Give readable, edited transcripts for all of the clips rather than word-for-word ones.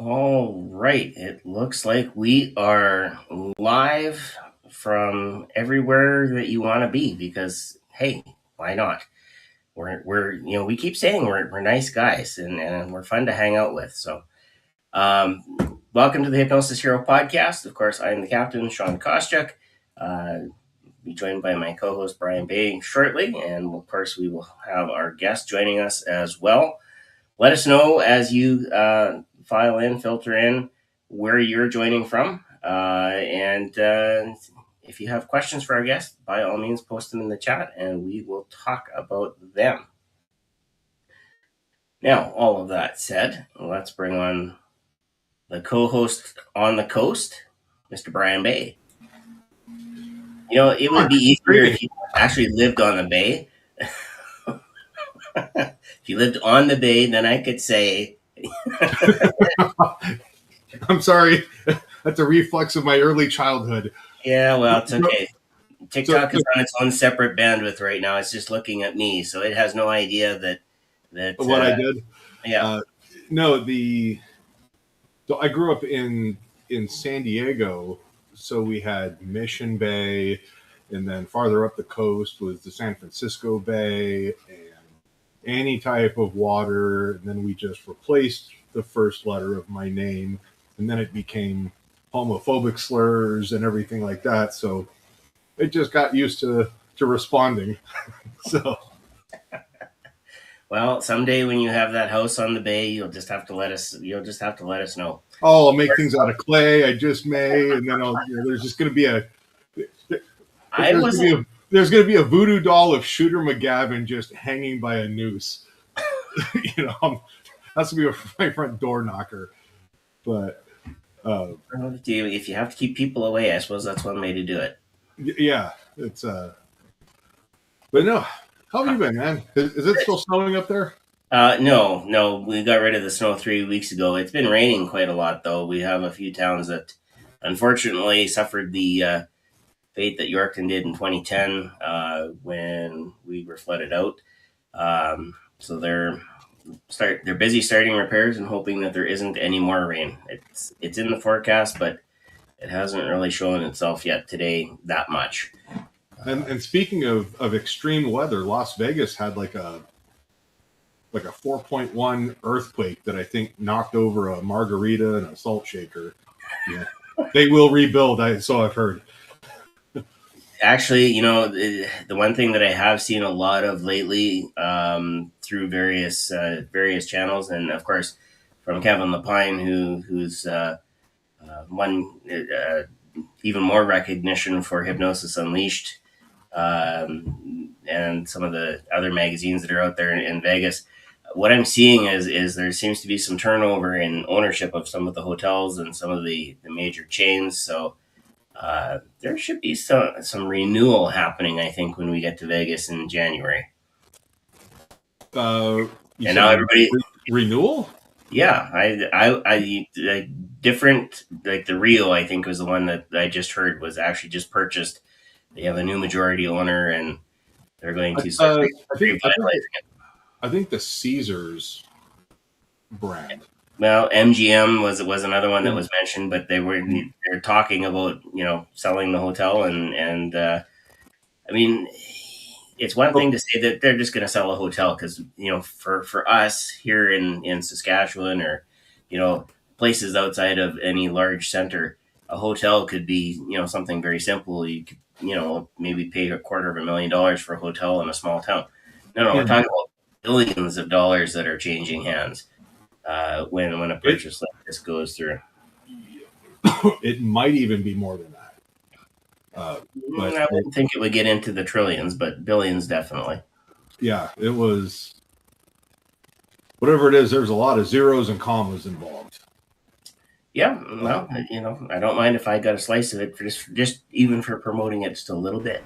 All right. It looks like we are live from everywhere that you want to be because, hey, why not? We keep saying we're nice guys and we're fun to hang out with. So, welcome to the Hypnosis Hero podcast. Of course, I am the captain, Shawn Kostiuk. Be joined by my co-host Brian Bay shortly, and of course, we will have our guest joining us as well. Let us know as you file in, filter in where you're joining from. And if you have questions for our guest, by all means, post them in the chat and we will talk about them. Now, all of that said, let's bring on the co-host on the coast, Mr. Brian Bay. You know, it would be easier if you actually lived on the bay. If you lived on the bay, then I could say... I'm sorry. That's a reflex of my early childhood. Yeah, well, it's okay. TikTok is on its own separate bandwidth right now. It's just looking at me, so it has no idea that what I did. Yeah. So I grew up in San Diego, so we had Mission Bay, and then farther up the coast was the San Francisco Bay, and any type of water. And then we just replaced the first letter of my name, and then it became homophobic slurs and everything like that. So it just got used to responding. So, well, someday when you have that house on the bay, you'll just have to let us know. Oh, I'll make things out of clay. I just may, and then there's just going to be there's going to be a voodoo doll of Shooter McGavin just hanging by a noose. That's going to be my front door knocker. But if you have to keep people away, I suppose that's one way to do it. Yeah, it's but no. How have you been, man? Is it still snowing up there? No, we got rid of the snow 3 weeks ago. It's been raining quite a lot, though. We have a few towns that unfortunately suffered the fate that Yorkton did in 2010 when we were flooded out. So they're busy starting repairs and hoping that there isn't any more rain. It's in the forecast, but it hasn't really shown itself yet today that much. And speaking of extreme weather, Las Vegas had like a 4.1 earthquake that I think knocked over a margarita and a salt shaker. Yeah. They will rebuild, so I've heard. Actually, the one thing that I have seen a lot of lately through various channels, and of course from Kevin Lapine, who's won even more recognition for Hypnosis Unleashed, and some of the other magazines that are out there in Vegas. What I'm seeing is there seems to be some turnover in ownership of some of the hotels and some of the major chains. So there should be some renewal happening, I think, when we get to Vegas in January. And now everybody renewal. Yeah, I different, like the Rio, I think was the one that I just heard was actually just purchased. They have a new majority owner, and they're going to start revitalizing it. I think the Caesars brand. Well, MGM was another one that was mentioned, but they're talking about selling the hotel, and I mean, it's one thing to say that they're just going to sell a hotel because for us here in Saskatchewan or places outside of any large center, a hotel could be something very simple. You could maybe pay $250,000 for a hotel in a small town. No, we're talking about billions of dollars that are changing hands when a purchase like this goes through. It might even be more than that. But I wouldn't think it would get into the trillions, but billions definitely. Yeah, it was. Whatever it is, there's a lot of zeros and commas involved. Yeah, well, I don't mind if I got a slice of it for just even for promoting it just a little bit.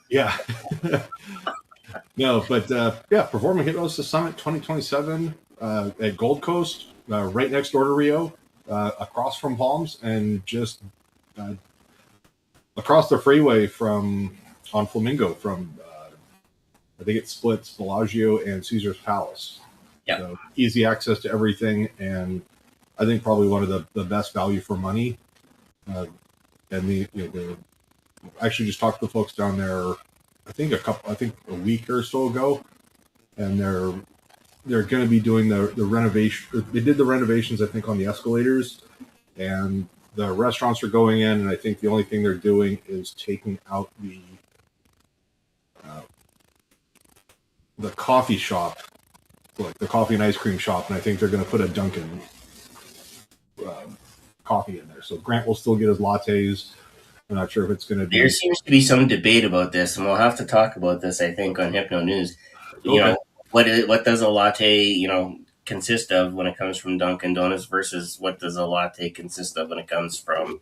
Yeah. No, but Performing Hypnosis Summit 2027 at Gold Coast, right next door to Rio, across from Palms, and just across the freeway on Flamingo from, I think it splits Bellagio and Caesar's Palace. Yeah. So easy access to everything, and I think probably one of the best value for money. And actually just talked to the folks down there. I think a week or so ago, and they're going to be doing the renovation. They did the renovations, I think, on the escalators, and the restaurants are going in. And I think the only thing they're doing is taking out the coffee shop, like the coffee and ice cream shop, and I think they're going to put a Dunkin' coffee in there. So Grant will still get his lattes. I'm not sure if it's going to be. There seems to be some debate about this, and we'll have to talk about this, I think, on Hypno News. You Okay. know, what does a latte, consist of when it comes from Dunkin' Donuts versus what does a latte consist of when it comes from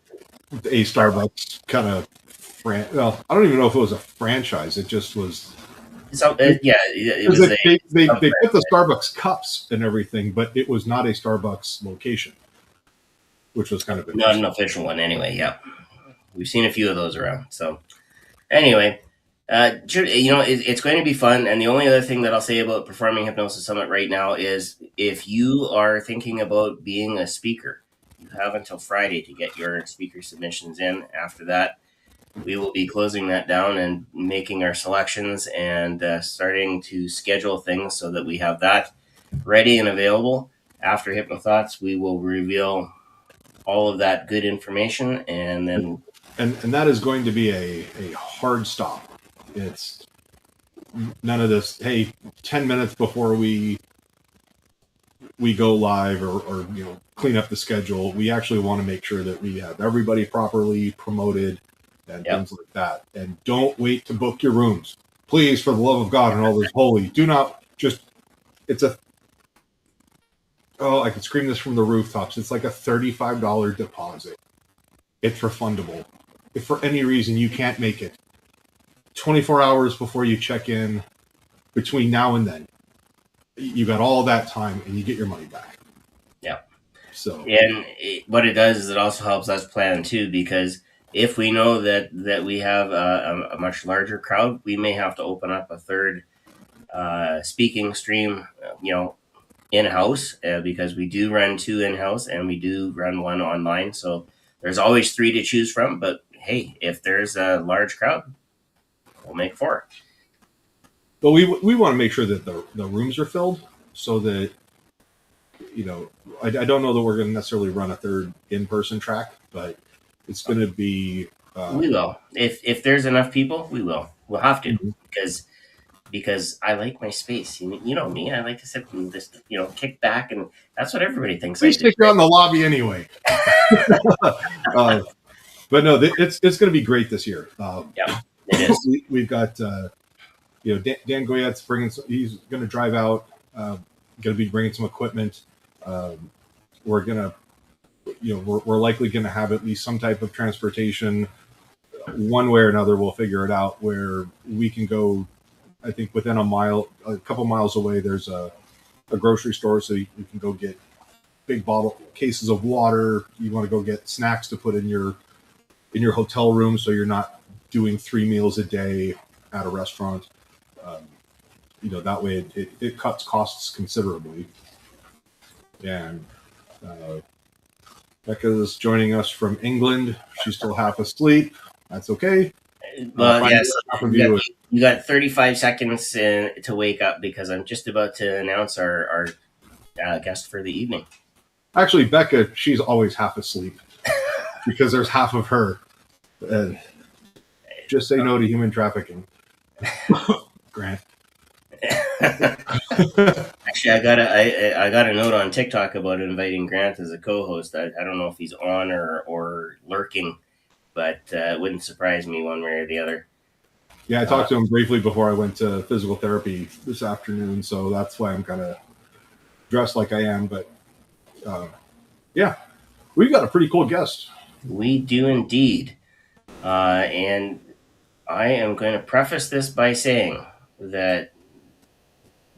A Starbucks kind of well, I don't even know if it was a franchise. It just was. it was They put the Starbucks cups and everything, but it was not a Starbucks location, which was kind of not interesting. an official one anyway. Yeah, we've seen a few of those around. So anyway, it's going to be fun. And the only other thing that I'll say about Performing Hypnosis Summit right now is if you are thinking about being a speaker, you have until Friday to get your speaker submissions in. After that, we will be closing that down and making our selections and starting to schedule things so that we have that ready and available. After Hypnothoughts, we will reveal all of that good information, and then and that is going to be a hard stop. It's none of this. Hey, 10 minutes before we go live or clean up the schedule. We actually want to make sure that we have everybody properly promoted and things like that. And don't wait to book your rooms, please, for the love of God and all this holy. Do not just. It's a. Oh, I could scream this from the rooftops. It's like a $35 deposit. It's refundable. If for any reason you can't make it, 24 hours before you check in, between now and then, you got all that time and you get your money back. Yeah. So. And what it does is it also helps us plan too, because if we know that we have a much larger crowd, we may have to open up a third speaking stream, in-house, because we do run 2 in-house and we do run 1 online. So there's always 3 to choose from. But hey, if there's a large crowd, we'll make 4. But we want to make sure that the rooms are filled so that, I don't know that we're going to necessarily run a third in-person track, but it's going to be. We will. If there's enough people, we will. We'll have to, Mm-hmm. because I like my space. You know me. I like to sit and just kick back, and that's what everybody thinks. We stick around the lobby anyway. But no, it's going to be great this year. Yeah, it is. We've got Dan Goyette's he's going to drive out. Going to be bringing some equipment. We're gonna, we're likely going to have at least some type of transportation. One way or another, we'll figure it out where we can go. I think within a couple miles away, there's a grocery store, so you can go get big bottle cases of water. You want to go get snacks to put in your hotel room, so you're not doing 3 meals a day at a restaurant. That way it cuts costs considerably. And Becca's joining us from England. She's still half asleep. That's okay. Well, yes, you got 35 seconds to wake up, because I'm just about to announce our guest for the evening. Actually, Becca, she's always half asleep because there's half of her. Just say no to human trafficking. Grant. Actually, I got a note on TikTok about inviting Grant as a co-host. I don't know if he's on or lurking, but it wouldn't surprise me one way or the other. Yeah, I talked to him briefly before I went to physical therapy this afternoon, so that's why I'm kind of dressed like I am. But yeah, we've got a pretty cool guest. We do indeed. And I am going to preface this by saying that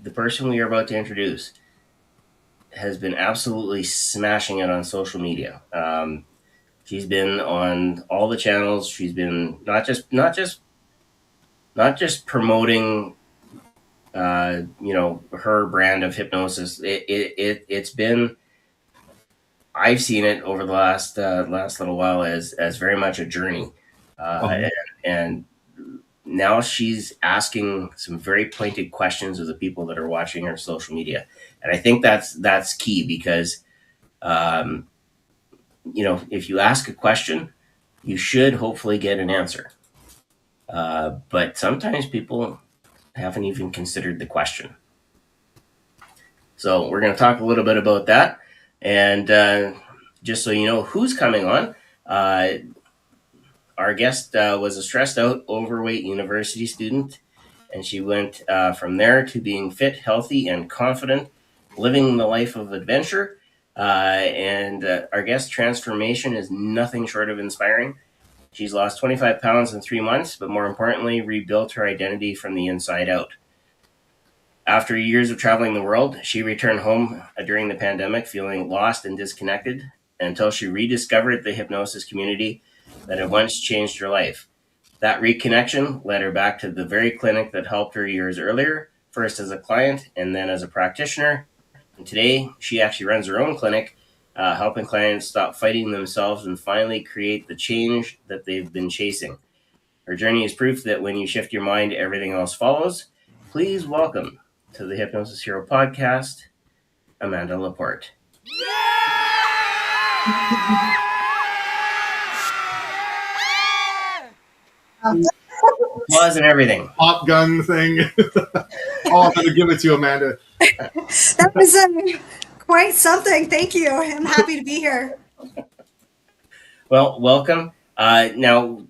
the person we are about to introduce has been absolutely smashing it on social media. She's been on all the channels. She's been not just promoting, her brand of hypnosis. It's been I've seen it over the last little while as very much a journey, Uh-huh. and now she's asking some very pointed questions of the people that are watching her social media, and I think that's key because um, if you ask a question, you should hopefully get an answer. But sometimes people haven't even considered the question. So we're going to talk a little bit about that, and just so you know who's coming on. Uh, our guest was a stressed out, overweight university student, and she went from there to being fit, healthy, and confident, living the life of adventure. And our guest transformation is nothing short of inspiring. She's lost 25 pounds in 3 months, but more importantly, rebuilt her identity from the inside out. After years of traveling the world, she returned home during the pandemic feeling lost and disconnected until she rediscovered the hypnosis community that had once changed her life. That reconnection led her back to the very clinic that helped her years earlier, first as a client and then as a practitioner. And today, she actually runs her own clinic, helping clients stop fighting themselves and finally create the change that they've been chasing. Her journey is proof that when you shift your mind, everything else follows. Please welcome to the Hypnosis Hero podcast, Amanda Laporte. Applause and everything. Pop gun thing. Oh, I'm going to give it to you, Amanda. That was quite something. Thank you. I'm happy to be here. Well, welcome. Now,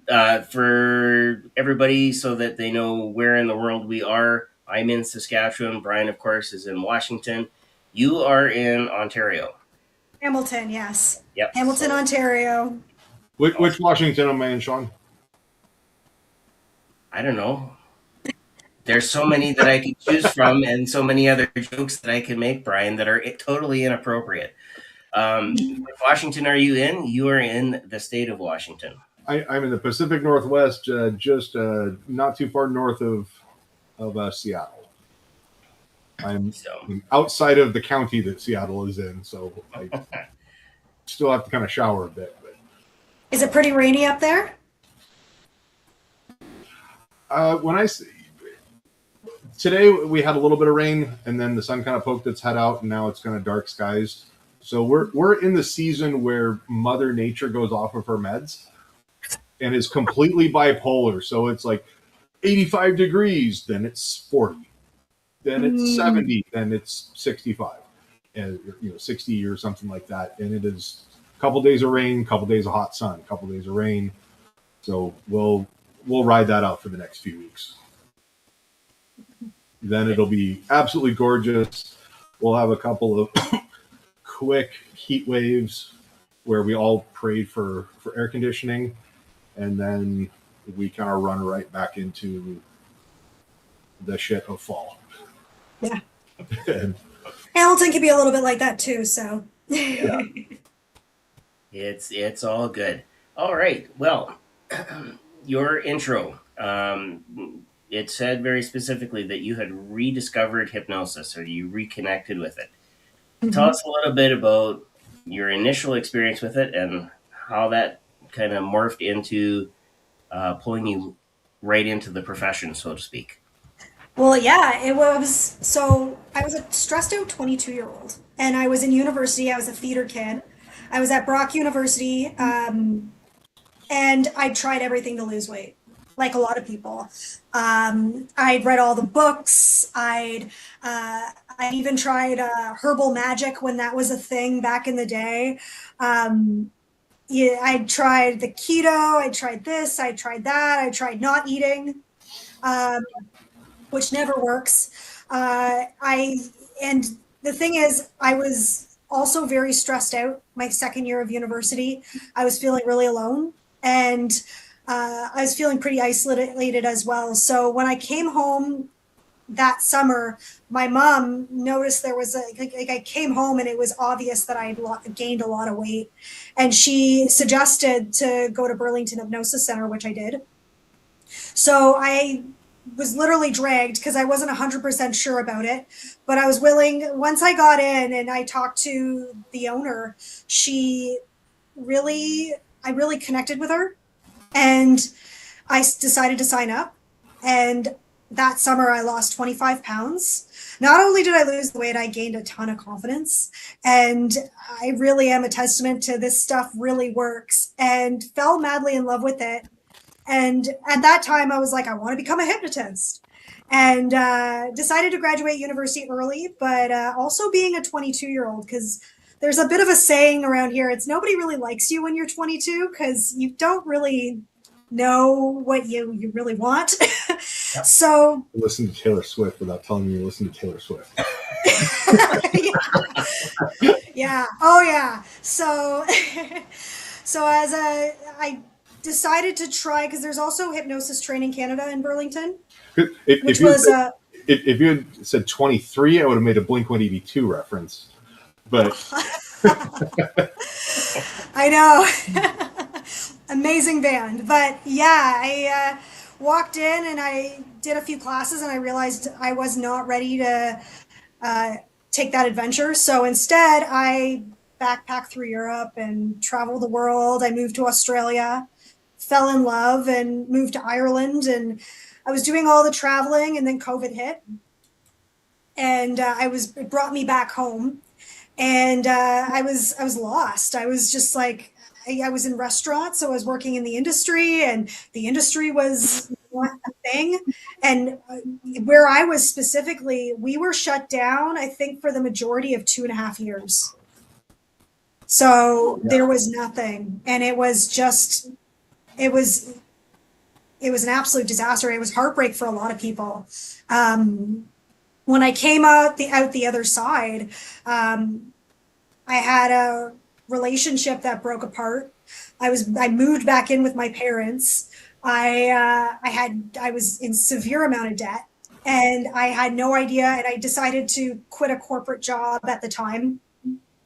for everybody, so that they know where in the world we are, I'm in Saskatchewan. Brian, of course, is in Washington. You are in Ontario. Hamilton, yes. Yep. Hamilton, Ontario. Which Washington am I in, Shawn? I don't know. There's so many that I can choose from, and so many other jokes that I can make, Brian, that are totally inappropriate. Which Washington are you in? You are in the state of Washington. I'm in the Pacific Northwest, just not too far north of Seattle. I'm outside of the county that Seattle is in, so I still have to kind of shower a bit. But. Is it pretty rainy up there? When I see today, we had a little bit of rain, and then the sun kind of poked its head out, and now it's kind of dark skies. So we're in the season where Mother Nature goes off of her meds and is completely bipolar. So it's like 85 degrees, then it's 40, then it's 70, then it's 65, and 60 or something like that. And it is a couple days of rain, couple days of hot sun, couple days of rain. So we'll ride that out for the next few weeks. Then it'll be absolutely gorgeous. We'll have a couple of quick heat waves where we all prayed for air conditioning, and then we kind of run right back into the shit of fall. Yeah. Hamilton can be a little bit like that too, so. Yeah. It's all good. All right. Well, your intro. It said very specifically that you had rediscovered hypnosis, or you reconnected with it. Mm-hmm. Tell us a little bit about your initial experience with it and how that kind of morphed into pulling you right into the profession, so to speak. Well, yeah, it was. So I was a stressed out 22-year-old, and I was in university. I was a theater kid. I was at Brock University, and I tried everything to lose weight, like a lot of people. I'd read all the books. I even tried herbal magic when that was a thing back in the day. Yeah, I tried the keto. I tried this. I tried that. I tried not eating, which never works. And the thing is, I was also very stressed out. My second year of university, I was feeling really alone, and I was feeling pretty isolated as well. So when I came home that summer, my mom noticed there was I came home and it was obvious that I had gained a lot of weight, and she suggested to go to Burlington Hypnosis Center, which I did. So I was literally dragged because I wasn't 100% sure about it, but I was willing. Once I got in and I talked to the owner, she really, I really connected with her, and I decided to sign up. And that summer, I lost 25 pounds. Not only did I lose the weight, I gained a ton of confidence. And I really am a testament to this stuff really works, and fell madly in love with it. And at that time, I was like, I want to become a hypnotist. And decided to graduate university early, but also being a 22-year-old, because there's a bit of a saying around here, it's nobody really likes you when you're 22 because you don't really know what you really want. So Listen to Taylor Swift without telling me you listen to Taylor Swift. yeah. Oh yeah. So so I decided to try, because there's also Hypnosis Training Canada in Burlington, which was if you had said 23, I would have made a Blink-182 reference. But I know. Amazing band. But yeah, I walked in and I did a few classes, and I realized I was not ready to take that adventure. So instead, I backpacked through Europe and traveled the world. I moved to Australia, fell in love, and moved to Ireland. And I was doing all the traveling, and then COVID hit. And it brought me back home. And I was lost. I was just like, I was in restaurants, so I was working in the industry, and the industry was not a thing. And where I was specifically, we were shut down, I think, for the majority of 2.5 years. So there was nothing, and it was an absolute disaster. It was heartbreak for a lot of people. When I came out the other side, I had a relationship that broke apart. I moved back in with my parents. I was in severe amount of debt, and I had no idea. And I decided to quit a corporate job at the time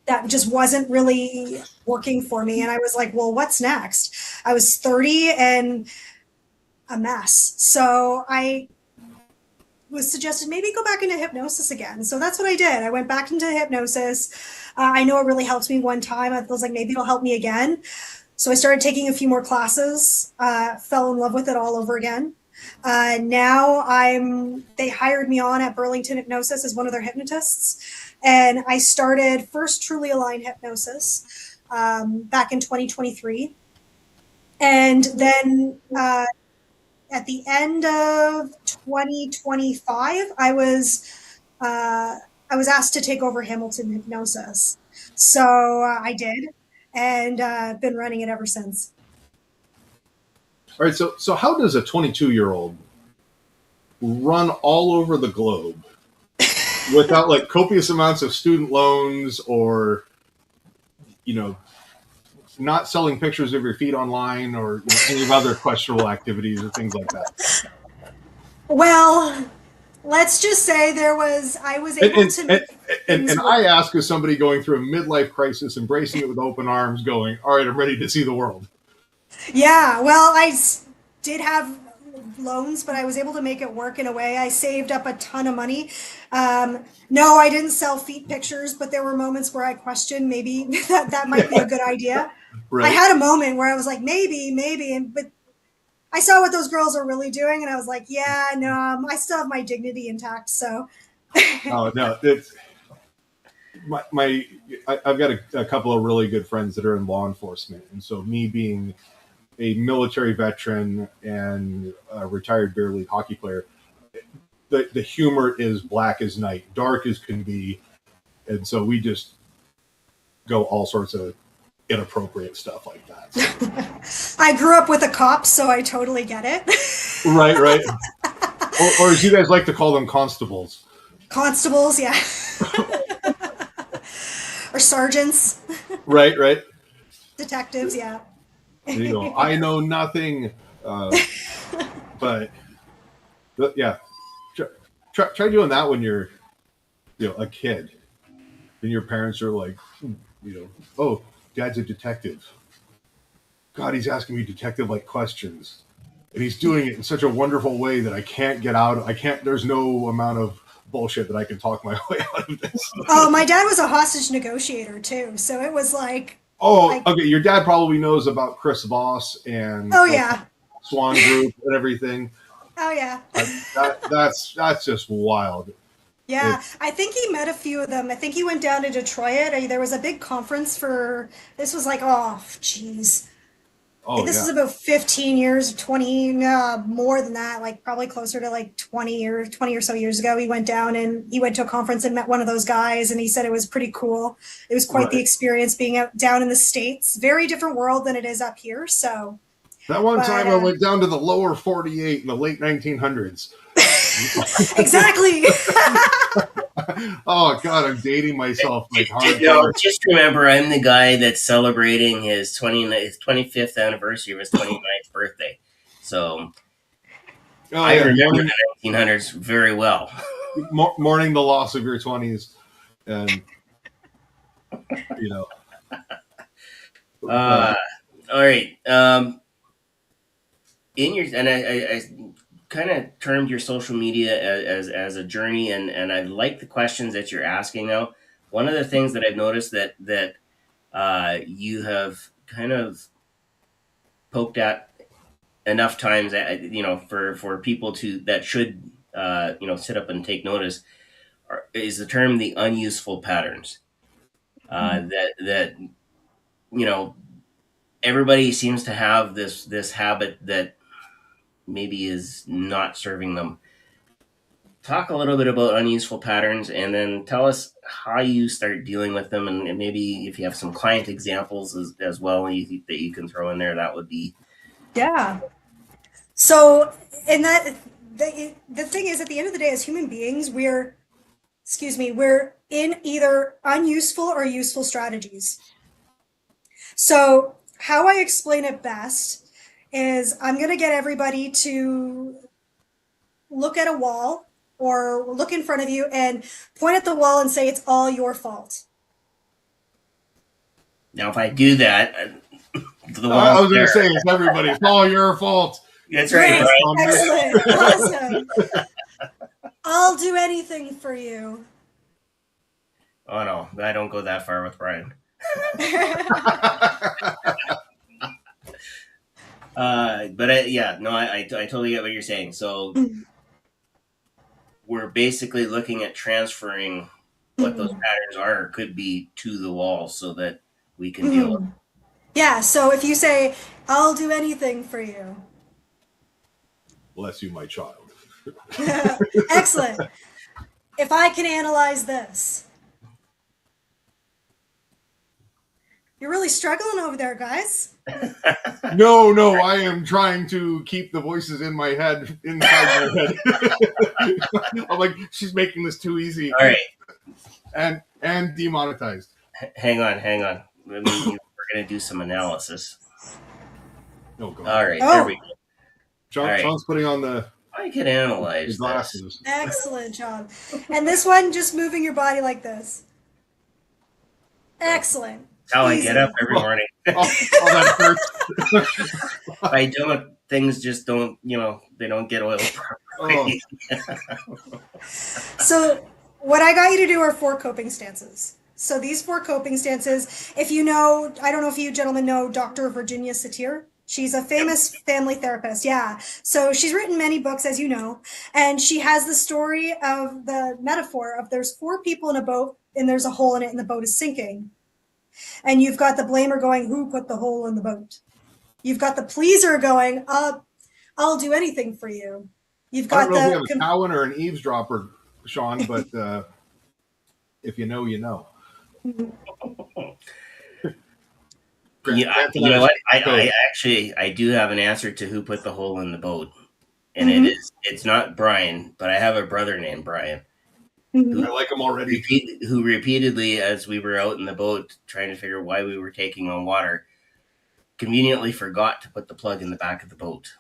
that just wasn't really working for me. And I was like, well, what's next? I was 30 and a mess. So I was suggested maybe go back into hypnosis again. So that's what I did. I went back into hypnosis. I know it really helped me one time. I was like, maybe it'll help me again. So I started taking a few more classes, fell in love with it all over again. Now they hired me on at Burlington Hypnosis as one of their hypnotists. And I started first Truly Aligned Hypnosis back in 2023. And then at the end of 2025, I was asked to take over Hamilton Hypnosis. So I did, and been running it ever since. all right, so how does a 22-year-old run all over the globe without like copious amounts of student loans, or not selling pictures of your feet online, or any of other questionable activities or things like that? Well, let's just say I was able to. And I ask as somebody going through a midlife crisis, embracing it with open arms, going, all right, I'm ready to see the world. Yeah, well, I did have loans, but I was able to make it work in a way. I saved up a ton of money. No, I didn't sell feet pictures, but there were moments where I questioned maybe that might be a good idea. Right. I had a moment where I was like, maybe, but I saw what those girls are really doing, and I was like, yeah, no, I still have my dignity intact. So, Oh no, it's I've got a couple of really good friends that are in law enforcement, and so me being a military veteran and a retired beer league hockey player, the humor is black as night, dark as can be, and so we just go all sorts of inappropriate stuff like that. So. I grew up with a cop, so I totally get it. Right. Or as you guys like to call them, constables. Constables, yeah. Or sergeants. Right. Detectives, yeah. You go, I know nothing, but yeah, try doing that when you're a kid, and your parents are like, oh, Dad's a detective. God, he's asking me detective-like questions. and he's doing it in such a wonderful way that I can't get out. There's no amount of bullshit that I can talk my way out of this. Oh, my dad was a hostage negotiator too, so it was like. Oh, okay. Your dad probably knows about Chris Voss and Oh yeah. Swan Group and everything. Oh yeah. That's just wild. Yeah, I think he met a few of them. I think he went down to Detroit. There was a big conference for this was like, oh, geez. Oh, This yeah. is about 15 years, 20, more than that, like probably closer to like 20 or so years ago. He went down and he went to a conference and met one of those guys, and he said it was pretty cool. It was quite the experience being out down in the States. Very different world than it is up here. So that one time I went down to the lower 48 in the late 1900s. Exactly. Oh God, I'm dating myself like hard. No, just remember, I'm the guy that's celebrating his 25th anniversary of his 29th birthday. So I remember the 1900s very well. Mourning the loss of your 20s, and you know. All right. In your I kind of termed your social media as a journey, and I like the questions that you're asking now. One of the things that I've noticed that you have kind of poked at enough times, for people that should sit up and take notice, is the term the unuseful patterns. That everybody seems to have this habit that maybe is not serving them. Talk a little bit about unuseful patterns, and then tell us how you start dealing with them, and maybe if you have some client examples as well that you can throw in there, that would be. Yeah. So, and that the thing is, at the end of the day, as human beings, we're in either unuseful or useful strategies. So, how I explain it best is I'm going to get everybody to look at a wall or look in front of you and point at the wall and say, it's all your fault. Now, if I do that, I was going to say, it's everybody. It's all your fault. That's right. Excellent. Awesome. I'll do anything for you. Oh, no. I don't go that far with Brian. But I totally get what you're saying. So we're basically looking at transferring what those patterns are or could be to the wall so that we can deal with it. Yeah, so if you say, I'll do anything for you. Bless you, my child. Excellent. If I can analyze this. You're really struggling over there, guys. No, I am trying to keep the voices in my head, inside my head. I'm like, she's making this too easy. All right. And demonetized. Hang on. We're going to do some analysis. Oh, God. All right, there we go. Sean's putting on the... I can analyze his glasses. Excellent, John. And this one, just moving your body like this. Excellent. How I get up every morning. That hurts. I don't. Things just don't. They don't get oiled properly. So, what I got you to do are 4 coping stances. So these 4 coping stances, if you know, I don't know if you gentlemen know Dr. Virginia Satir. She's a famous family therapist. Yeah. So she's written many books, as you know, and she has the story of the metaphor of there's 4 people in a boat and there's a hole in it and the boat is sinking. And you've got the blamer going, who put the hole in the boat? You've got the pleaser going, I'll do anything for you. You've got I don't know if we have a Cowan or an eavesdropper, Shawn, but if you know, you know. You know what? I do have an answer to who put the hole in the boat, and it's not Brian, but I have a brother named Brian. I like him already. Who repeatedly, as we were out in the boat trying to figure why we were taking on water, conveniently forgot to put the plug in the back of the boat.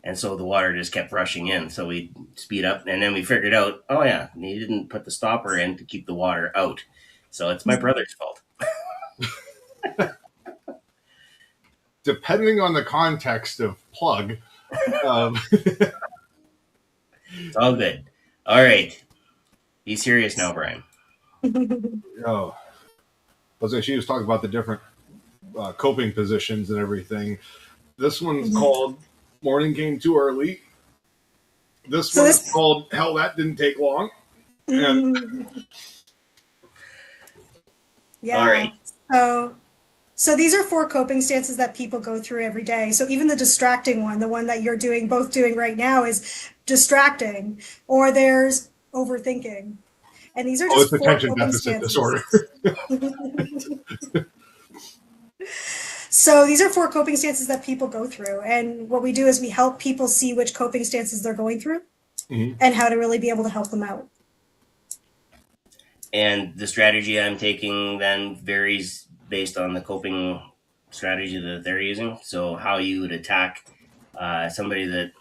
And so the water just kept rushing in. So we speed up, and then we figured out, oh yeah, he didn't put the stopper in to keep the water out. So it's my brother's fault. depending on the context of plug. It's all good. All right. Be serious now, Brian. Oh, she was talking about the different coping positions and everything. This one's called Morning Came Too Early. This one's called Hell, That Didn't Take Long. And yeah. All right. So these are 4 coping stances that people go through every day. So even the distracting one, the one that you're both doing right now, is distracting, or there's overthinking. And these are just it's 4 attention coping deficit stances. disorder. So these are 4 coping stances that people go through. And what we do is we help people see which coping stances they're going through and how to really be able to help them out. And the strategy I'm taking then varies based on the coping strategy that they're using. So how you would attack somebody that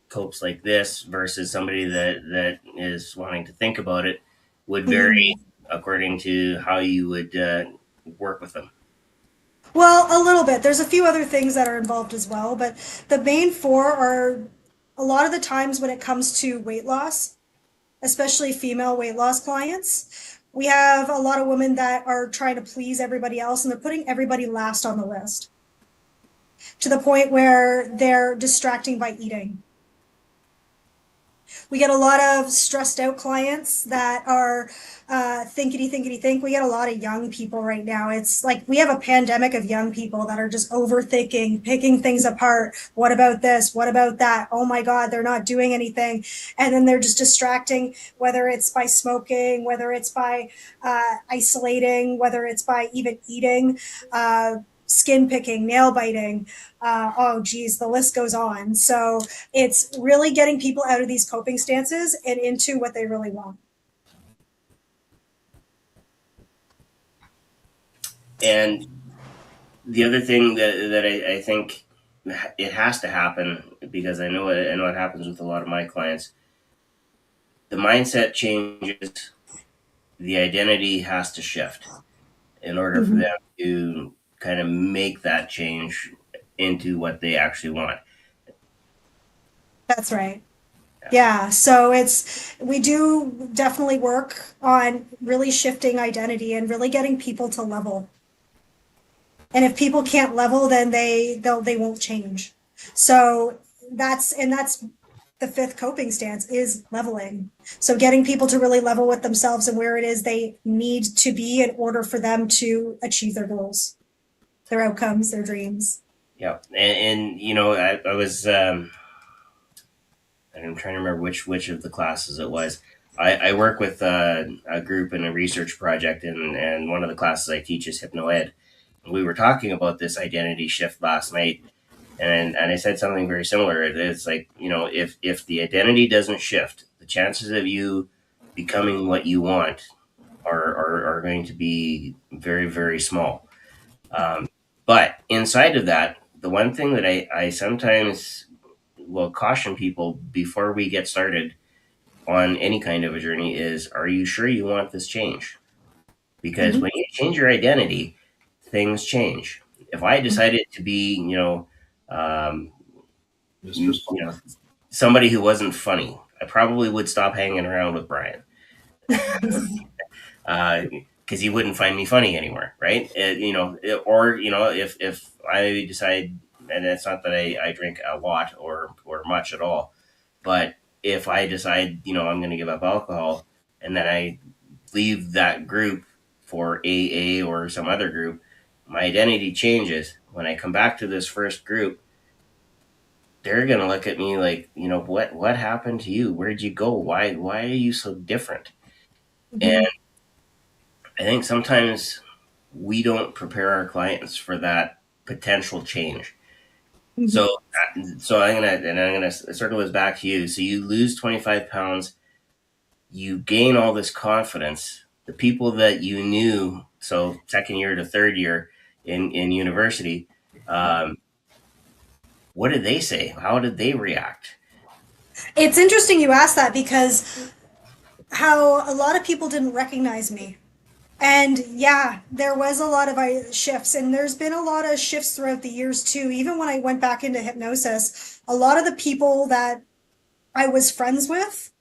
copes like this versus somebody that is wanting to think about it would vary according to how you would work with them. Well, a little bit. There's a few other things that are involved as well, but the main 4 are a lot of the times when it comes to weight loss, especially female weight loss clients. We have a lot of women that are trying to please everybody else, and they're putting everybody last on the list to the point where they're distracting by eating. We get a lot of stressed out clients that are thinkety think. We get a lot of young people right now. It's like we have a pandemic of young people that are just overthinking, picking things apart. What about this? What about that? Oh my God, they're not doing anything. And then they're just distracting, whether it's by smoking, whether it's by isolating, whether it's by even eating, skin picking, nail biting. Oh geez, the list goes on. So it's really getting people out of these coping stances and into what they really want. And the other thing that I think it has to happen, because I know it happens with a lot of my clients, the mindset changes, the identity has to shift in order for them to kind of make that change into what they actually want. That's right. Yeah, so we do definitely work on really shifting identity and really getting people to level. And if people can't level, then they won't change. So that's the 5th coping stance, is leveling. So getting people to really level with themselves and where it is they need to be in order for them to achieve their goals, their outcomes, their dreams. Yeah, and you know, I was I'm trying to remember which of the classes it was. I work with a group in a research project, and one of the classes I teach is Hypnoed. We were talking about this identity shift last night, and I said something very similar. It's like, you know, if the identity doesn't shift, the chances of you becoming what you want are going to be very, very small. But inside of that, the one thing that I sometimes will caution people before we get started on any kind of a journey is, are you sure you want this change? Because when you change your identity, things change. If I decided to be, somebody who wasn't funny, I probably would stop hanging around with Brian. Because he wouldn't find me funny anymore, right? If I decide, and it's not that I drink a lot or much at all, but if I decide, I'm going to give up alcohol, and then I leave that group for AA or some other group, my identity changes. When I come back to this first group, they're going to look at me like, what happened to you? Where'd you go? Why are you so different? And I think sometimes we don't prepare our clients for that potential change. So I'm gonna circle this back to you. So you lose 25 pounds, you gain all this confidence. The people that you knew, so second year to third year in university, what did they say? How did they react? It's interesting you asked that, because how a lot of people didn't recognize me And yeah, there was a lot of shifts, and there's been a lot of shifts throughout the years too. Even when I went back into hypnosis, a lot of the people that I was friends with,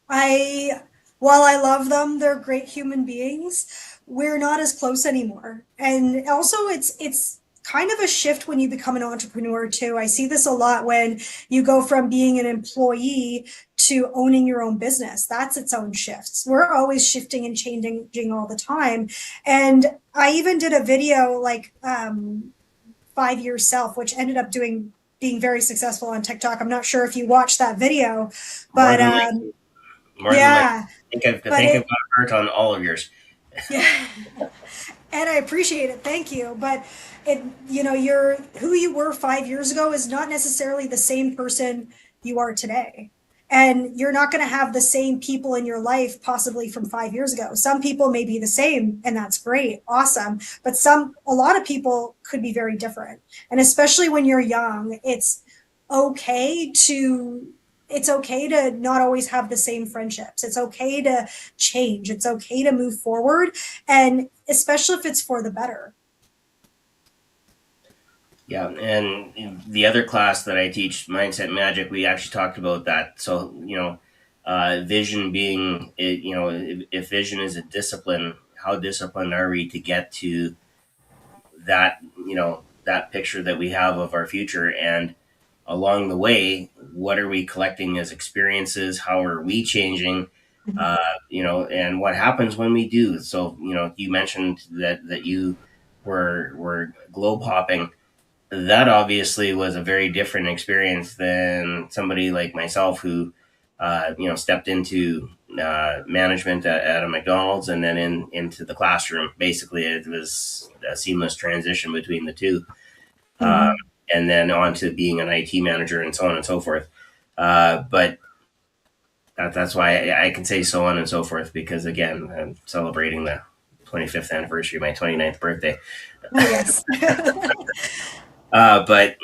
I, while I love them, they're great human beings. We're not as close anymore. And also it's kind of a shift when you become an entrepreneur too. I see this a lot when you go from being an employee to owning your own business. That's its own shifts. We're always shifting and changing all the time. And I even did a video like 5 year self, which ended up being very successful on TikTok. I'm not sure if you watched that video, More but than likely. More than likely. yeah, I but think I've got hurt on all of yours. yeah, and I appreciate it. Thank you. But you're who you were 5 years ago is not necessarily the same person you are today. And you're not going to have the same people in your life possibly from 5 years ago. Some people may be the same, and that's great, awesome. But a lot of people could be very different. And especially when you're young, okay to it's okay to not always have the same friendships. It's okay to change. It's okay to move forward. And especially if it's for the better. Yeah, and the other class that I teach, Mindset Magic, we actually talked about that. So vision being, if vision is a discipline, how disciplined are we to get to that, that picture that we have of our future? And along the way, what are we collecting as experiences? How are we changing? And what happens when we do? So, you mentioned that you were globe hopping. That obviously was a very different experience than somebody like myself who, stepped into management at a McDonald's and then into the classroom. Basically, it was a seamless transition between the two, uh, Mm-hmm. and then on to being an IT manager and so on and so forth. But that's why I can say so on and so forth because again, I'm celebrating the 25th anniversary of my 29th birthday. Oh, yes. But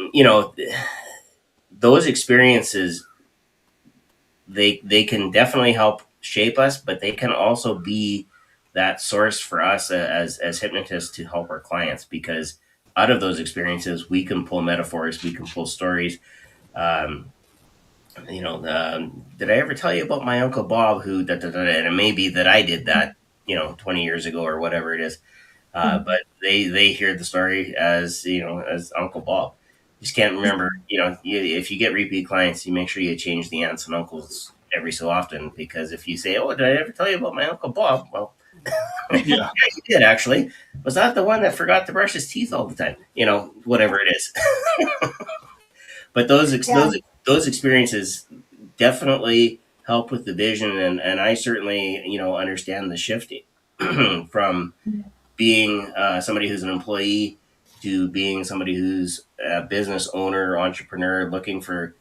those experiences they can definitely help shape us, but they can also be that source for us as hypnotists to help our clients because out of those experiences we can pull metaphors, we can pull stories. Um, did I ever tell you about my uncle Bob who and it may be that I did that 20 years ago or whatever it is. But they hear the story as as Uncle Bob. Just can't remember. If you get repeat clients, you make sure you change the aunts and uncles every so often because if you say, "Oh, did I ever tell you about my Uncle Bob?" Well, yeah, Yeah. you did actually. Was that the one that forgot to brush his teeth all the time? Whatever it is. But Yeah. those experiences definitely help with the vision, and I certainly understand the shifting from being somebody who's an employee to being somebody who's a business owner, entrepreneur, looking for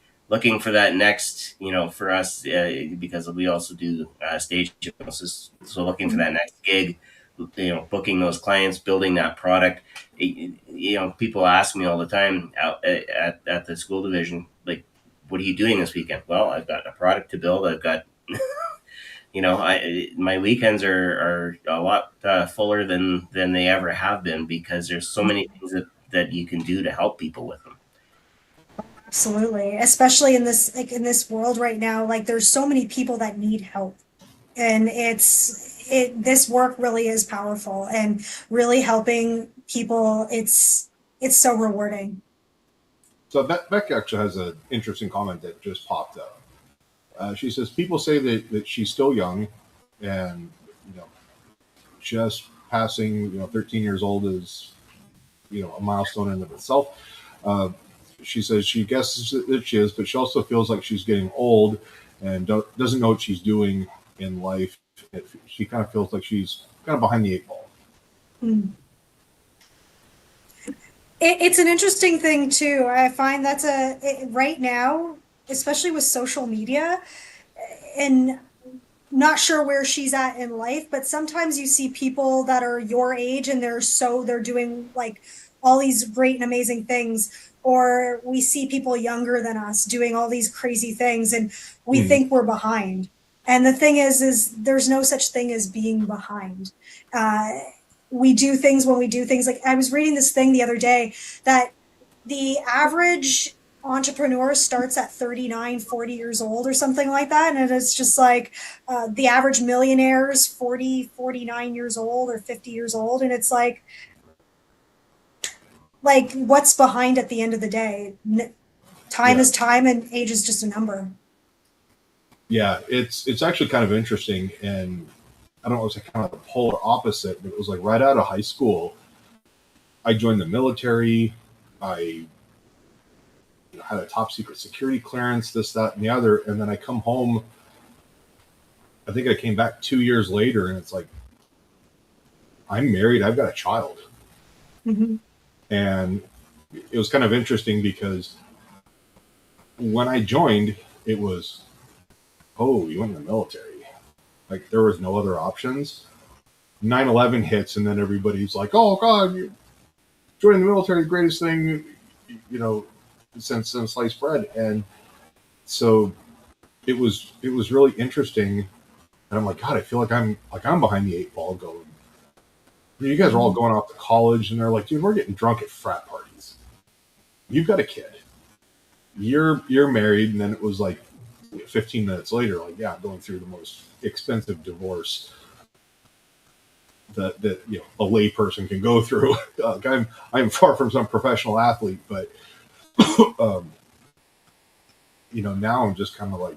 that next, for us because we also do stage hypnosis, so looking for that next gig, booking those clients, building that product. People ask me all the time out at the school division, like, what are you doing this weekend? Well, I've got a product to build. I've got my weekends are a lot fuller than they ever have been because there's so many things that you can do to help people with them. Absolutely. Especially in this world right now, like there's so many people that need help. And this work really is powerful and really helping people. It's so rewarding. So Becky actually has an interesting comment that just popped up. She says people say that she's still young, and you know, just passing 13 years old is a milestone in of itself. Uh, she says she guesses that she is, but she also feels like she's getting old and doesn't know what she's doing in life. She kind of feels like she's kind of behind the eight ball. Mm. It's an interesting thing too. I find right now, especially with social media, and not sure where she's at in life, but sometimes you see people that are your age and they're doing like all these great and amazing things, or we see people younger than us doing all these crazy things, and we Hmm. think we're behind. And the thing is there's no such thing as being behind. We do things when we do things. Like I was reading this thing the other day that the average entrepreneur starts at 39, 40 years old or something like that. And it's just like the average millionaire is 40, 49 years old or 50 years old. And it's like what's behind at the end of the day? Time is time and age is just a number. Yeah, it's actually kind of interesting, and I don't know, it was kind of the polar opposite, but it was like right out of high school, I joined the military. I had a top secret security clearance, this, that, and the other, and then I come home. I think I came back 2 years later, and it's like, I'm married, I've got a child. Mm-hmm. And it was kind of interesting because when I joined, it was, oh, you went in the military. Like, there was no other options. 9/11 hits, and then everybody's like, oh, God, you joining the military, the greatest thing, since sliced bread. And so it was really interesting. And I'm like, God, I feel like I'm behind the eight ball going, you guys are all going off to college, and they're like, dude, we're getting drunk at frat parties. You've got a kid. You're married, and then it was like 15 minutes later, like, yeah, I'm going through the most expensive divorce that a lay person can go through. I'm far from some professional athlete, but now I'm just kind of like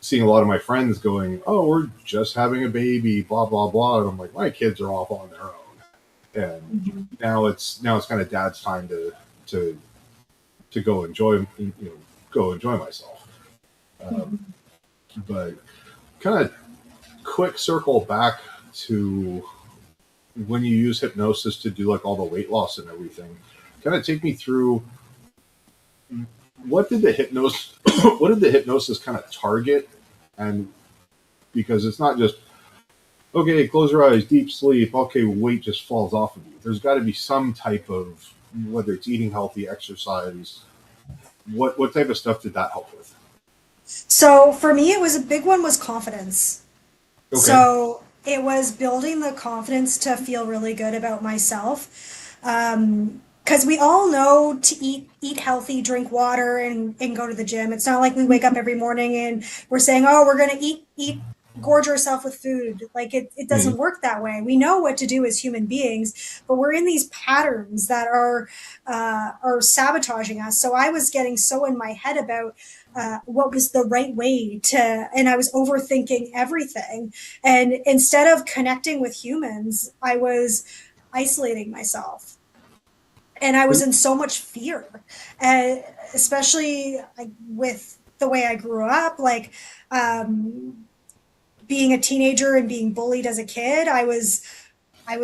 seeing a lot of my friends going, oh, we're just having a baby, blah blah blah, and I'm like, my kids are off on their own, and now it's kind of dad's time to go enjoy myself. But kind of quick circle back to when you use hypnosis to do like all the weight loss and everything. Kind of take me through, what did the hypnosis kind of target? And because it's not just, okay, close your eyes, deep sleep, okay, weight just falls off of you. There's got to be some type of, whether it's eating healthy, exercise, what type of stuff did that help with? So for me, a big one was confidence. Okay. So it was building the confidence to feel really good about myself. Because we all know to eat healthy, drink water, and go to the gym. It's not like we wake up every morning and we're saying, oh, we're going to eat, gorge ourselves with food. Like it doesn't work that way. We know what to do as human beings, but we're in these patterns that are sabotaging us. So I was getting so in my head about what was the right way to, and I was overthinking everything. And instead of connecting with humans, I was isolating myself. And I was in so much fear, especially with the way I grew up, being a teenager and being bullied as a kid. I was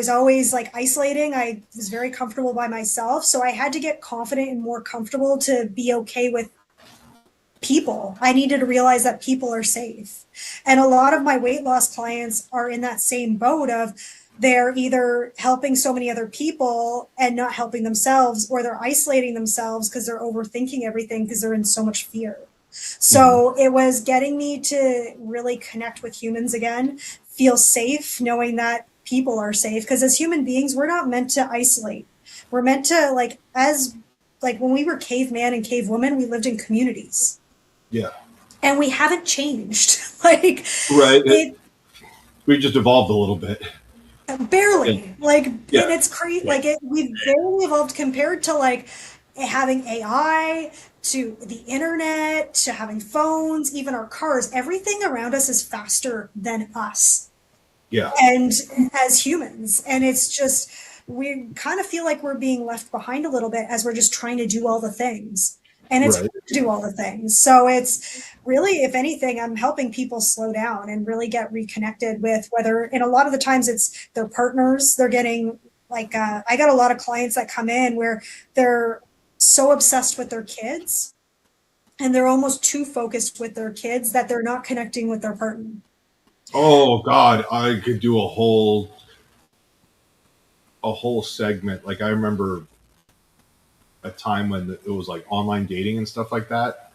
always like isolating. I was very comfortable by myself. So I had to get confident and more comfortable to be okay with people. I needed to realize that people are safe. And a lot of my weight loss clients are in that same boat of, they're either helping so many other people and not helping themselves, or they're isolating themselves because they're overthinking everything because they're in so much fear. So it was getting me to really connect with humans again, feel safe, knowing that people are safe. Because as human beings, we're not meant to isolate. We're meant to, when we were caveman and cavewoman, we lived in communities. Yeah. And we haven't changed. Right. We just evolved a little bit. Barely. And it's crazy. We've barely evolved compared to having AI, to the internet, to having phones, even our cars. Everything around us is faster than us. Yeah. And as humans. And it's just, we kind of feel like we're being left behind a little bit as we're just trying to do all the things. And it's hard to do all the things. So it's really, if anything, I'm helping people slow down and really get reconnected with and a lot of the times it's their partners. They're getting I got a lot of clients that come in where they're so obsessed with their kids and they're almost too focused with their kids that they're not connecting with their partner. Oh God, I could do a whole segment. I remember a time when it was online dating and stuff like that.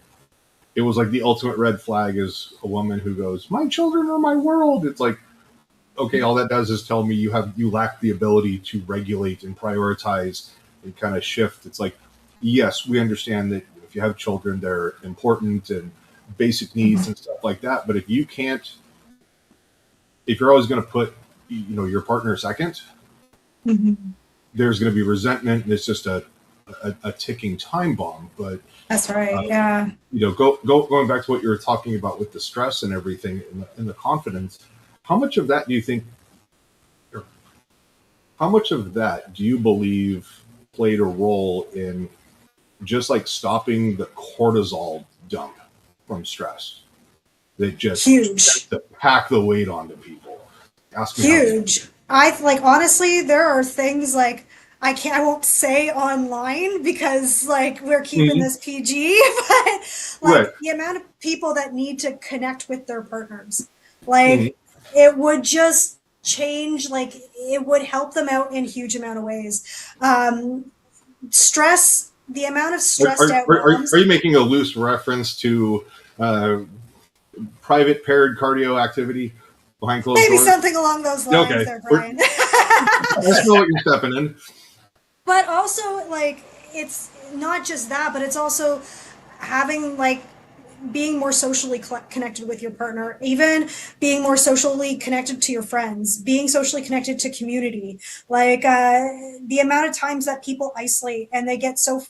it was like the ultimate red flag is a woman who goes, "My children are my world." It's like, okay, all that does is tell me you lack the ability to regulate and prioritize and kind of shift. It's like, yes, we understand that if you have children, they're important and basic needs and stuff like that. But if you can't, if you're always going to put, your partner second, there's going to be resentment, and it's just a ticking time bomb. But That's right. Yeah. going back to what you were talking about with the stress and everything and the confidence, how much of that do you think, or how much of that do you believe played a role in just like stopping the cortisol dump from stress that just Huge. to pack the weight onto people? Ask me Huge. I like honestly, there are things like I won't say online because like we're keeping this PG, but Right. like the amount of people that need to connect with their partners, Mhm. like it would just change, like it would help them out in a huge amount of ways. Stress, the amount of stressed out moms. Are you making a loose reference to private paired cardio activity behind closed Maybe doors? something along those lines Okay. there, Brian. I just know what you're stepping in. But also, like, it's not just that, but it's also having, like, being more socially connected with your partner, even being more socially connected to your friends, being socially connected to community. Like, the amount of times that people isolate and they get so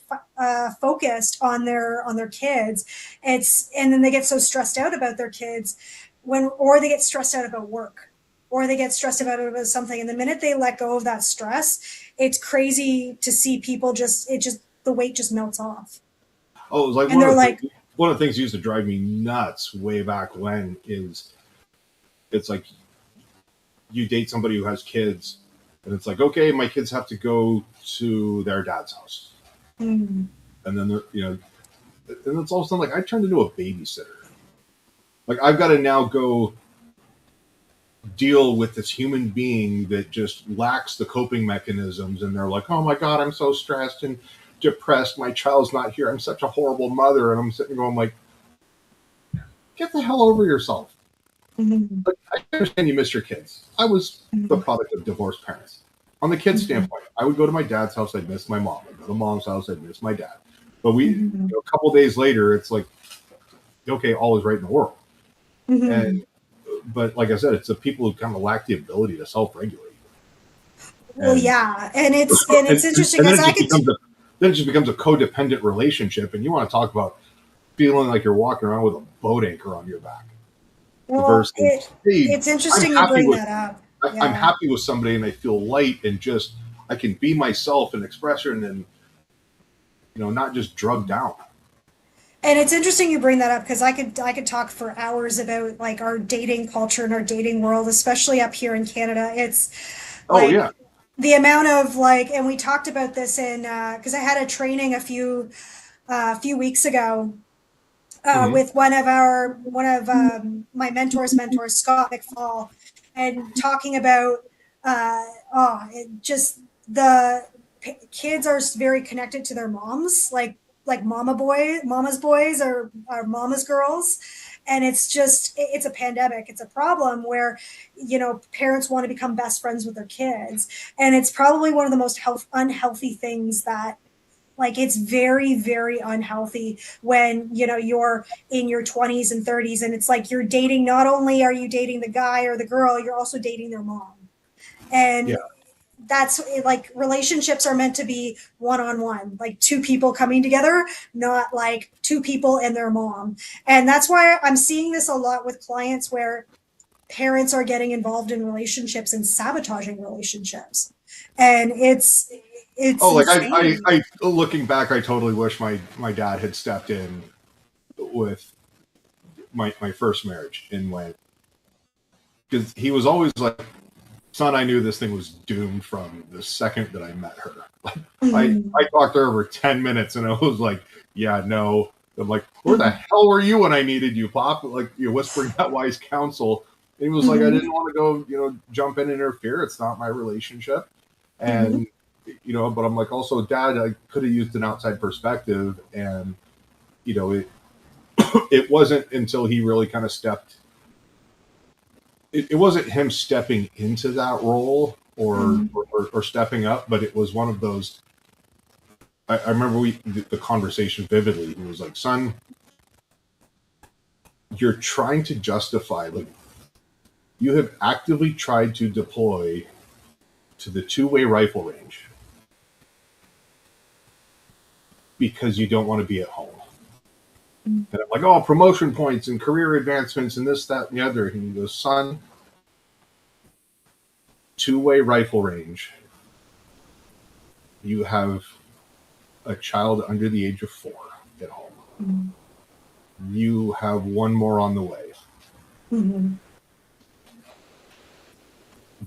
focused on their kids, and then they get so stressed out about their kids or they get stressed out about work, or they get stressed about something. And the minute they let go of that stress, it's crazy to see people the weight just melts off. Oh, it was like And they're like, one of the things that used to drive me nuts way back when is it's like you date somebody who has kids and it's like, okay, my kids have to go to their dad's house. And then, and it's all of a sudden like I turned into a babysitter. Like I've got to now go deal with this human being that just lacks the coping mechanisms, and they're like, oh my God, I'm so stressed and depressed. My child's not here. I'm such a horrible mother. And I'm sitting going like, get the hell over yourself. Like, I understand you miss your kids. I was the product of divorced parents. On the kids' standpoint, I would go to my dad's house, I'd miss my mom. I'd go to mom's house, I'd miss my dad. But a couple days later, it's like, okay, all is right in the world. But like I said, it's the people who kind of lack the ability to self-regulate. well, yeah, and it's interesting and then because then it just becomes a codependent relationship, and you want to talk about feeling like you're walking around with a boat anchor on your back. well, it's interesting you bring that up. I'm happy with somebody, and I feel light, and just I can be myself and express her, and then not just drugged down. And it's interesting you bring that up because I could talk for hours about like our dating culture and our dating world, especially up here in Canada. It's like, Oh yeah. The amount of like, and we talked about this in because I had a training a few weeks ago with one of my mentors, Scott McFall, and talking about just the kids are very connected to their moms, like mama's boys or mama's girls. And it's a pandemic. It's a problem where, parents want to become best friends with their kids. And it's probably one of the most unhealthy things that, like, it's very, very unhealthy when, you're in your 20s and 30s and it's like you're dating, not only are you dating the guy or the girl, you're also dating their mom. And that's like relationships are meant to be one-on-one, like two people coming together, not like two people and their mom. And that's why I'm seeing this a lot with clients where parents are getting involved in relationships and sabotaging relationships. And it's like insane. I looking back, I totally wish my dad had stepped in with my first marriage and went, because he was always like, son, I knew this thing was doomed from the second that I met her. Like, I talked to her for 10 minutes and I was like, yeah, no. I'm like, where the hell were you when I needed you, Pop? Like, you're whispering that wise counsel. And he was like, I didn't want to go, jump in and interfere. It's not my relationship. And, but I'm like, also, Dad, I could have used an outside perspective. And, it wasn't until he really kind of stepped. It wasn't him stepping into that role or stepping up, but it was one of those. I remember the conversation vividly. He was like, "Son, you're trying to justify, like, you have actively tried to deploy to the two-way rifle range because you don't want to be at home." And I'm like, "Oh, promotion points and career advancements and this, that, and the other." And he goes, "Son, two-way rifle range. You have a child under the age of 4 at home. Mm-hmm. You have one more on the way." Mm-hmm.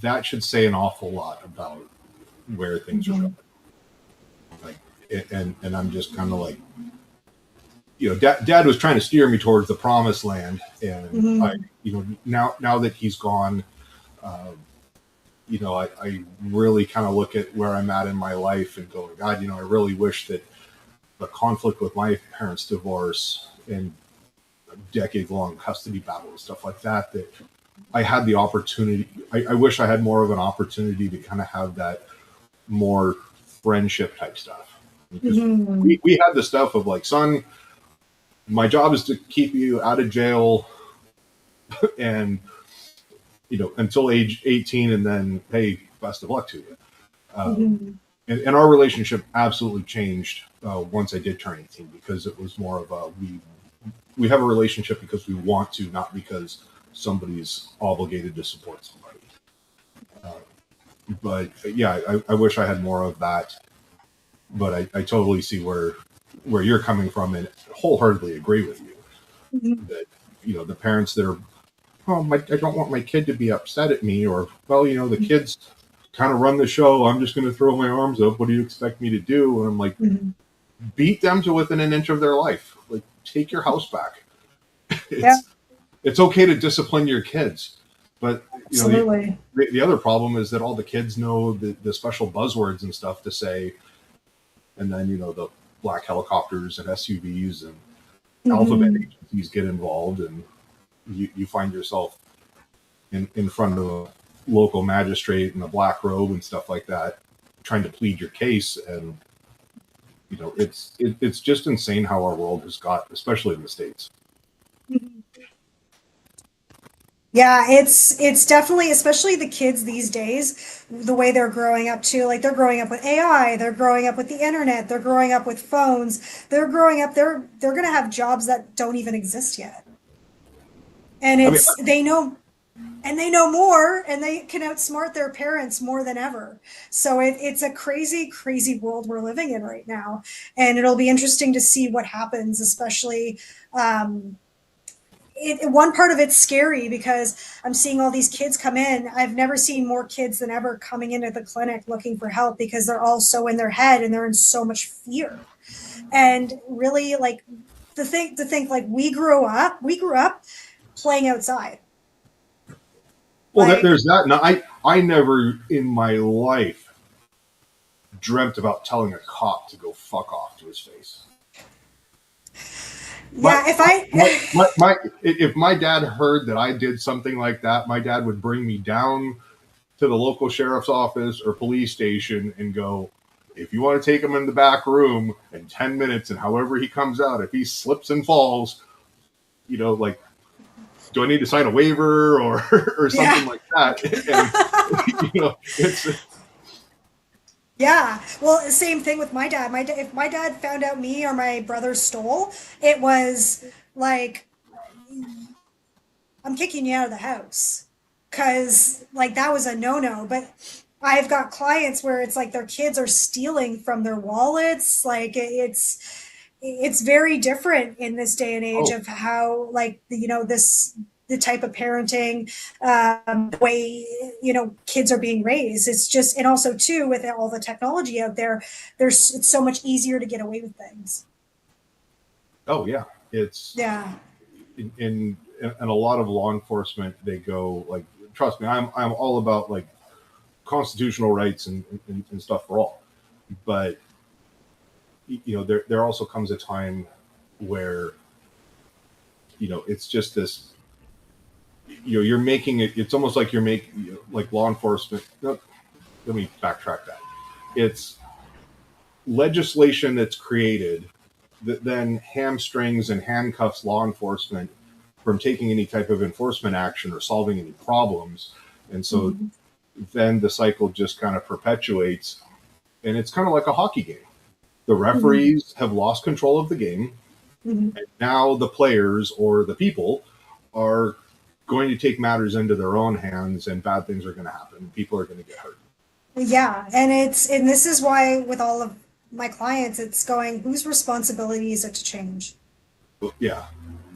That should say an awful lot about where things are going. Like, and I'm just kind of like, Dad was trying to steer me towards the promised land, and I, now that he's gone, I really kind of look at where I'm at in my life and go, God, I really wish that the conflict with my parents' divorce and decade-long custody battle and stuff like that, that I had the opportunity. I wish I had more of an opportunity to kind of have that more friendship type stuff. Because we had the stuff of like, "Son, my job is to keep you out of jail and, until age 18, and then, hey, best of luck to you." And our relationship absolutely changed once I did turn 18, because it was more of a, we have a relationship because we want to, not because somebody's obligated to support somebody. But yeah, I wish I had more of that. But I totally see where you're coming from, and wholeheartedly agree with you. That, the parents that are, "Oh, I don't want my kid to be upset at me," or, "Well, the kids kind of run the show. I'm just going to throw my arms up. What do you expect me to do?" And I'm like, beat them to within an inch of their life. Like, take your house back. It's okay to discipline your kids, but the other problem is that all the kids know the special buzzwords and stuff to say, and then the black helicopters and SUVs and alphabet agencies get involved, and you find yourself in front of a local magistrate in a black robe and stuff like that, trying to plead your case. And it's just insane how our world has got, especially in the States. Yeah, it's definitely, especially the kids these days, the way they're growing up too. Like, they're growing up with AI, they're growing up with the internet, they're growing up with phones. They're growing up, they're going to have jobs that don't even exist yet. And they know more, and they can outsmart their parents more than ever. So it's a crazy, crazy world we're living in right now. And it'll be interesting to see what happens, especially, one part of it's scary because I'm seeing all these kids come in. I've never seen more kids than ever coming into the clinic looking for help, because they're all so in their head and they're in so much fear. And really, like, to think like, we grew up playing outside. Well, there's that. Now, I never in my life dreamt about telling a cop to go fuck off to his face. Yeah, if my dad heard that I did something like that, my dad would bring me down to the local sheriff's office or police station and go, "If you want to take him in the back room in 10 minutes, and however he comes out, if he slips and falls, like, do I need to sign a waiver or something like that?" And, it's. Yeah, well, same thing with my dad. If my dad found out me or my brother stole, it was like, "I'm kicking you out of the house," because, like, that was a no-no. But I've got clients where it's like their kids are stealing from their wallets. Like, it's very different in this day and age of how, like, the type of parenting, the way, kids are being raised. It's just, and also too, with all the technology out there, it's so much easier to get away with things. Oh yeah, it's in a lot of law enforcement, they go, like, trust me, I'm all about, like, constitutional rights and stuff for all, but there also comes a time where it's just this, you're making it, it's almost like you're making, like law enforcement. No, let me backtrack that. It's legislation that's created that then hamstrings and handcuffs law enforcement from taking any type of enforcement action or solving any problems. And so then the cycle just kind of perpetuates, and it's kind of like a hockey game. The referees have lost control of the game, and now the players or the people are going to take matters into their own hands, and bad things are going to happen. People are going to get hurt. Yeah, and this is why with all of my clients, it's going, whose responsibility is it to change? Yeah.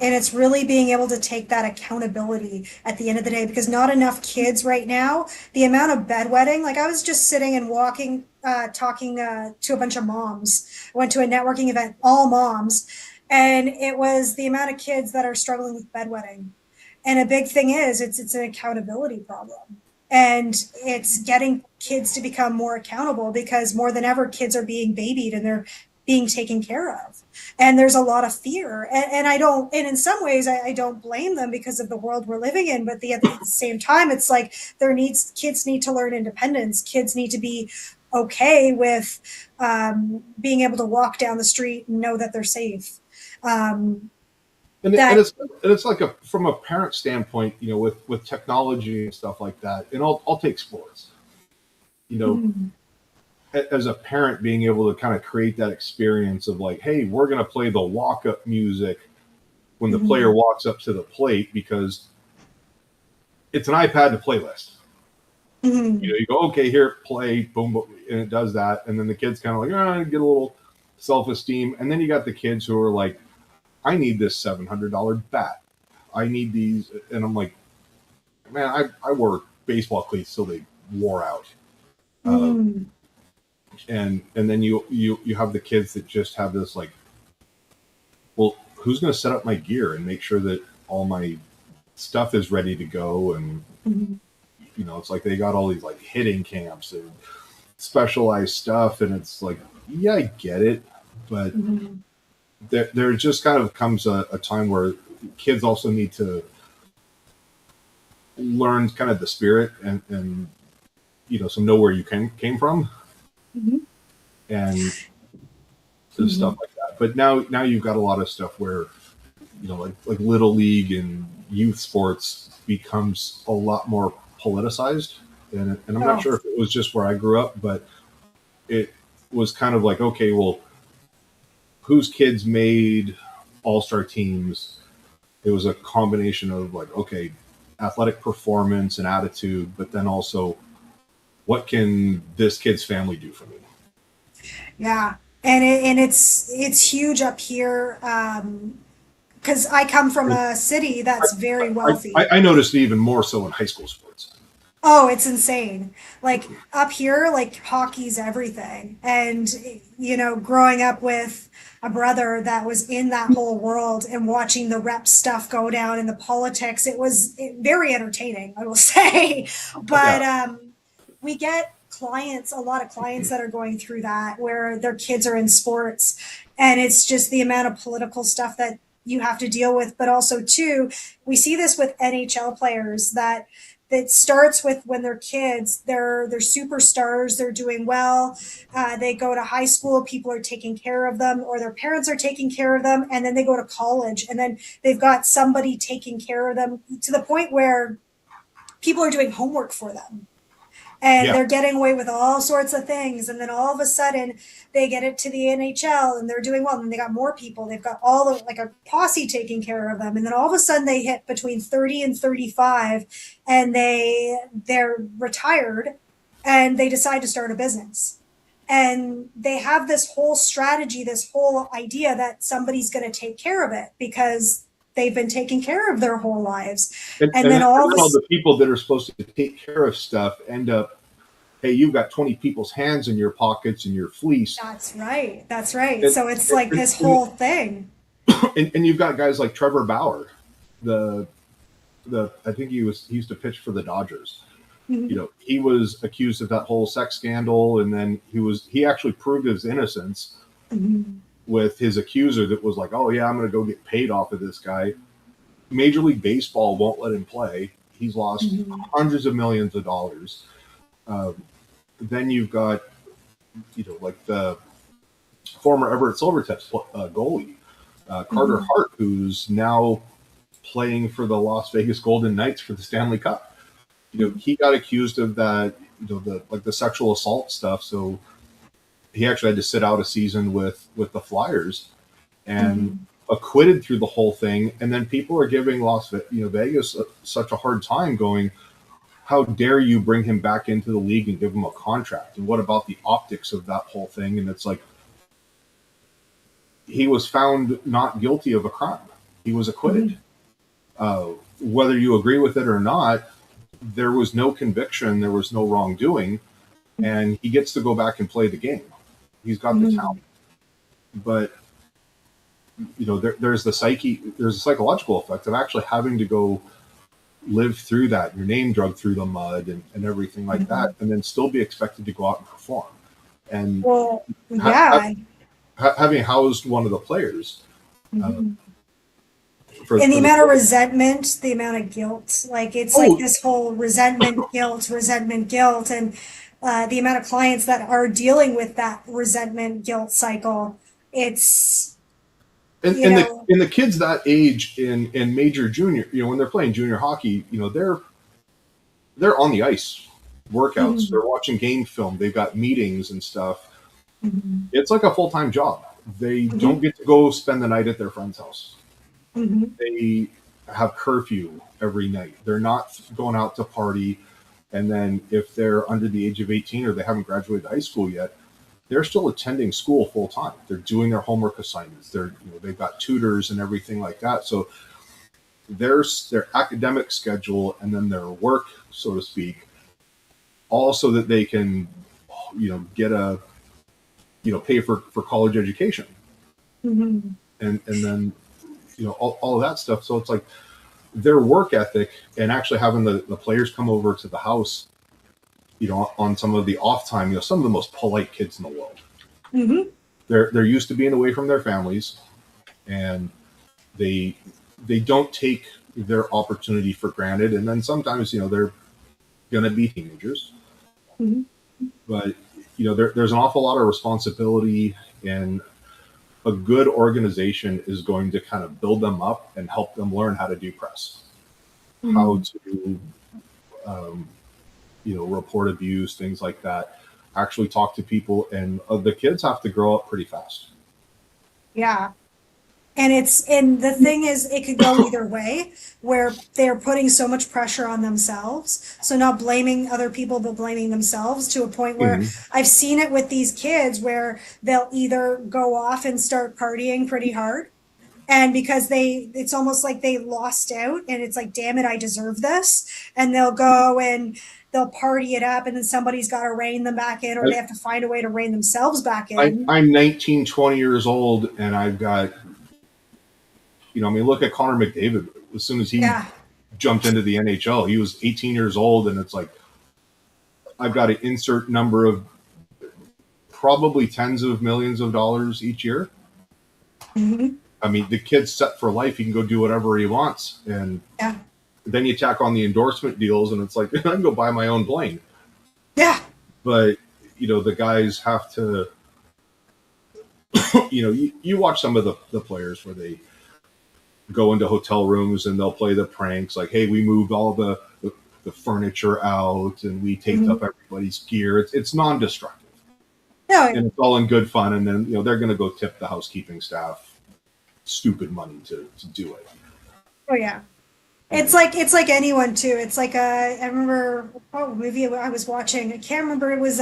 And it's really being able to take that accountability at the end of the day, because not enough kids right now, the amount of bedwetting, like I was just sitting and walking, talking to a bunch of moms. I went to a networking event, all moms, and it was the amount of kids that are struggling with bedwetting. And a big thing is it's an accountability problem. And it's getting kids to become more accountable, because more than ever, kids are being babied and they're being taken care of. And there's a lot of fear. And in some ways, I don't blame them because of the world we're living in. But at the same time, it's like kids need to learn independence. Kids need to be okay with being able to walk down the street and know that they're safe. And it's like from a parent standpoint, with technology and stuff like that, and I'll take sports, as a parent, being able to kind of create that experience of like, hey, we're going to play the walk-up music when the player walks up to the plate, because it's an iPad to playlist. You go, okay, here, play, boom, boom, and it does that. And then the kid's kind of like, get a little self-esteem. And then you got the kids who are like, I need this $700 bat. I need these. And I'm like, man, I wore baseball cleats till they wore out. And then you have the kids that just have this like, well, who's going to set up my gear and make sure that all my stuff is ready to go? And, it's like they got all these like hitting camps and specialized stuff. And it's like, yeah, I get it. But there just kind of comes a time where kids also need to learn kind of the spirit and so know where you came from. And stuff like that. But now you've got a lot of stuff where, like little league and youth sports becomes a lot more politicized. And I'm not sure if it was just where I grew up, but it was kind of like, okay, well, whose kids made all-star teams? It was a combination of like, okay, athletic performance and attitude, but then also what can this kid's family do for me? Yeah, and it's huge up here, because I come from a city that's very wealthy. I noticed it even more so in high school sports. Oh, it's insane. Like up here, like hockey's everything. And, growing up with a brother that was in that whole world and watching the rep stuff go down and the politics, it was very entertaining, I will say. But we get a lot of clients that are going through that, where their kids are in sports, and it's just the amount of political stuff that you have to deal with. But also too, we see this with NHL players that starts with when they're kids, they're superstars, they're doing well, they go to high school, people are taking care of them, or their parents are taking care of them, and then they go to college, and then they've got somebody taking care of them, to the point where people are doing homework for them. And they're getting away with all sorts of things. And then all of a sudden they get it to the NHL and they're doing well. And they got more people. They've got like a posse taking care of them. And then all of a sudden they hit between 30 and 35 and they're retired and they decide to start a business. And they have this whole strategy, this whole idea that somebody's going to take care of it because they've been taking care of their whole lives. And then all the people that are supposed to take care of stuff end up, hey, you've got 20 people's hands in your pockets and your fleece. That's right. So it's like this whole thing. And you've got guys like Trevor Bauer, I think he used to pitch for the Dodgers. He was accused of that whole sex scandal, and then he actually proved his innocence with his accuser that was like, oh yeah, I'm going to go get paid off of this guy. Major League Baseball won't let him play. He's lost Mm-hmm. hundreds of millions of dollars. Then you've got, like the former Everett Silvertips goalie, Carter Mm-hmm. Hart, who's now playing for the Las Vegas Golden Knights for the Stanley Cup. He got accused of that, the sexual assault stuff. So he actually had to sit out a season with the Flyers, and Mm-hmm. acquitted through the whole thing. And then people are giving Vegas such a hard time, going, how dare you bring him back into the league and give him a contract? And what about the optics of that whole thing? And it's like, he was found not guilty of a crime. He was acquitted. Whether you agree with it or not, there was no conviction, there was no wrongdoing, and he gets to go back and play the game. He's got the Mm-hmm. talent. But there's a psychological effect of actually having to go live through that, your name dragged through the mud and everything like Mm-hmm. that, and then still be expected to go out and perform. And Well, yeah. having housed one of the players, Mm-hmm. for And the the amount of resentment, the amount of guilt, like it's like this whole resentment, guilt, and the amount of clients that are dealing with that resentment, guilt cycle. It's, and, you and the know, and the kids that age in major junior, when they're playing junior hockey, they're on the ice, workouts, Mhm. they're watching game film, they've got meetings and stuff. Mhm. It's like a full-time job. They don't Mhm. get to go spend the night at their friend's house. Mhm. They have curfew every night. They're not going out to party. And then if they're under the age of 18 or they haven't graduated high school yet, they're still attending school full time. They're doing their homework assignments. They've got tutors and everything like that. So there's their academic schedule and then their work, so to speak, all so that they can, get pay for college education. Mhm. And then, all of that stuff. So it's like their work ethic and actually having the players come over to the house, on some of the off time, some of the most polite kids in the world. Mhm. They're used to being away from their families, and they don't take their opportunity for granted. And then sometimes, they're going to be teenagers, Mhm. but there's an awful lot of responsibility, and a good organization is going to kind of build them up and help them learn how to do press, how Mhm. to um, report abuse, things like that, actually talk to people. And the kids have to grow up pretty fast. Yeah. And the thing is, it could go either way, where they're putting so much pressure on themselves. So not blaming other people, but blaming themselves to a point where Mm-hmm. I've seen it with these kids where they'll either go off and start partying pretty hard. And because it's almost like they lost out and it's like, damn it, I deserve this. And they'll go and they'll party it up and then somebody's got to rein them back in or they have to find a way to rein themselves back in. I'm 19, 20 years old, and I've got, look at Connor McDavid. As soon as he Yeah. jumped into the NHL, he was 18 years old, and it's like, I've got to insert number of probably tens of millions of dollars each year. Mm-hmm. I mean, the kid's set for life. He can go do whatever he wants. And Yeah. then you tack on the endorsement deals, and it's like, I can go buy my own plane. Yeah. But, the guys have to, you watch some of the players where they go into hotel rooms and they'll play the pranks like, hey, we moved all the furniture out and we taped Mm-hmm. up everybody's gear. It's non-destructive. No, And it's all in good fun. And then, they're going to go tip the housekeeping staff stupid money to do it. oh yeah. It's like anyone too. It's like I remember movie I was watching. I can't remember. It was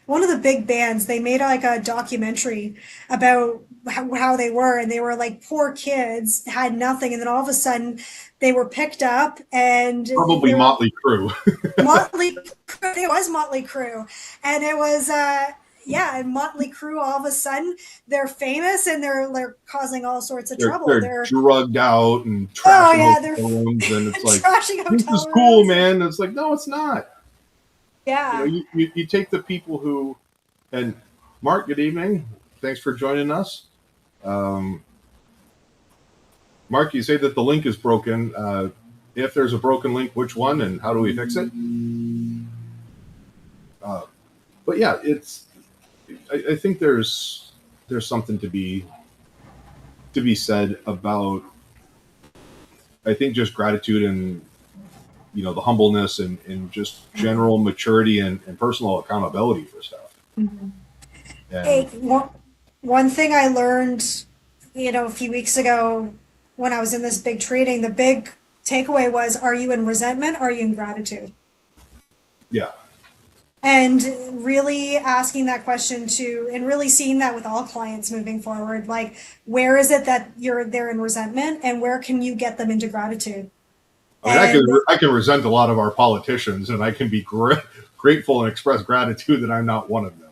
one of the big bands. They made like a documentary about how they were, and they were like poor kids, had nothing, and then all of a sudden they were picked up, and Probably they were Motley Crue. Motley Crue. It was Motley Crue, and it was yeah, and Motley Crue. All of a sudden, they're famous and they're causing all sorts of trouble. They're They're drugged out and oh trashing yeah, they're hotel rooms, and it's like, trashing this hotel is cool, rooms. man. And it's like, no, it's not. Yeah. You take the people who, and Mark, good evening. Thanks for joining us. Um, Mark, you say that the link is broken. If there's a broken link, which one, and how do we fix it? But yeah, I think there's something to be said about, I think, just gratitude and, you know, the humbleness and just general maturity and personal accountability for stuff. Mm-hmm. And, Hey, one thing I learned, a few weeks ago when I was in this big training, the big takeaway was, are you in resentment? Are you in gratitude? yeah. And really asking that question and really seeing that with all clients moving forward, like, where is it that they're in resentment, and where can you get them into gratitude? I mean, I can resent a lot of our politicians, and I can be grateful and express gratitude that I'm not one of them.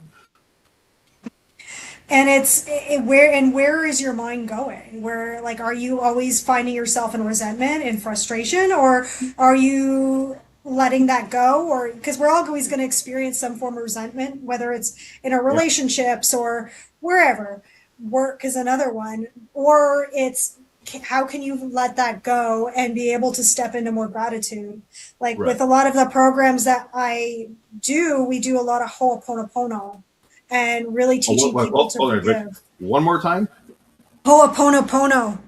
And where is your mind going? Where, like, are you always finding yourself in resentment and frustration, or are you letting that go? Or because we're always going to experience some form of resentment, whether it's in our relationships or wherever. Work is another one, or it's how can you let that go and be able to step into more gratitude? Like with a lot of the programs that I do, we do a lot of Ho'oponopono and really teaching people to forgive. One more time? Ho'oponopono.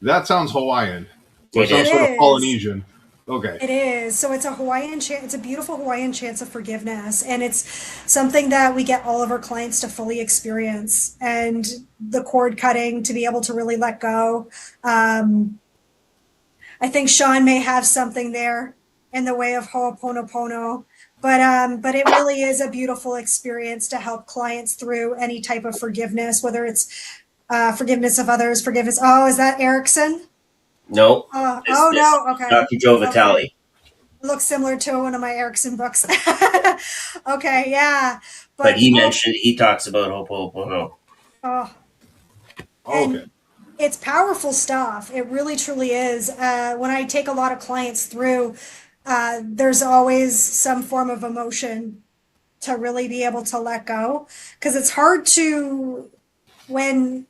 That sounds Hawaiian. Or some sort of Polynesian. Okay. It is. So it's a Hawaiian chant. It's a beautiful Hawaiian chant of forgiveness. And it's something that we get all of our clients to fully experience. And the cord cutting, to be able to really let go. I think Shawn may have something there in the way of Ho'oponopono. But it really is a beautiful experience to help clients through any type of forgiveness, whether it's forgiveness of others, forgiveness. Oh, is that Erickson? No. No. Okay. Dr. Joe Vitale. Okay. It looks similar to one of my Erickson books. Okay, yeah. But he talks about Ho'oponopono. Okay. It's powerful stuff. It really, truly is. When I take a lot of clients through, there's always some form of emotion to really be able to let go. Because it's hard to, when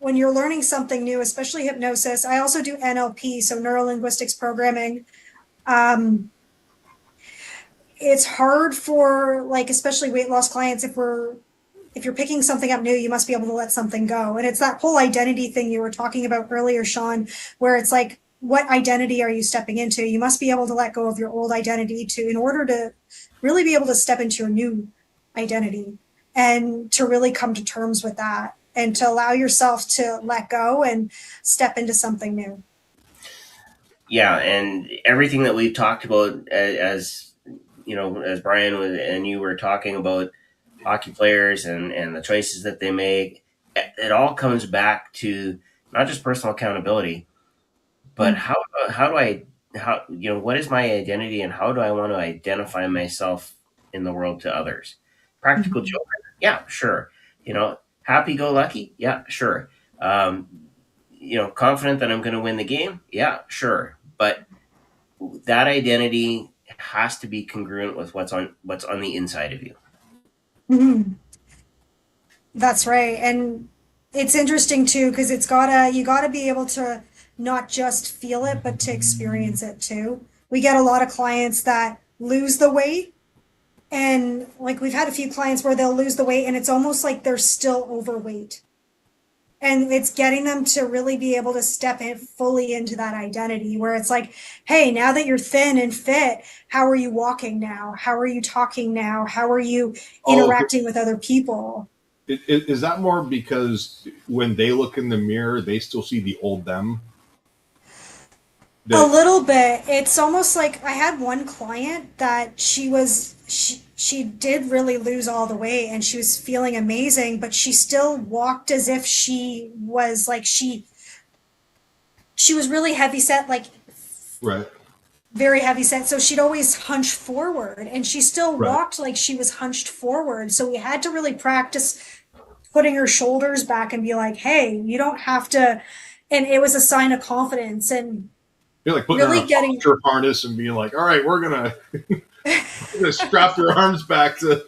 you're learning something new, especially hypnosis. I also do NLP, so neuro-linguistics programming. It's hard for, like, especially weight loss clients, if you're picking something up new, you must be able to let something go. And it's that whole identity thing you were talking about earlier, Shawn, where it's like, what identity are you stepping into? You must be able to let go of your old identity in order to really be able to step into your new identity, and to really come to terms with that, and to allow yourself to let go and step into something new. Yeah, and everything that we've talked about, as Brian and you were talking about hockey players and the choices that they make, it all comes back to not just personal accountability, but what is my identity, and how do I want to identify myself in the world to others? Practical joker, yeah, sure. Happy-go-lucky, yeah, sure. Confident that I'm going to win the game, yeah, sure. But that identity has to be congruent with what's on the inside of you. Mm-hmm. That's right. And it's interesting too, because you gotta be able to not just feel it, but to experience it too. We get a lot of clients that lose the weight, and like we've had a few clients where they'll lose the weight and it's almost like they're still overweight. And it's getting them to really be able to step in fully into that identity, where it's like, hey, now that you're thin and fit, how are you walking now? How are you talking now? How are you interacting with other people? Is that more because when they look in the mirror, they still see the old them? A little bit. It's almost like I had one client that she did really lose all the weight, and she was feeling amazing, but she still walked as if she was like she was really heavy set, like very heavy set. So she'd always hunch forward, and she still walked like she was hunched forward. So we had to really practice putting her shoulders back and be like, hey, you don't have to. And it was a sign of confidence. And you're like putting really her in a harness and being like, all right, we're gonna strap your arms back to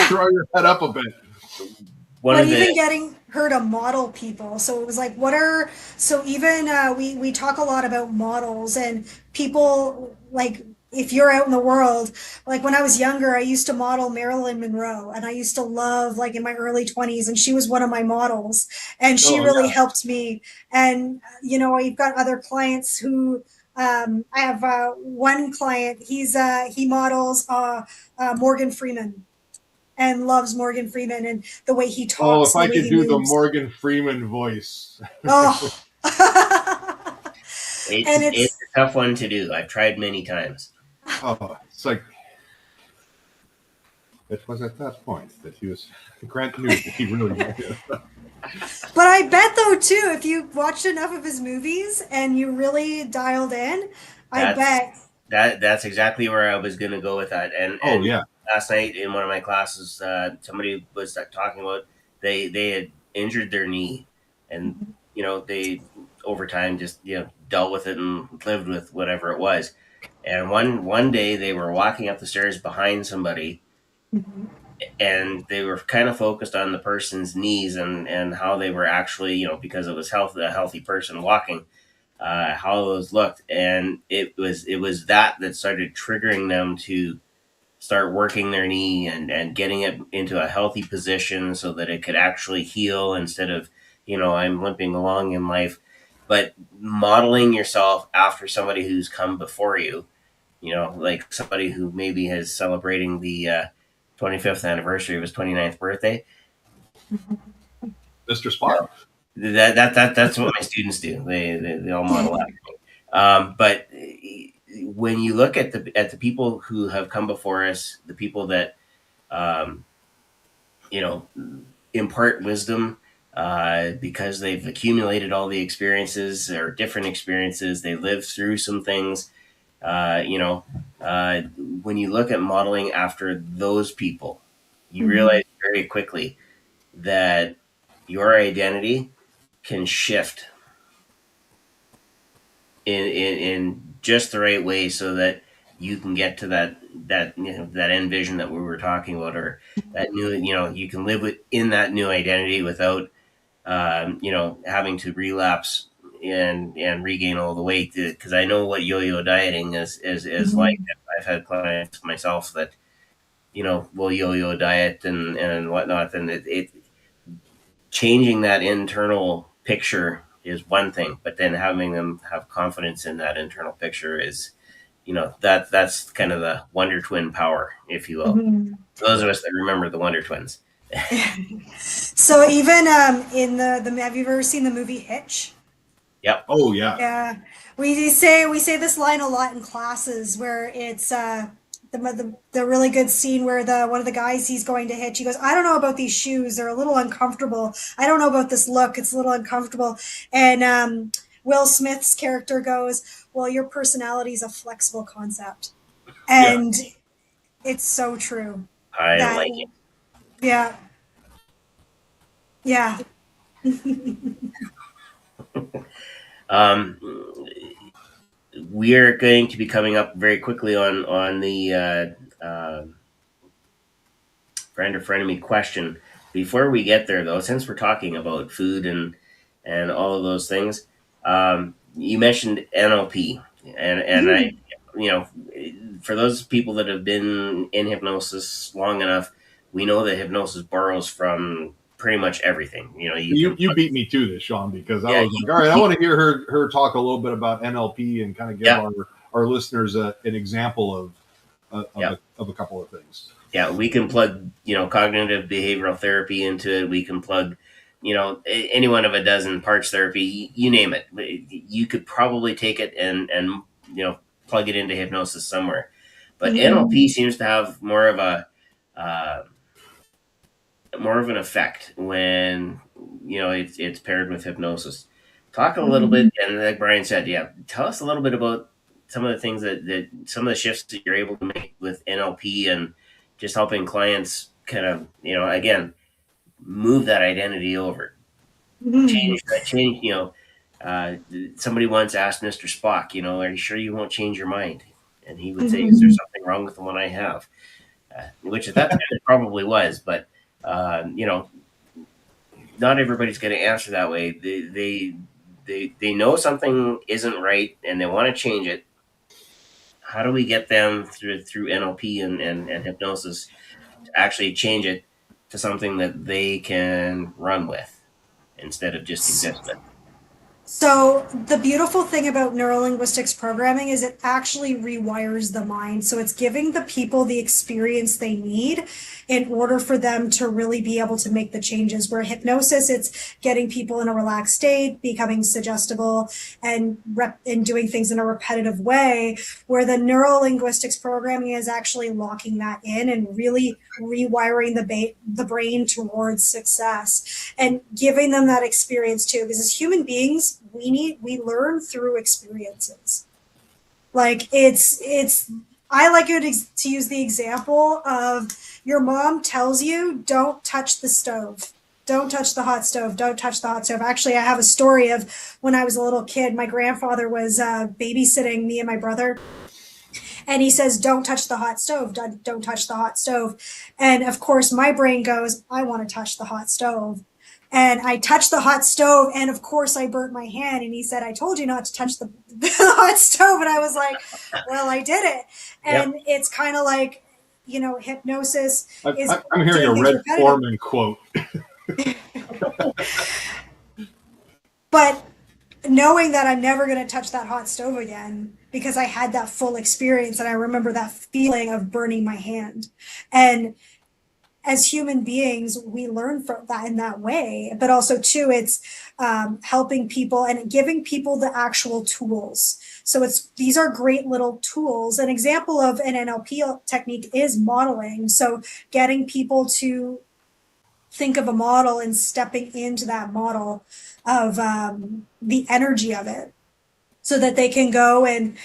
draw your head up a bit. one but of even the getting her to model people. So it was like, so even we talk a lot about models and people, like, if you're out in the world, like when I was younger, I used to model Marilyn Monroe, and I used to love, like, in my early 20s, and she was one of my models, and she oh really yeah helped me. And, I've got other clients who, I have one client, he models Morgan Freeman, and loves Morgan Freeman and the way he Oh, if talks, the I way could he do the moves. Morgan Freeman voice. Oh. it's And it's it's a tough one to do. I've tried many times. Oh, it's like it was at that point that he was. Grant knew that he really wanted. but I bet though too, if you watched enough of his movies and you really dialed in, I That's bet. that's exactly where I was going to go with that. Oh And yeah, last night in one of my classes, somebody was talking about they had injured their knee, and they over time just dealt with it and lived with whatever it was. And one day they were walking up the stairs behind somebody, Mhm. and they were kind of focused on the person's knees and how they were actually because it was a healthy person walking, how those looked, and it was that started triggering them to start working their knee and getting it into a healthy position so that it could actually heal instead of I'm limping along in life. But modeling yourself after somebody who's come before you, like somebody who maybe is celebrating the 25th anniversary of his 29th birthday. Mr. Spock. That's what my students do. They all model after me. But when you look at the people who have come before us, the people that um, you know impart wisdom, because they've accumulated all the experiences or different experiences, they lived through some things. Uh, you know, when you look at modeling after those people, you Mhm. realize very quickly that your identity can shift in just the right way so that you can get to that end vision that we were talking about, or that new you can live in that new identity without having to relapse and regain all the weight, because I know what yo-yo dieting is like. Mhm. I've had clients myself that will yo-yo diet and whatnot, and it changing that internal picture is one thing, but then having them have confidence in that internal picture is, that's kind of the Wonder Twin power, if you will. Mhm. Those of us that remember the Wonder Twins. So even in the have you ever seen the movie Hitch? Yep. Oh yeah. Yeah, we say this line a lot in classes where it's the really good scene where the one of the guys he's going to hitch. He goes, I don't know about these shoes; they're a little uncomfortable. I don't know about this look; it's a little uncomfortable. And Will Smith's character goes, well, your personality is a flexible concept, Yeah. and it's so true. I That like it. yeah, yeah. Um, we are going to be coming up very quickly on the friend or frenemy question. Before we get there, though, since we're talking about food and all of those things, you mentioned NLP, and I, Mhm. you know, for those people that have been in hypnosis long enough, we know that hypnosis borrows from pretty much everything. You You can, you beat me to this, Shawn, because I yeah, was like, all right, I want to hear her talk a little bit about NLP and kind of give yeah, our listeners an example yeah. of a couple of things. Yeah, we can plug, cognitive behavioral therapy into it. We can plug, any one of a dozen parts therapy, you name it. You could probably take it and plug it into hypnosis somewhere. But Mhm. NLP seems to have uh, more of an effect when it's paired with hypnosis. Talk a little bit, Mhm. and like Brian said, yeah, tell us a little bit about some of the things that some of the shifts that you're able to make with NLP, and just helping clients kind of again move that identity over, Mhm. change. Uh, Somebody once asked Mr. Spock, are you sure you won't change your mind? And he would say, "Is there Mhm. something wrong with the one I have?" Which at that time it probably was, but uh, you know not everybody's going to answer that way. They know something isn't right and they want to change it. How do we get them through NLP and hypnosis to actually change it to something that they can run with instead of just exist with? So the beautiful thing about neurolinguistics programming is it actually rewires the mind. So it's giving the people the experience they need in order for them to really be able to make the changes. Where hypnosis, it's getting people in a relaxed state, becoming suggestible, and doing things in a repetitive way. Where the neurolinguistics programming is actually locking that in and really rewiring the brain towards success and giving them that experience too. Because as human beings, we learn through experiences. Like it's I like to use the example of your mom tells you don't touch the stove. Don't touch the hot stove. Don't touch the hot stove. Actually, I have a story of when I was a little kid. My grandfather was babysitting me and my brother, and he says, "Don't touch the hot stove. Don't touch the hot stove." And of course, my brain goes, "I want to touch the hot stove." And I touched the hot stove, and of course, I burnt my hand. And he said, "I told you not to touch the hot stove." And I was like, "Well, I did it." Yep. And it's kind of like, hypnosis is I'm hearing a doing things Red repetitive. Foreman quote. But knowing that I'm never going to touch that hot stove again because I had that full experience and I remember that feeling of burning my hand. And as human beings, we learn from that in that way. But also, too, it's helping people and giving people the actual tools. So these are great little tools. An example of an NLP technique is modeling. So getting people to think of a model and stepping into that model of the energy of it so that they can go and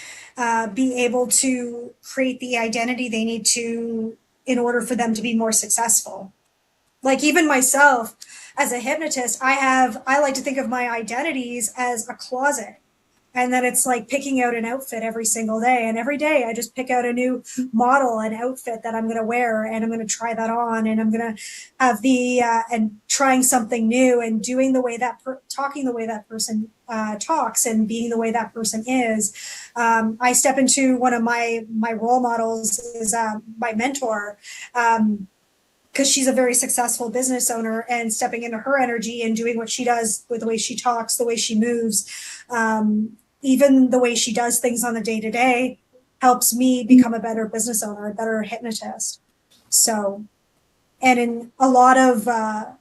be able to create the identity they need to in order for them to be more successful. Like even myself as a hypnotist, I like to think of my identities as a closet. And then it's like picking out an outfit every single day. And every day I just pick out a new model, an outfit that I'm going to wear, and I'm going to try that on. And I'm going to have and trying something new and doing the way talking the way that person talks and being the way that person is. I step into one of my role models is my mentor. Because she's a very successful business owner, and stepping into her energy and doing what she does with the way she talks, the way she moves, even the way she does things on the day to day helps me become a better business owner, a better hypnotist. So, and in a lot of our,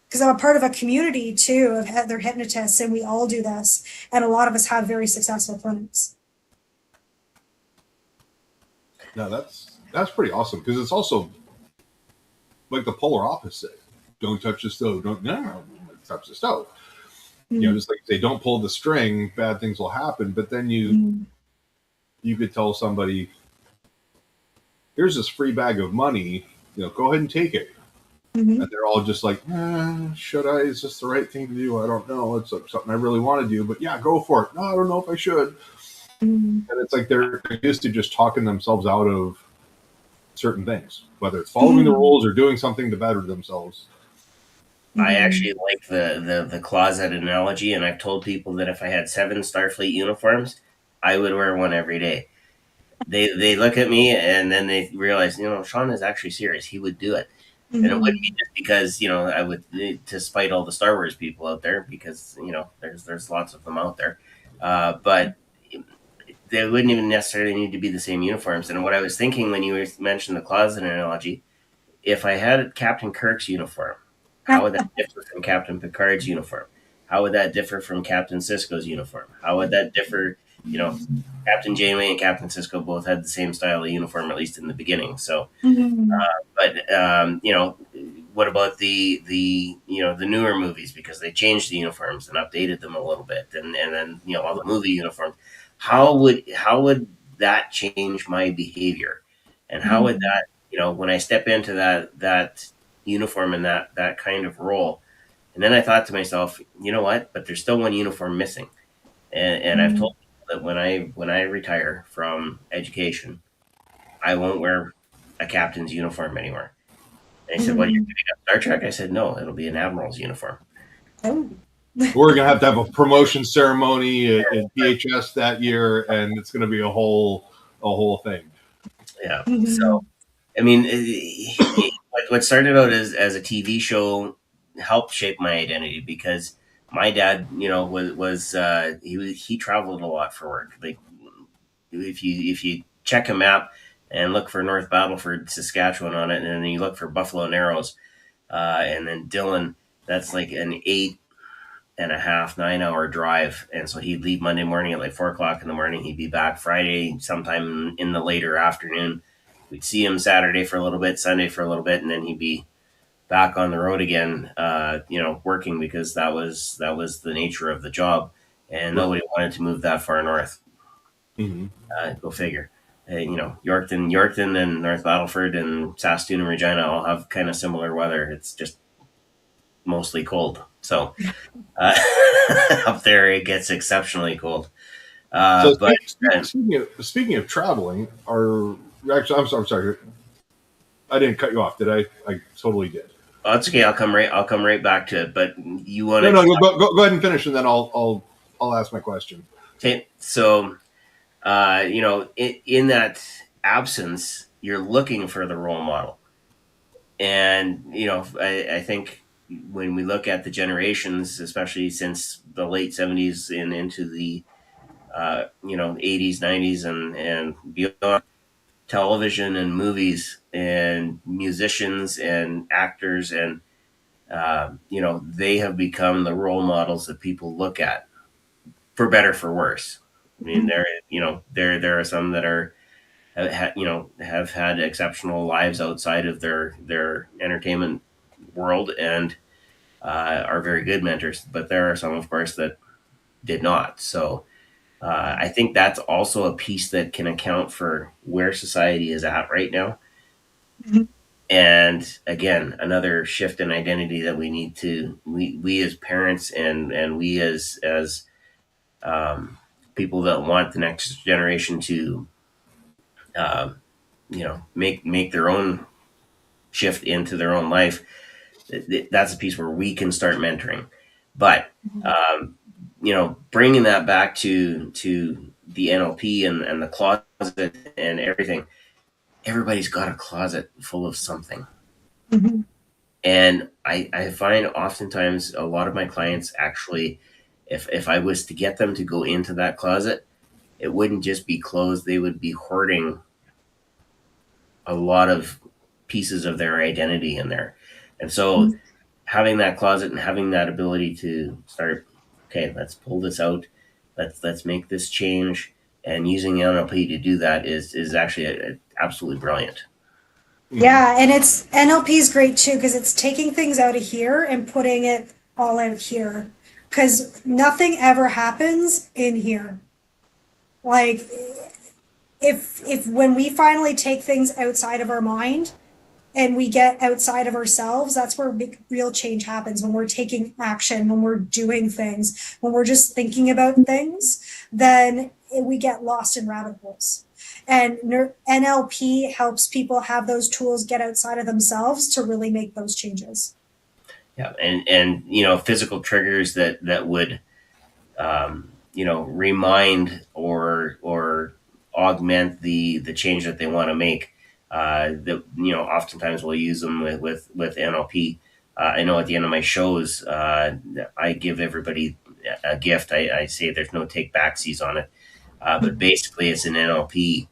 because I'm a part of a community too of other hypnotists, and we all do this, and a lot of us have very successful clinics. No, that's pretty awesome because it's also like the polar opposite. Don't touch the stove. Don't touch the stove. Just like they don't pull the string, bad things will happen. But then you could tell somebody, "Here's this free bag of money. Go ahead and take it." And they're all just like, "Should I? Is this the right thing to do? I don't know. It's something I really want to do, but yeah, go for it. No, I don't know if I should." And it's like they're used to just talking themselves out of certain things, whether it's following the rules or doing something to better themselves. I actually like the closet analogy, and I've told people that if I had 7 Starfleet uniforms, I would wear one every day. They look at me and then they realize, Shawn is actually serious. He would do it. And it wouldn't be just because, I would, to spite all the Star Wars people out there, because, there's lots of them out there. But they wouldn't even necessarily need to be the same uniforms. And what I was thinking when you mentioned the closet analogy, if I had Captain Kirk's uniform, how would that differ from Captain Picard's uniform? How would that differ from Captain Sisko's uniform? How would that differ? Captain Janeway and Captain Sisko both had the same style of uniform, at least in the beginning. So, but what about the newer movies, because they changed the uniforms and updated them a little bit, and then all the movie uniforms. How would that change my behavior, and how would that when I step into that uniform and that kind of role? And then I thought to myself, you know what? But there's still one uniform missing, and I've told people that when I retire from education, I won't wear a captain's uniform anymore. And he said, "What, you're doing a Star Trek?" I said, "No, it'll be an admiral's uniform." Oh. We're gonna have to have a promotion ceremony at DHS that year, and it's gonna be a whole thing. Yeah. So, I mean, what started out as a TV show helped shape my identity because my dad, he traveled a lot for work. Like if you check a map and look for North Battleford, Saskatchewan on it, and then you look for Buffalo Narrows, and then Dillon, that's like an 8.5, 9 hour drive. And so he'd leave Monday morning at like 4 o'clock in the morning. He'd be back Friday sometime in the later afternoon. We'd see him Saturday for a little bit, Sunday for a little bit, and then he'd be back on the road again, working because that was the nature of the job, and nobody wanted to move that far north. Mm-hmm. Go figure. Yorkton and North Battleford and Saskatoon and Regina all have kind of similar weather. It's just mostly cold. So up there it gets exceptionally cold. So But speaking of traveling, actually, I'm sorry, I didn't cut you off, did I? I totally did. That's okay. I'll come right back to it. But you want No, to go ahead and finish, and then I'll ask my question. okay? So in that absence, you're looking for the role model, and I think when we look at the generations, especially since the late '70s and into the '80s, '90s, and beyond, television and movies and musicians and actors and they have become the role models that people look at, for better for worse. I mean, there are some that have had exceptional lives outside of their entertainment world and are very good mentors, but there are some, of course, that did not. So I think that's also a piece that can account for where society is at right now. Mhm. And again, another shift in identity that we as parents and we as people that want the next generation to make their own shift into their own life. That's a piece where we can start mentoring. But bringing that back to the NLP and the closet and everything, everybody's got a closet full of something. Mm-hmm. And I find oftentimes a lot of my clients actually, if I was to get them to go into that closet, it wouldn't just be clothes. They would be hoarding a lot of pieces of their identity in there. And so having that closet and having that ability to start, okay, let's pull this out. Let's make this change. And using NLP to do that is actually absolutely brilliant. Yeah, and it's NLP is great too because it's taking things out of here and putting it all out here because nothing ever happens in here. Like if when we finally take things outside of our mind and we get outside of ourselves, that's where big, real change happens when we're taking action, when we're doing things, when we're just thinking about things, then we get lost in rabbit holes. And NLP helps people have those tools get outside of themselves to really make those changes. Yeah, and physical triggers that would remind or augment the change that they want to make. That oftentimes we'll use them with NLP. I know at the end of my shows, I give everybody a gift. I say there's no take backsies on it, but basically it's an NLP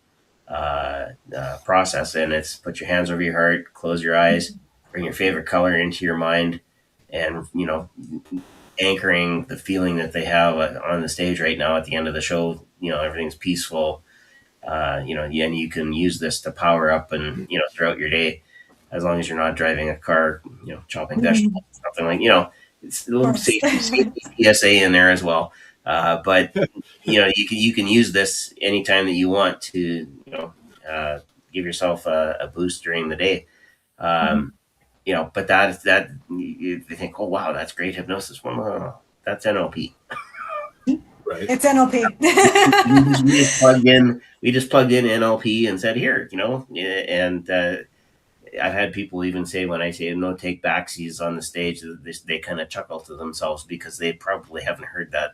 process, and it's put your hands over your heart, close your eyes, bring your favorite color into your mind, and anchoring the feeling that they have on the stage right now at the end of the show. Everything's peaceful. And you can use this to power up and throughout your day, as long as you're not driving a car, chopping vegetables, something like it's a little safety PSA in there as well. But you can use this anytime that you want to give yourself a boost during the day. But that you think, oh wow, that's great hypnosis. Well, no, that's NLP. Right. It's NLP. We just plugged in NLP and said here, and I've had people even say when I say no take backsies on the stage, they kind of chuckle to themselves because they probably haven't heard that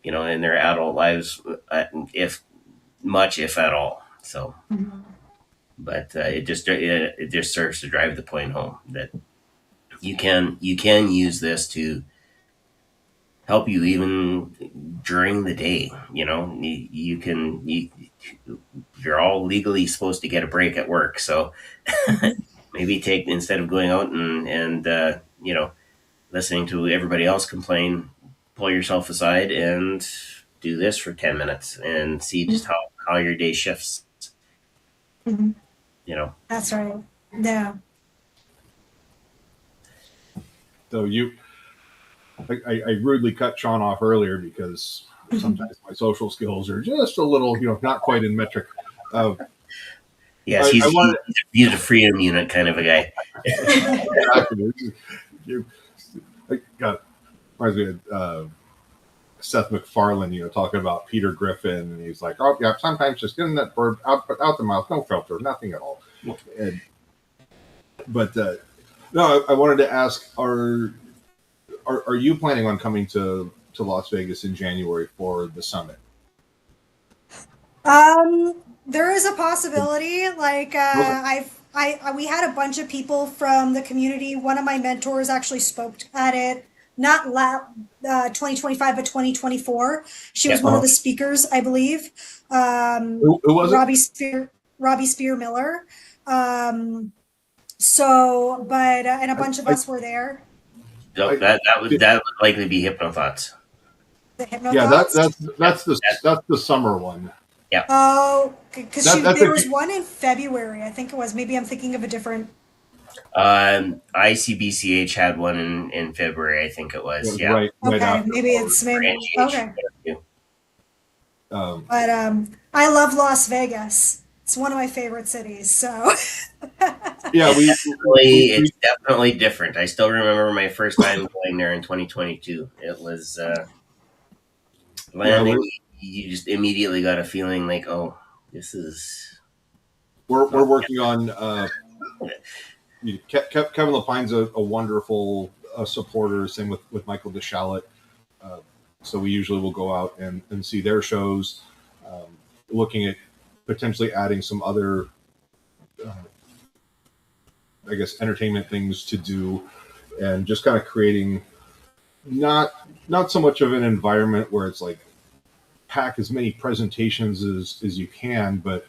in their adult lives, if much, if at all. So, but it just serves to drive the point home that you can use this to help you even during the day. You're all legally supposed to get a break at work, so maybe take instead of going out and listening to everybody else complain, pull yourself aside and do this for 10 minutes and see just how your day shifts. That's right. Yeah. So I rudely cut Shawn off earlier because sometimes my social skills are just a little, not quite in metric. Yes, he's a freedom unit kind of a guy. Reminds me of Seth MacFarlane, talking about Peter Griffin, and he's like, "Oh yeah, sometimes just getting that bird out the mouth, no filter, nothing at all." But no, I wanted to ask: Are you planning on coming to Las Vegas in January for the summit? There is a possibility. Like we had a bunch of people from the community. One of my mentors actually spoke at it, not 2025, but 2024. She was one of the speakers, I believe. Who was it? Robbie Spear Miller. So, but and a bunch of us were there. So that would likely be Hypnothoughts. The Hypnothoughts? Yeah, that's the summer one. Yeah. Oh, because there was one in February, I think it was. Maybe I'm thinking of a different. ICBCH had one in February, I think it was. Yeah. Right okay, maybe it's okay. But I love Las Vegas. It's one of my favorite cities. So. Yeah, it's definitely different. I still remember my first time going there in 2022. It was landing. You just immediately got a feeling like, oh, this is. We're working on. Kevin Lapine's a wonderful supporter. Same with Michael DeShalit. So we usually will go out and see their shows. Looking at potentially adding some other, I guess, entertainment things to do, and just kind of creating not so much of an environment where it's like pack as many presentations as you can, but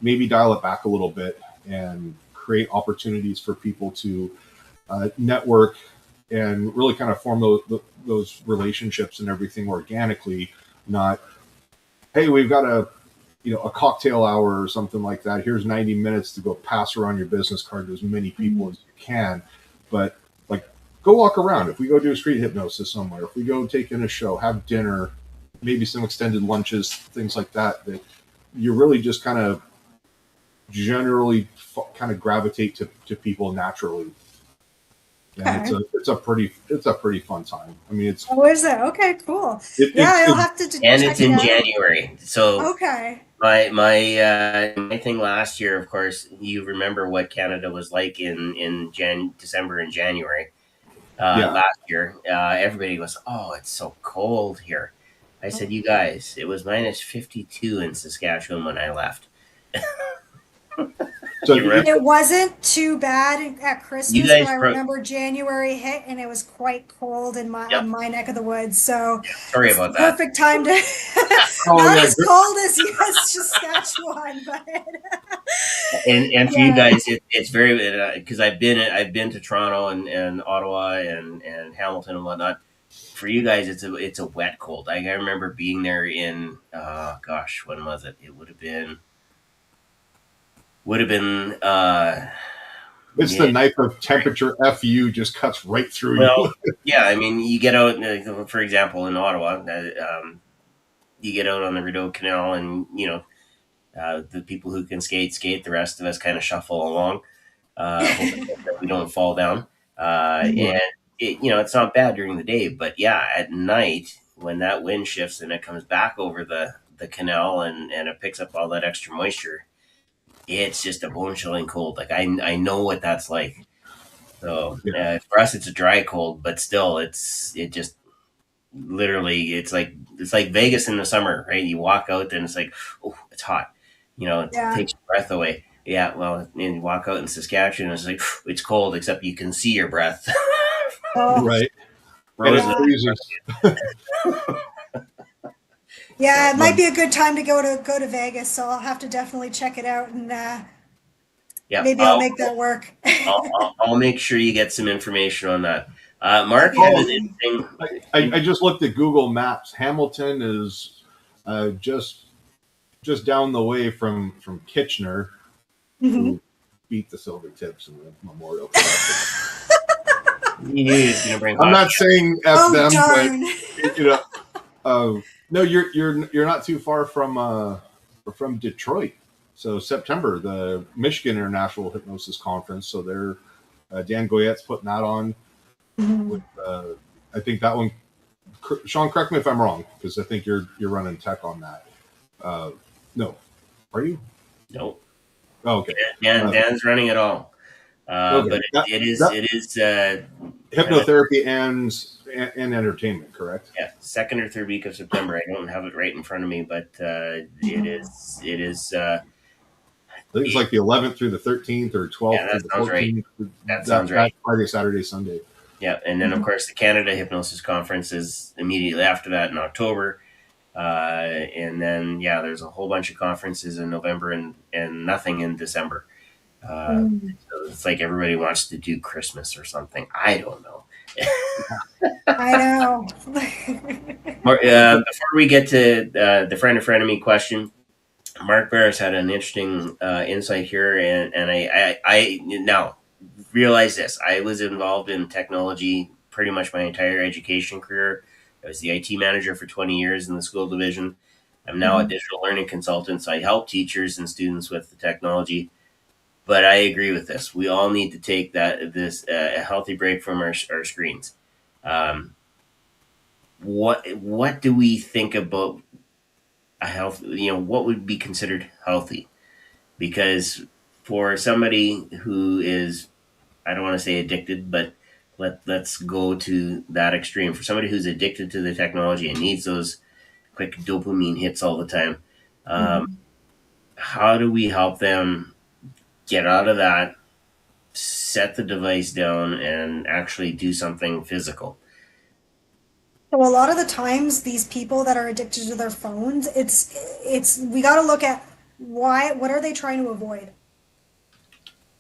maybe dial it back a little bit and create opportunities for people to network and really kind of form those relationships and everything organically. Not, hey, we've got a cocktail hour or something like that. Here's 90 minutes to go pass around your business card to as many people as you can. But like, go walk around. If we go do a street hypnosis somewhere, if we go take in a show, have dinner, maybe some extended lunches, things like that, that you really just kind of generally kind of gravitate to people naturally. And it's a pretty fun time. I mean, it's. Oh, is it? Okay, cool. I'll have to. And it's in January, so okay. My thing last year, of course, you remember what Canada was like in December and January. Last year, everybody goes, "Oh, it's so cold here." I said, "You guys, it was minus 52 in Saskatchewan when I left." So it wasn't too bad at Christmas, but I remember January hit and it was quite cold in my neck of the woods. So sorry about that. Perfect time to not as cold as Saskatchewan, but and for you guys, it's very because I've been to Toronto and Ottawa and Hamilton and whatnot. For you guys, it's a wet cold. I remember being there in when was it? It would have been. It's the knife of temperature. FU just cuts right through you. Yeah, I mean, you get out, for example, in Ottawa, you get out on the Rideau Canal, and the people who can skate. The rest of us kind of shuffle along, hoping that we don't fall down. And it's not bad during the day, but at night when that wind shifts and it comes back over the canal and it picks up all that extra moisture. it's just a bone chilling cold. Like I know what that's like. So Yeah. for us, it's a dry cold, but still, it just literally it's like Vegas in the summer, right? You walk out and it's like, oh, it's hot. It Yeah. takes your breath away. Yeah, well, and you walk out in Saskatchewan, it's like it's cold, except you can see your breath. Oh, Right. And it Frozen. yeah. freezes. Yeah, So it might be a good time to go to Vegas, so I'll have to definitely check it out, and yeah, maybe I'll make that work. I'll make sure you get some information on that. That'd Mark be had an Oh, awesome. interesting. I just looked at Google Maps. Hamilton is just down the way from Kitchener, Hmm. who beat the Silver Tips in the Memorial Cup. He's gonna bring I'm hockey not saying f Oh them, but darn! you know, no, you're not too far from Detroit. So September, the Michigan International Hypnosis Conference. So they're Dan Goyette's putting that on. With Mhm. I think that one. Shawn, correct me if I'm wrong, because I think you're running tech on that. Uh, no, are you? Nope. Oh, okay. Dan's running it all. Okay. But That, it is kind of hypnotherapy and entertainment, correct? yeah, second or third week of September. I don't have it right in front of me, but it is I think it's like the 11th through the 13th or yeah, 12th through that the sounds right. 14th. That sounds That right. Friday, Saturday, Sunday. Yeah, and then of course the Canada Hypnosis Conference is immediately after that in October, and then yeah, there's a whole bunch of conferences in November and nothing in December. Uh, Mm. so it's like everybody wants to do Christmas or something. I don't know. I know. Before we get to the friend of frenemy question, Mark Barris had an interesting insight here, and I now realize this. I was involved in technology pretty much my entire education career. I was the IT manager for 20 years in the school division. I'm now a Mhm. digital learning consultant, so I help teachers and students with the technology. But I agree with this. We all need to take a healthy break from our screens. Um, what do we think about a health? What would be considered healthy? Because for somebody who is, I don't want to say addicted, but let's go to that extreme. For somebody who's addicted to the technology and needs those quick dopamine hits all the time, um, Mhm. how do we help them get out of that, set the device down, and actually do something physical? So a lot of the times, these people that are addicted to their phones, it's we got to look at what are they trying to avoid?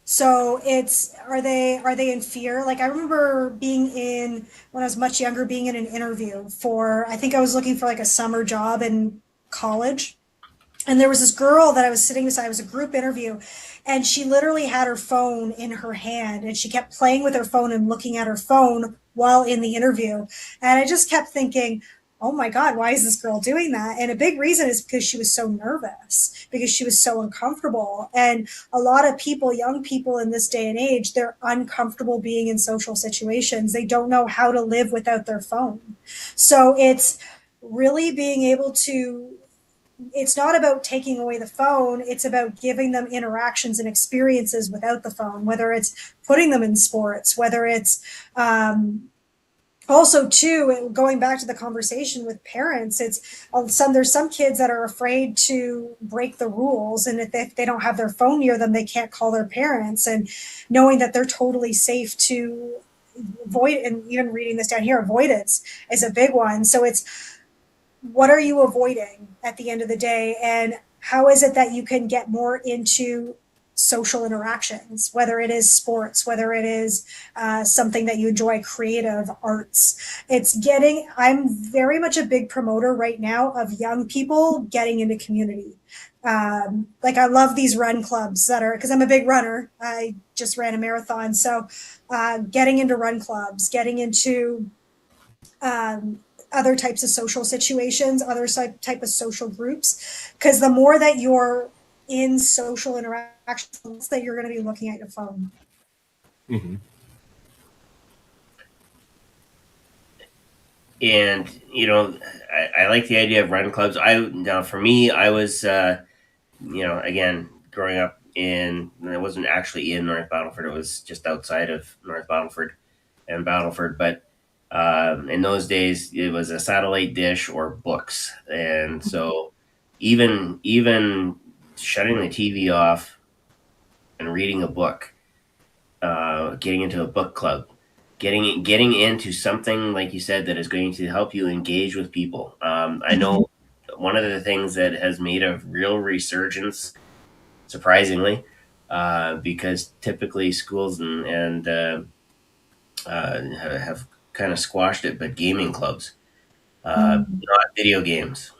So it's are they in fear? Like I remember being in when I was much younger, being in an interview for I think I was looking for like a summer job in college. And there was this girl that I was sitting beside. It was a group interview, and she literally had her phone in her hand, and she kept playing with her phone and looking at her phone while in the interview. And I just kept thinking, "Oh my God, why is this girl doing that?" And a big reason is because she was so nervous, because she was so uncomfortable. And a lot of people, young people in this day and age, they're uncomfortable being in social situations. They don't know how to live without their phone. So it's really being able to it's not about taking away the phone, it's about giving them interactions and experiences without the phone, whether it's putting them in sports, whether it's also too going back to the conversation with parents. It's there's some kids that are afraid to break the rules, and if they don't have their phone near them, they can't call their parents, and knowing that they're totally safe to avoid. And even reading this down here, avoidance is a big one. So it's what are you avoiding at the end of the day, and how is it that you can get more into social interactions, whether it is sports, whether it is something that you enjoy, creative arts. I'm very much a big promoter right now of young people getting into community. Like I love these run clubs that are, because I'm a big runner, I just ran a marathon. So getting into run clubs, getting into um, other types of social situations, other type of social groups, because the more that you're in social interactions, that you're going to be looking at your phone. Mm-hmm. And I like the idea of run clubs. I now for me, I was again growing up it wasn't actually in North Battleford. It was just outside of North Battleford and Battleford. But in those days, it was a satellite dish or books, and so even shutting the TV off and reading a book, getting into a book club, getting into something like you said that is going to help you engage with people. I know one of the things that has made a real resurgence, surprisingly, because typically schools have kind of squashed it, but gaming clubs, not video games,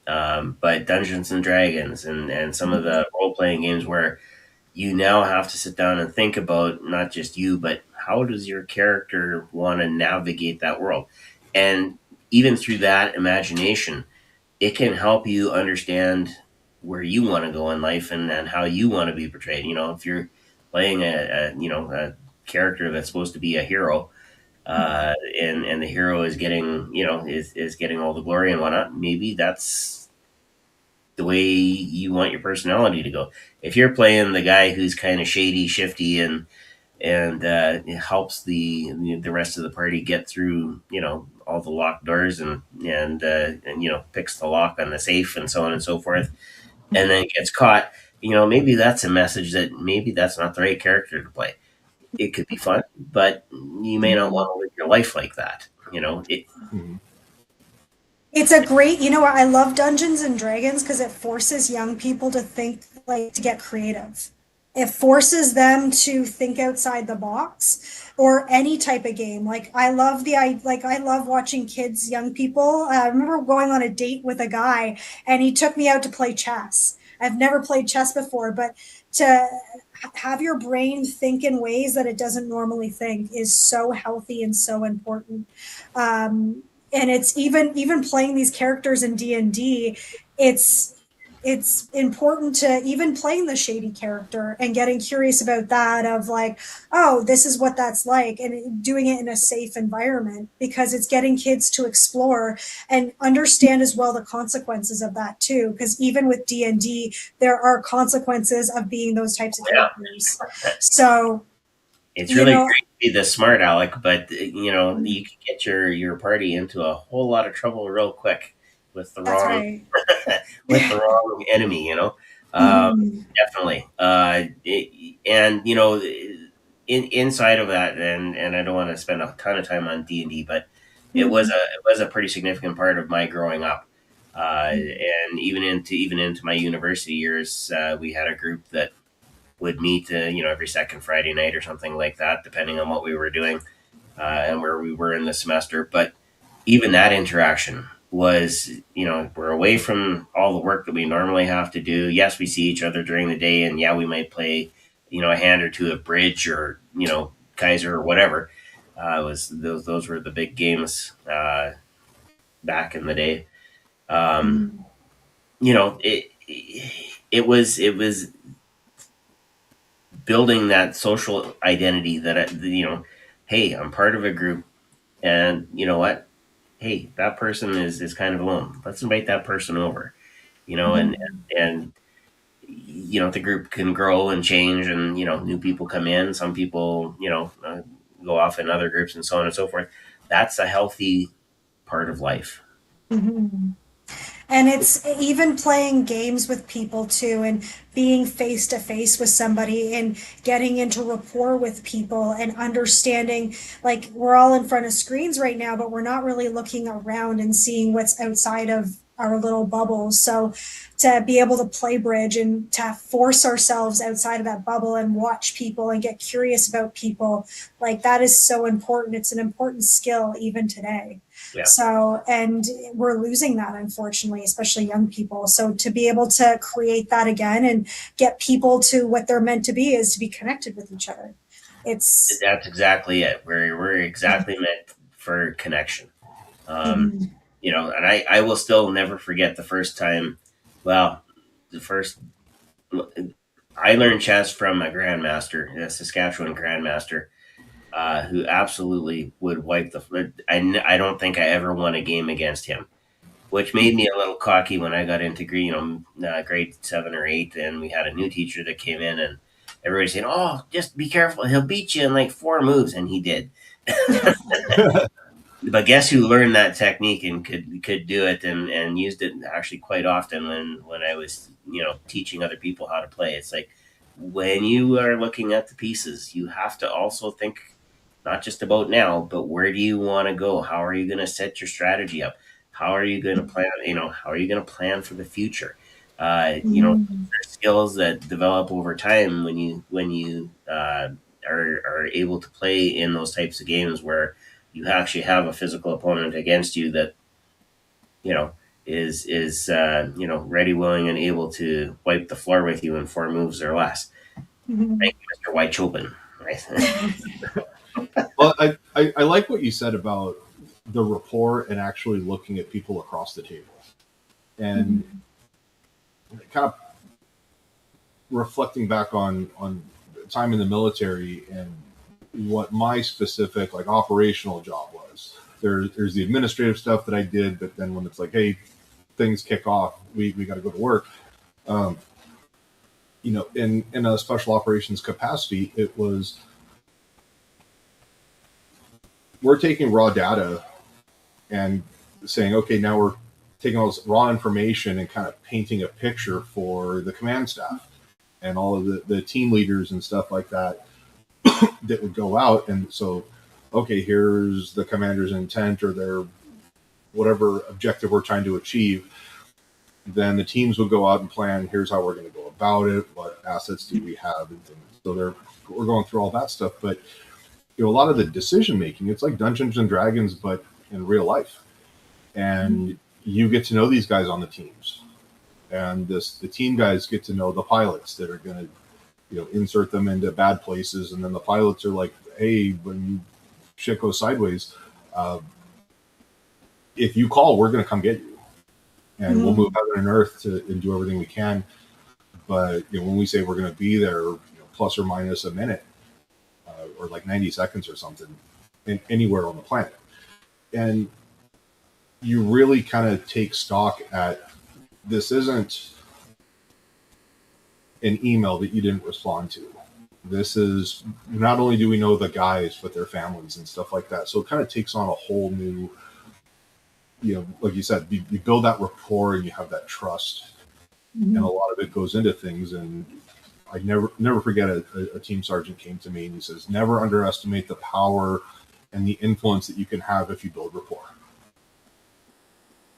but Dungeons and Dragons and some of the role playing games where you now have to sit down and think about not just you, but how does your character want to navigate that world? And even through that imagination, it can help you understand where you want to go in life and how you want to be portrayed. If you're playing a character that's supposed to be a hero, and the hero is getting is getting all the glory and whatnot, maybe that's the way you want your personality to go. If you're playing the guy who's kind of shady, shifty, and it helps the rest of the party get through all the locked doors and picks the lock on the safe and so on and so forth, and then gets caught. Maybe that's a message that maybe that's not the right character to play. It could be fun, but you may not want to live your life like that. It's a great, you know what? I love Dungeons and Dragons because it forces young people to think, like, to get creative. It forces them to think outside the box or any type of game. Like I love watching kids, young people. I remember going on a date with a guy and he took me out to play chess. I've never played chess before, but to have your brain think in ways that it doesn't normally think is so healthy and so important. And it's even playing these characters in D&D, it's it's important to even playing the shady character and getting curious about that of like, oh, this is what that's like, and doing it in a safe environment, because it's getting kids to explore and understand as well the consequences of that too, because even with D&D there are consequences of being those types of characters. So It's you really know, great to be the smart aleck, but you can get your party into a whole lot of trouble real quick with the that's wrong right. with the wrong enemy. Mhm. Definitely. And inside of that, and I don't want to spend a ton of time on D&D, but Mhm. it was a pretty significant part of my growing up. And even into my university years, we had a group that would meet, every second Friday night or something like that, depending on what we were doing and where we were in the semester. But even that interaction was, we're away from all the work that we normally have to do. Yes, we see each other during the day, and yeah, we might play, a hand or two of bridge or Kaiser or whatever. Was those were the big games back in the day. Um, Mhm. it was building that social identity that hey, I'm part of a group, and you know what, hey, that person is kind of alone, let's invite that person over, and Mhm. and the group can grow and change, and new people come in, some people go off in other groups and so on and so forth. That's a healthy part of life. Mhm. And it's even playing games with people too, and being face to face with somebody and getting into rapport with people and understanding, like, we're all in front of screens right now, but we're not really looking around and seeing what's outside of our little bubbles. So to be able to play bridge and to force ourselves outside of that bubble and watch people and get curious about people, like, that is so important. It's an important skill even today. Yeah, So, and we're losing that, unfortunately, especially young people. So, to be able to create that again and get people to what they're meant to be is to be connected with each other. It's, that's exactly it. We're exactly meant for connection. um, mhm. and I will still never forget the first time. Well, the first I learned chess from a grandmaster, a Saskatchewan grandmaster, who absolutely would wipe the. I don't think I ever won a game against him. which made me a little cocky when I got into grade 7 or 8, and we had a new teacher that came in, and everybody said, "Oh, just be careful, he'll beat you in like 4 moves," and he did. But guess who learned that technique and could do it and used it actually quite often when I was teaching other people how to play. It's like when you are looking at the pieces, you have to also think not just about now, but where do you want to go? How are you going to set your strategy up? How are you going to plan? How are you going to plan for the future? Mhm. Skills that develop over time when you are able to play in those types of games where you actually have a physical opponent against you that you know is ready, willing, and able to wipe the floor with you in 4 moves or less. Mhm. Thank you, Mr. White Open. Right? Well, I like what you said about the rapport and actually looking at people across the table, and Mhm. kind of reflecting back on time in the military and what my specific like operational job was. There's the administrative stuff that I did, but then when it's like, hey, things kick off, we got to go to work. Um, in a special operations capacity, it was we're taking raw data and saying, okay, now we're taking all this raw information and kind of painting a picture for the command staff and all of the team leaders and stuff like that that would go out. And so, okay, here's the commander's intent or their whatever objective we're trying to achieve. Then the teams would go out and plan, here's how we're going to go about it, what assets do we have, and so we're going through all that stuff. But a lot of the decision making, it's like Dungeons and Dragons, but in real life. And you get to know these guys on the teams, and the team guys get to know the pilots that are going to insert them into bad places, and then the pilots are like, hey, when shit goes sideways, uh, if you call, we're going to come get you, and we'll move Mhm. heaven and earth and do everything we can. But when we say we're going to be there, plus or minus a minute, or like 90 seconds or something, anywhere on the planet, and you really kind of take stock at this isn't an email that you didn't respond to. This is not only do we know the guys, but their families and stuff like that. So it kind of takes on a whole new, like you said, you build that rapport and you have that trust, and a Mhm. lot of it goes into things. And I never forget a team sergeant came to me and he says, never underestimate the power and the influence that you can have if you build rapport.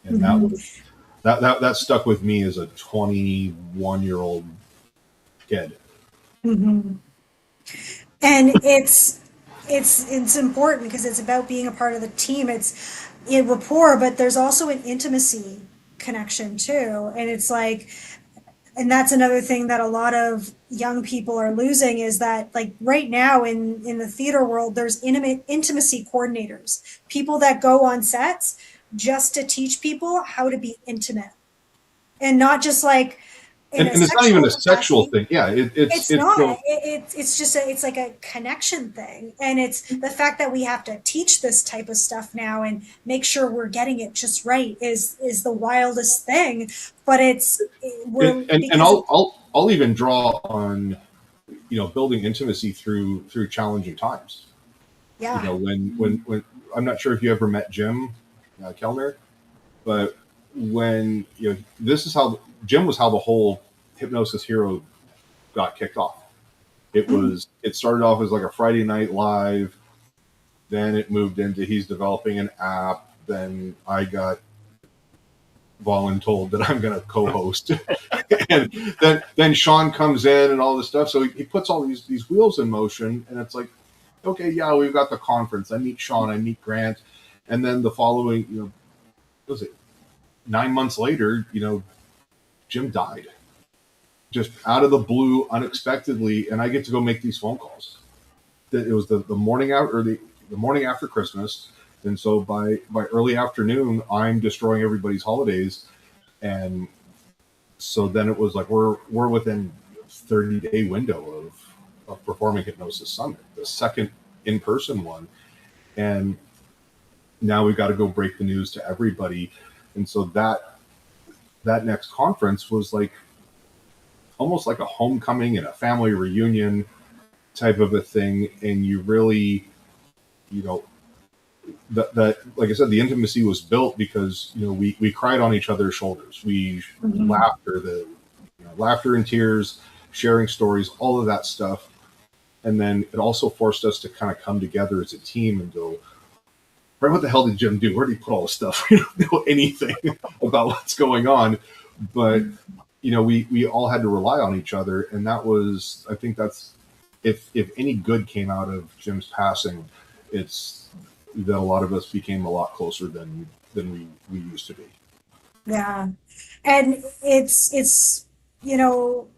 And that Mhm. was that stuck with me as a 21-year-old kid. Mhm. And it's important because it's about being a part of the team. It's a rapport, but there's also an intimacy connection too. And it's like, and that's another thing that a lot of young people are losing is that like right now in the theater world, there's intimacy coordinators, people that go on sets just to teach people how to be intimate and not just like in a And it's not even sexual a sexual capacity. thing. Yeah, It's not. It's just it's like a connection thing, and it's the fact that we have to teach this type of stuff now and make sure we're getting it just right is the wildest thing. But we're and because I'll even draw on building intimacy through challenging times. yeah. When I'm not sure if you ever met Jim Kellner, but when this is how Jim was how the whole Hypnosis Hero got kicked off. Mm, It started off as like a Friday night live, then it moved into he's developing an app. Then I got voluntold that I'm going to co-host, and then Shawn comes in and all this stuff. So he puts all these wheels in motion, and it's like, okay, yeah, we've got the conference. I meet Shawn, I meet Grant, and then the following, what was it 9 months later, Jim died just out of the blue, unexpectedly, and I get to go make these phone calls. That it was the morning out or the morning after Christmas, and so by early afternoon, I'm destroying everybody's holidays, and so then it was like we're within 30-day window of performing Hypnosis Summit, the second in-person one, and now we've got to go break the news to everybody. And so that next conference was like almost like a homecoming and a family reunion type of a thing. And you really, you know, that like I said, the intimacy was built because, you know, we cried on each other's shoulders. We laughter and tears, sharing stories, all of that stuff. And then it also forced us to kind of come together as a team and go, right, what the hell did Jim do? Where did he put all this stuff? We don't know anything about what's going on. But, you know, we all had to rely on each other. And that was, I think that's, if any good came out of Jim's passing, it's that a lot of us became a lot closer than we used to be. Yeah. And it's, you know,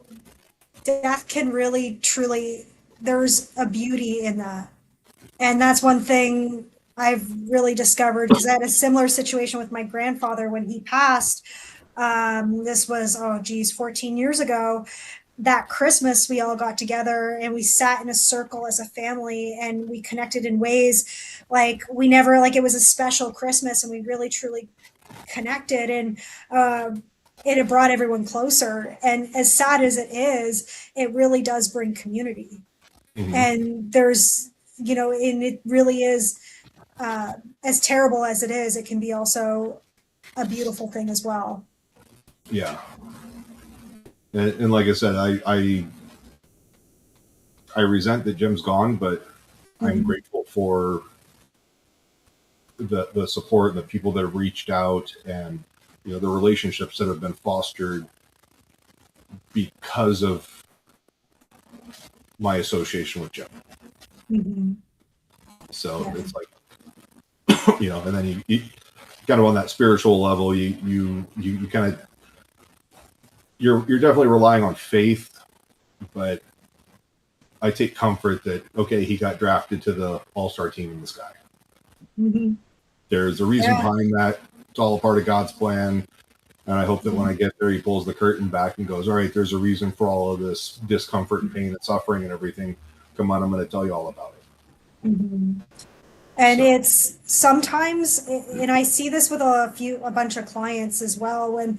death can really, truly, there's a beauty in that. And that's one thing I've really discovered, because I had a similar situation with my grandfather when he passed. This was, 14 years ago. That Christmas, we all got together and we sat in a circle as a family and we connected in ways like we never, like it was a special Christmas and we really truly connected. And it brought everyone closer. And as sad as it is, it really does bring community. Mm-hmm. And there's, you know, and it really is, as terrible as it is, it can be also a beautiful thing as well. Yeah. And like I said, I resent that Jim's gone, but I'm grateful for the support and the people that have reached out, and, you know, the relationships that have been fostered because of my association with Jim. Mm-hmm. So it's like, you know, and then you kind of on that spiritual level, you kind of, you're definitely relying on faith, but I take comfort that, okay, he got drafted to the all-star team in the sky. Mm-hmm. There's a reason behind that. It's all a part of God's plan. And I hope that when I get there, he pulls the curtain back and goes, all right, there's a reason for all of this discomfort and pain and suffering and everything. Come on, I'm going to tell you all about it. Mm-hmm. And it's sometimes, and I see this with a bunch of clients as well, when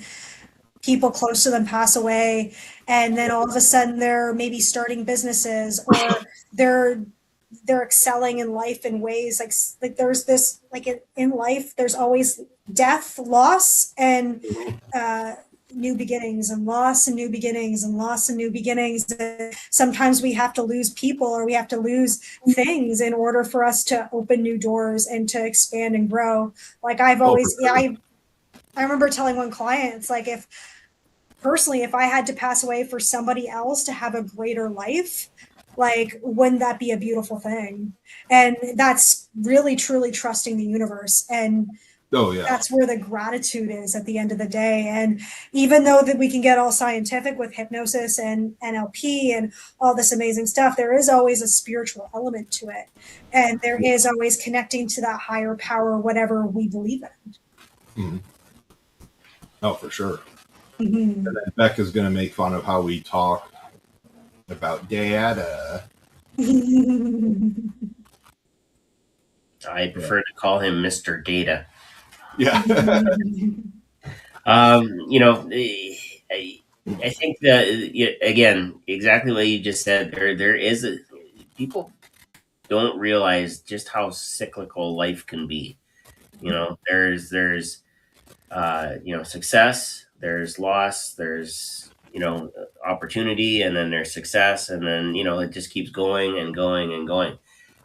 people close to them pass away, and then all of a sudden they're maybe starting businesses, or they're excelling in life in ways like there's this, like in life, there's always death, loss, and new beginnings, and loss and new beginnings, and loss and new beginnings. And sometimes we have to lose people, or we have to lose things in order for us to open new doors and to expand and grow. Like I've always, I remember telling one client, it's like, if I had to pass away for somebody else to have a greater life, like, wouldn't that be a beautiful thing? And that's really, truly trusting the universe. And that's where the gratitude is at the end of the day. And even though that we can get all scientific with hypnosis and NLP and all this amazing stuff, there is always a spiritual element to it. And there is always connecting to that higher power, whatever we believe in. Mm-hmm. Oh, for sure. Mm-hmm. And then Becca's going to make fun of how we talk about data. I prefer to call him Mr. Data. Yeah. You know, I think that, again, exactly what you just said, there is people don't realize just how cyclical life can be. You know, there's you know, success, there's loss, there's, you know, opportunity, and then there's success, and then, you know, it just keeps going and going and going.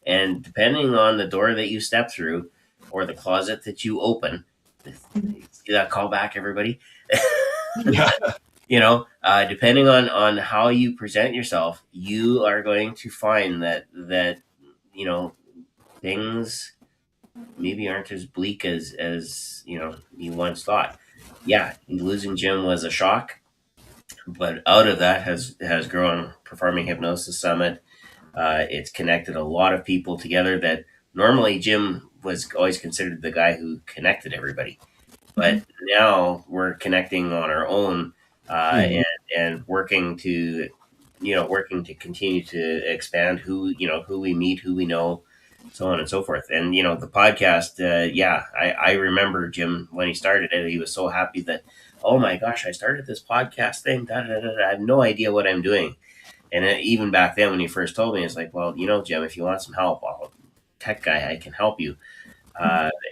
And depending on the door that you step through or the closet that you open, see that call back, everybody? Yeah. You know, depending on how you present yourself, you are going to find that you know, things maybe aren't as bleak as you know, you once thought. Yeah, losing Jim was a shock, but out of that has grown Performing Hypnosis Summit. It's connected a lot of people together that normally Jim was always considered the guy who connected everybody, but now we're connecting on our own, and working to continue to expand who we meet, who we know, so on and so forth. And the podcast, I remember Jim when he started it. He was so happy that, oh my gosh, I started this podcast thing. Da, da, da, da. I have no idea what I'm doing. And even back then, when he first told me, it's like, well, Jim, if you want some help, tech guy, I can help you.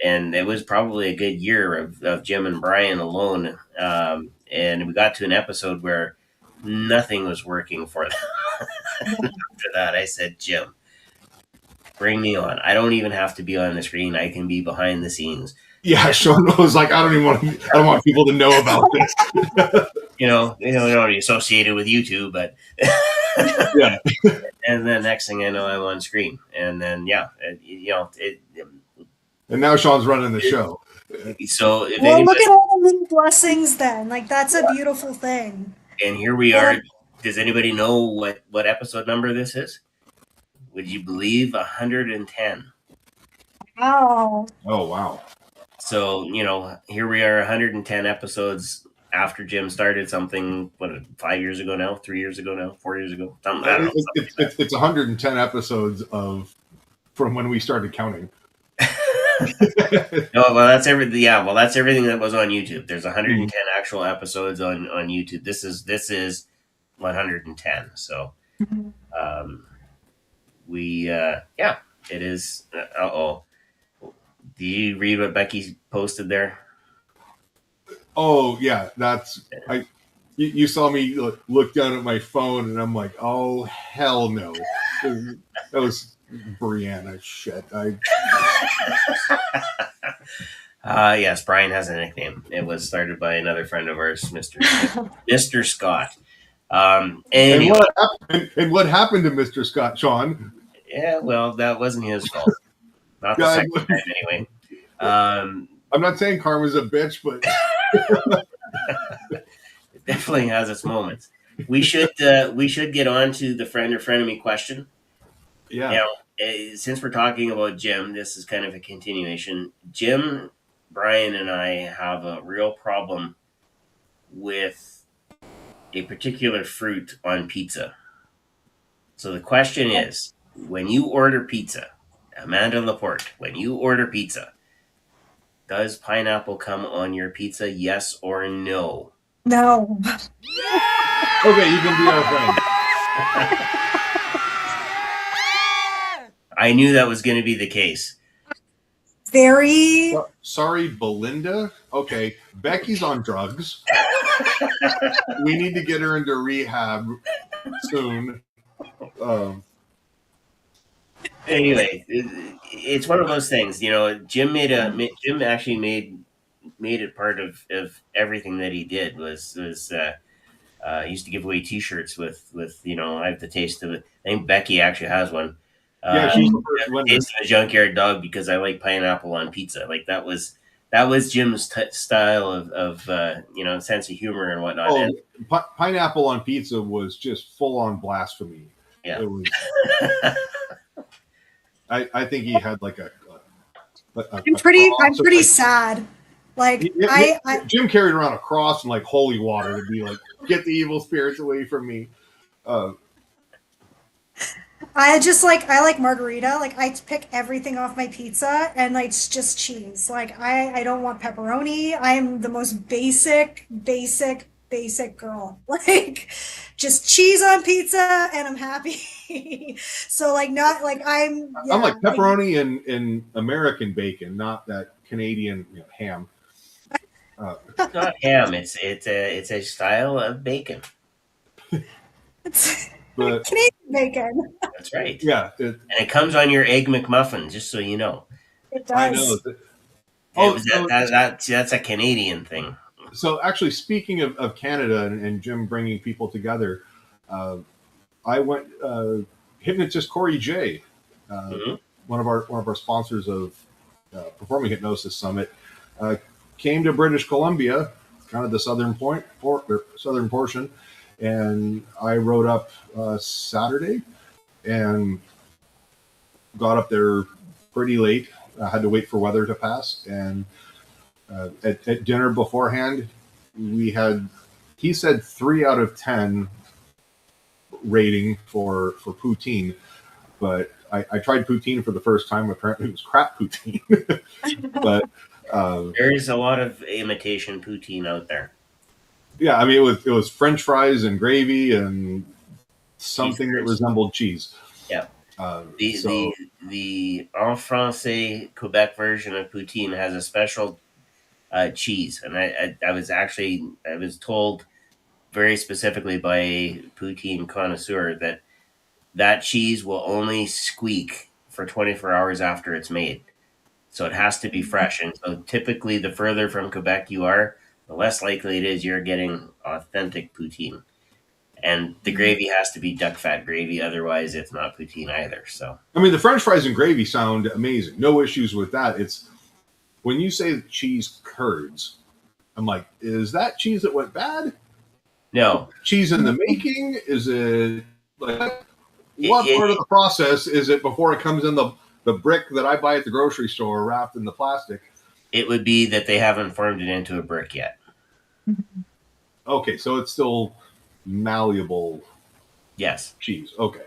And it was probably a good year of Jim and Brian alone. And we got to an episode where nothing was working for them. After that, I said, Jim, bring me on. I don't even have to be on the screen. I can be behind the scenes. Yeah, Shawn was like, I don't want people to know about this. Don't be associated with YouTube, but Yeah. And then next thing I know, I'm on screen, and then and now Shawn's running the show. So if well, look at all the little blessings then. Like, that's a beautiful thing. And here we are. Does anybody know what episode number this is? Would you believe 110? Wow. Oh, wow. So, here we are 110 episodes after Jim started something, 5 years ago now, 3 years ago now, 4 years ago? I don't know. It's 110 episodes from when we started counting. No, well, that's everything. Yeah, well, that's everything that was on YouTube. There's 110 actual episodes on YouTube. This is 110. So, it is. Do you read what Becky posted there? Oh yeah, you saw me look down at my phone, and I'm like, oh hell no, that was Brianna shit. Yes, Brian has a nickname. It was started by another friend of ours, Mr. Scott. Anyway. And what happened to Mr. Scott, Shawn? Yeah, well, that wasn't his fault. Not the second time, anyway. I'm not saying karma's a bitch, but it definitely has its moments. We should get on to the friend or frenemy question. Yeah. Since we're talking about Jim, this is kind of a continuation. Jim, Brian, and I have a real problem with a particular fruit on pizza. So the question is, when you order pizza, Amanda Laporte, when you order pizza, does pineapple come on your pizza, yes or no? No. Okay, you can be our friend. I knew that was going to be the case. Very. Sorry, Belinda. Okay, Becky's on drugs. We need to get her into rehab soon. Anyway, it's one of those things. Jim actually made it part of everything that he did. Was he used to give away T-shirts with I have the taste of it. I think Becky actually has one. Yeah, she's the first one. Taste of a junkyard dog because I like pineapple on pizza. Like that was Jim's style of sense of humor and whatnot. Oh, pineapple on pizza was just full on blasphemy. Yeah, it was. I think he had like I'm pretty sad. Like Jim carried around a cross and like holy water to be like, get the evil spirits away from me. I like margarita. Like I pick everything off my pizza and like it's just cheese. Like I don't want pepperoni. I'm the most basic girl. Like just cheese on pizza and I'm happy. So like not like I'm like pepperoni and American bacon, not that Canadian ham. It's not ham. It's a style of bacon. But Canadian bacon. That's right. Yeah, and it comes on your egg McMuffin, just so you know. It does. I know. That's a Canadian thing. So actually, speaking of Canada and Jim bringing people together, I went hypnotist Corey J, one of our sponsors of Performing Hypnosis Summit, came to British Columbia, kind of the southern portion, and I rode up Saturday and got up there pretty late. I had to wait for weather to pass, and at dinner beforehand, he said 3 out of 10 rating for poutine, but I tried poutine for the first time. Apparently, it was crap poutine. But There is a lot of imitation poutine out there. yeah, I mean, it was French fries and gravy and Cheese something that curds. resembled cheese. Yeah. The So the en français Quebec version of poutine has a special cheese, and I was told very specifically by a poutine connoisseur that that cheese will only squeak for 24 hours after it's made. So it has to be fresh. And so typically, the further from Quebec you are, the less likely it is you're getting authentic poutine. And the gravy has to be duck fat gravy, otherwise, it's not poutine either. So, I mean, the French fries and gravy sound amazing. No issues with that. It's when you say cheese curds, I'm like, is that cheese that went bad? no, Cheese in the making? Is it like what it, part of the process is it before it comes in the brick that I buy at the grocery store wrapped in the plastic? it would be that they haven't formed it into a brick yet. Okay, so it's still malleable Yes. cheese. Okay.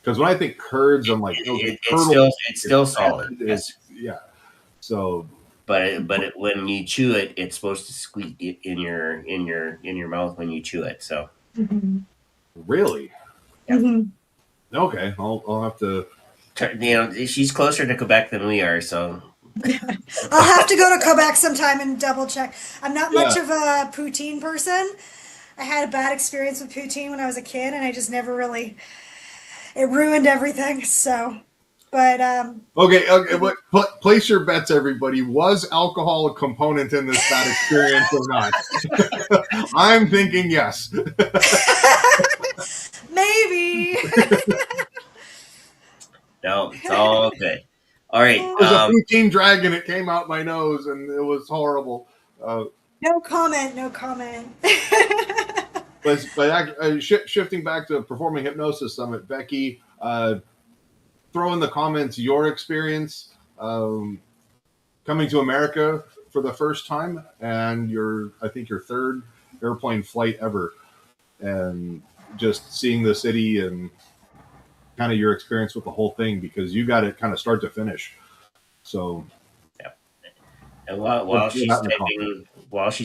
Because when I think curds, I'm like, okay, It's still solid. Yes. Yeah. So, But when you chew it, it's supposed to squeak in your mouth when you chew it. So really? Mhm. Okay, I'll have to. she's closer to Quebec than we are, so I'll have to go to Quebec sometime and double check. I'm not much Yeah. of a poutine person. I had a bad experience with poutine when I was a kid, and I just never really. It ruined everything. So, but Okay. Place your bets, everybody. Was alcohol a component in this bad experience or not? I'm thinking yes. maybe. no, it's all good. All right. It was a poutine dragon. It came out my nose, and it was horrible. No comment. No comment. But shifting back to Performing Hypnosis Summit, Becky, throw in the comments your experience coming to America for the first time and I think your third airplane flight ever, and just seeing the city and kind of your experience with the whole thing, because you got it kind of start to finish. So, yeah. And while she's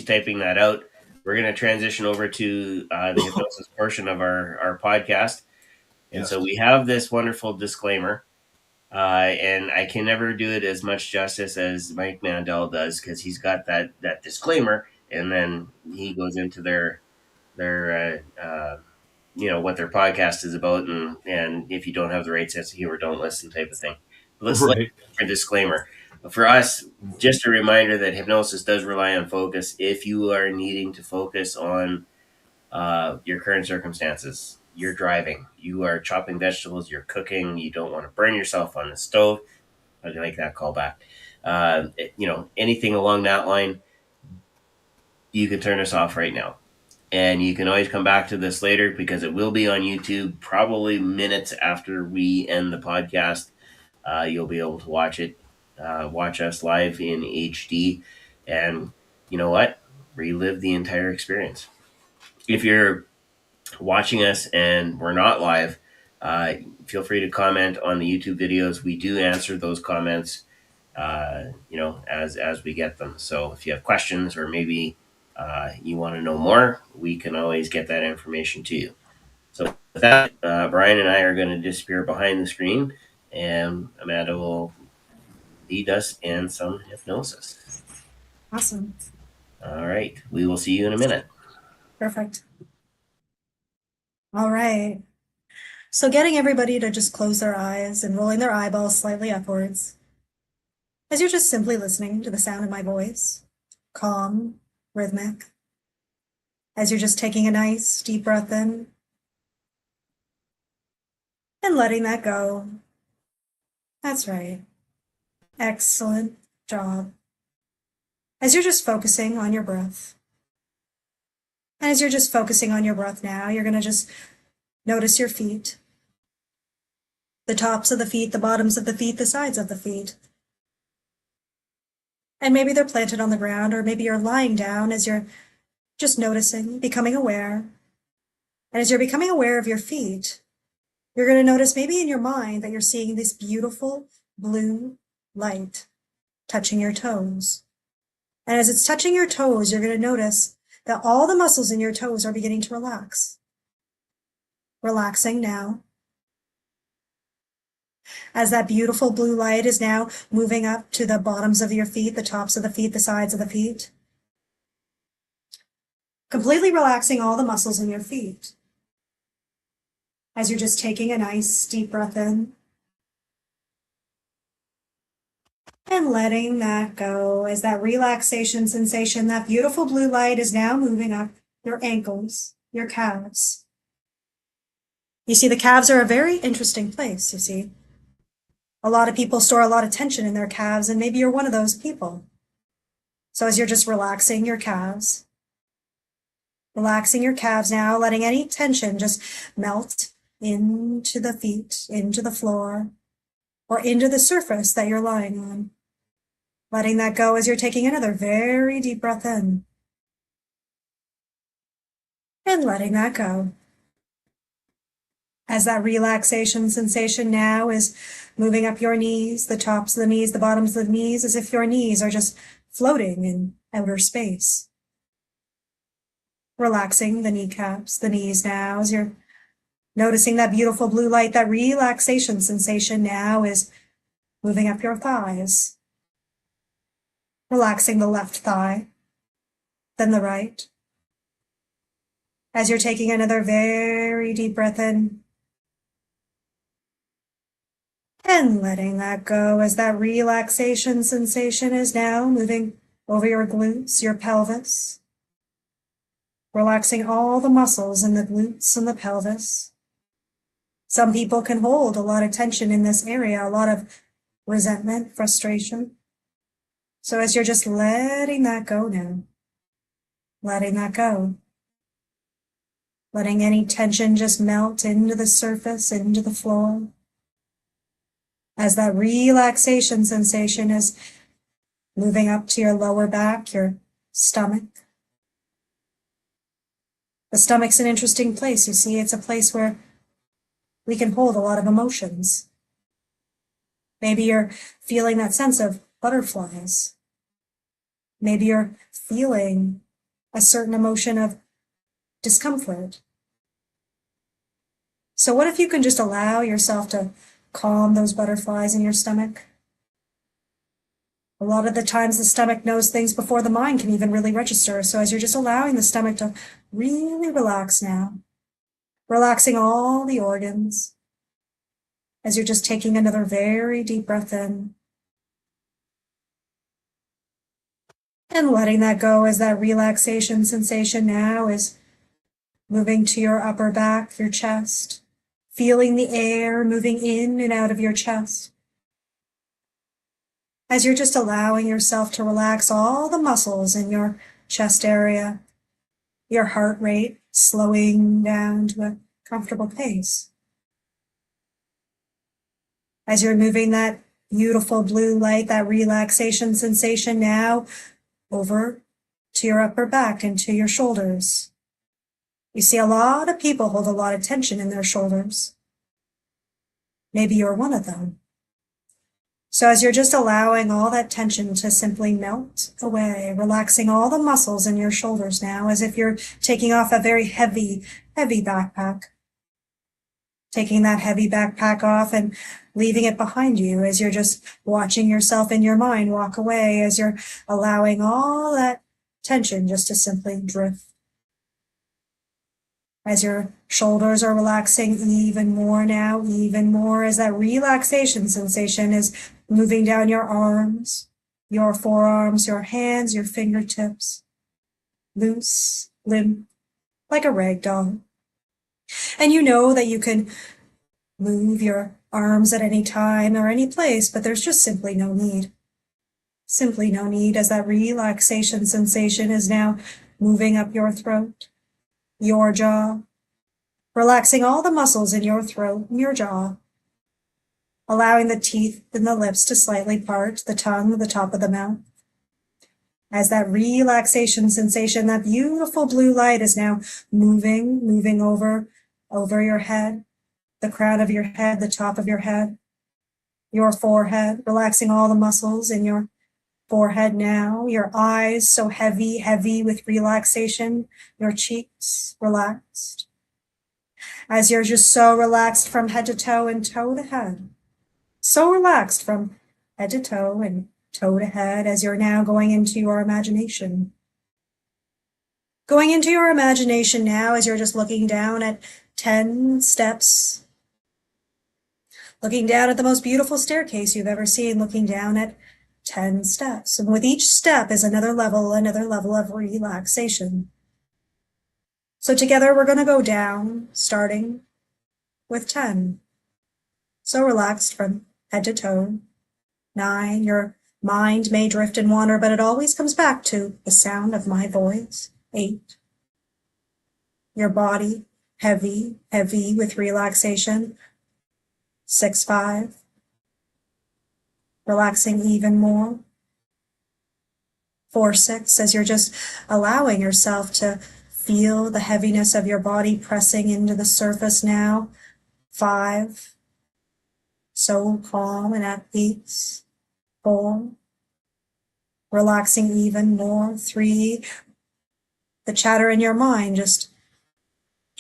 typing that out, we're going to transition over to the hypnosis portion of our podcast. And yes. so we have this wonderful disclaimer, and I can never do it as much justice as Mike Mandel does, because he's got that disclaimer, and then he goes into their what their podcast is about, and if you don't have the right sense of humor, don't listen type of thing. But let's Right. for disclaimer. For us, just a reminder that hypnosis does rely on focus. If you are needing to focus on your current circumstances, you're driving, you are chopping vegetables, you're cooking, you don't want to burn yourself on the stove. I like that callback. Anything along that line, you can turn us off right now. And you can always come back to this later, because it will be on YouTube probably minutes after we end the podcast. You'll be able to watch it, watch us live in HD. And you know what? Relive the entire experience. If you're watching us and we're not live, feel free to comment on the YouTube videos. We do answer those comments, as we get them. So if you have questions, or maybe you want to know more, we can always get that information to you. So with that, Brian and I are going to disappear behind the screen, and Amanda will lead us in some hypnosis. Awesome. All right. We will see you in a minute. Perfect. All right. So getting everybody to just close their eyes and rolling their eyeballs slightly upwards, as you're just simply listening to the sound of my voice, calm, rhythmic, as you're just taking a nice deep breath in and letting that go. That's right. Excellent job. As you're just focusing on your breath. And as you're just focusing on your breath now, you're going to just notice your feet, the tops of the feet, the bottoms of the feet, the sides of the feet. And maybe they're planted on the ground, or maybe you're lying down as you're just noticing, becoming aware. And as you're becoming aware of your feet, You're going to notice maybe in your mind that you're seeing this beautiful blue light touching your toes. And as it's touching your toes, you're going to notice that all the muscles in your toes are beginning to relax. Relaxing now. As that beautiful blue light is now moving up to the bottoms of your feet, the tops of the feet, the sides of the feet. Completely relaxing all the muscles in your feet. As you're just taking a nice deep breath in. And letting that go as that relaxation sensation, that beautiful blue light is now moving up your ankles, your calves. You see, the calves are a very interesting place, you see. A lot of people store a lot of tension in their calves, and maybe you're one of those people. So as you're just relaxing your calves now, letting any tension just melt into the feet, into the floor, or into the surface that you're lying on. Letting that go as you're taking another very deep breath in. And letting that go. As that relaxation sensation now is moving up your knees, the tops of the knees, the bottoms of the knees, as if your knees are just floating in outer space. Relaxing the kneecaps, the knees now, as you're noticing that beautiful blue light, that relaxation sensation now is moving up your thighs. Relaxing the left thigh, then the right. As you're taking another very deep breath in. And letting that go as that relaxation sensation is now moving over your glutes, your pelvis. Relaxing all the muscles in the glutes and the pelvis. Some people can hold a lot of tension in this area, a lot of resentment, frustration. So as you're just letting that go now, letting that go, letting any tension just melt into the surface, into the floor. As that relaxation sensation is moving up to your lower back, your stomach. The stomach's an interesting place. You see, it's a place where we can hold a lot of emotions. Maybe you're feeling that sense of butterflies. Maybe you're feeling a certain emotion of discomfort. So what if you can just allow yourself to calm those butterflies in your stomach? A lot of the times the stomach knows things before the mind can even really register. So as you're just allowing the stomach to really relax now, relaxing all the organs, as you're just taking another very deep breath in, and letting that go as that relaxation sensation now is moving to your upper back, your chest, feeling the air moving in and out of your chest. As you're just allowing yourself to relax all the muscles in your chest area, your heart rate slowing down to a comfortable pace. As you're moving that beautiful blue light, that relaxation sensation now over to your upper back and to your shoulders. You see, a lot of people hold a lot of tension in their shoulders. Maybe you're one of them. So as you're just allowing all that tension to simply melt away, relaxing all the muscles in your shoulders now, as if you're taking off a very heavy, heavy backpack. Taking that heavy backpack off and leaving it behind you as you're just watching yourself in your mind walk away, as you're allowing all that tension just to simply drift. As your shoulders are relaxing even more now, even more, as that relaxation sensation is moving down your arms, your forearms, your hands, your fingertips, loose, limp, like a rag doll. And you know that you can move your arms at any time or any place, but there's just simply no need. Simply no need, as that relaxation sensation is now moving up your throat, your jaw, relaxing all the muscles in your throat and your jaw, allowing the teeth and the lips to slightly part, the tongue, the top of the mouth. As that relaxation sensation, that beautiful blue light is now moving over your head, the crown of your head, the top of your head, your forehead, relaxing all the muscles in your forehead now, your eyes so heavy, heavy with relaxation, your cheeks relaxed. As you're just so relaxed from head to toe and toe to head. So relaxed from head to toe and toe to head as you're now going into your imagination. Going into your imagination now as you're just looking down at 10 steps, looking down at the most beautiful staircase you've ever seen, looking down at 10 steps. And with each step is another level of relaxation. So together we're going to go down, starting with 10. So relaxed from head to toe. 9, your mind may drift and wander, but it always comes back to the sound of my voice. 8, your body heavy, heavy with relaxation. 6, 5, relaxing even more. 4, 6, as you're just allowing yourself to feel the heaviness of your body pressing into the surface now. 5, so calm and at peace. 4, relaxing even more. 3, the chatter in your mind just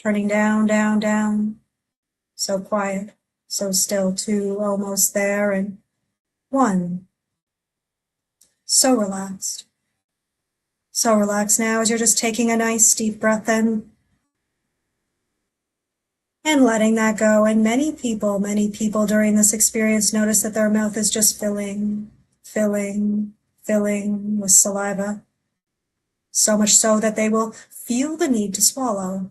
turning down, down, down. So quiet, so still. 2, almost there. And 1, so relaxed. So relaxed now as you're just taking a nice deep breath in and letting that go. And many people during this experience notice that their mouth is just filling with saliva. So much so that they will feel the need to swallow.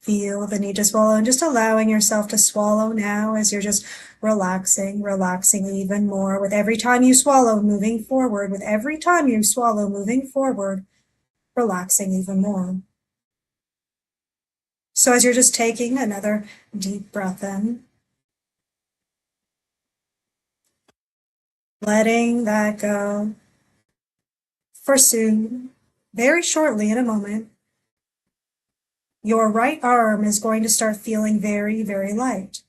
Feel the need to swallow, and just allowing yourself to swallow now as you're just relaxing even more. With every time you swallow, moving forward. With every time you swallow, moving forward, relaxing even more. So as you're just taking another deep breath in, letting that go. For soon, very shortly in a moment, your right arm is going to start feeling very, very light.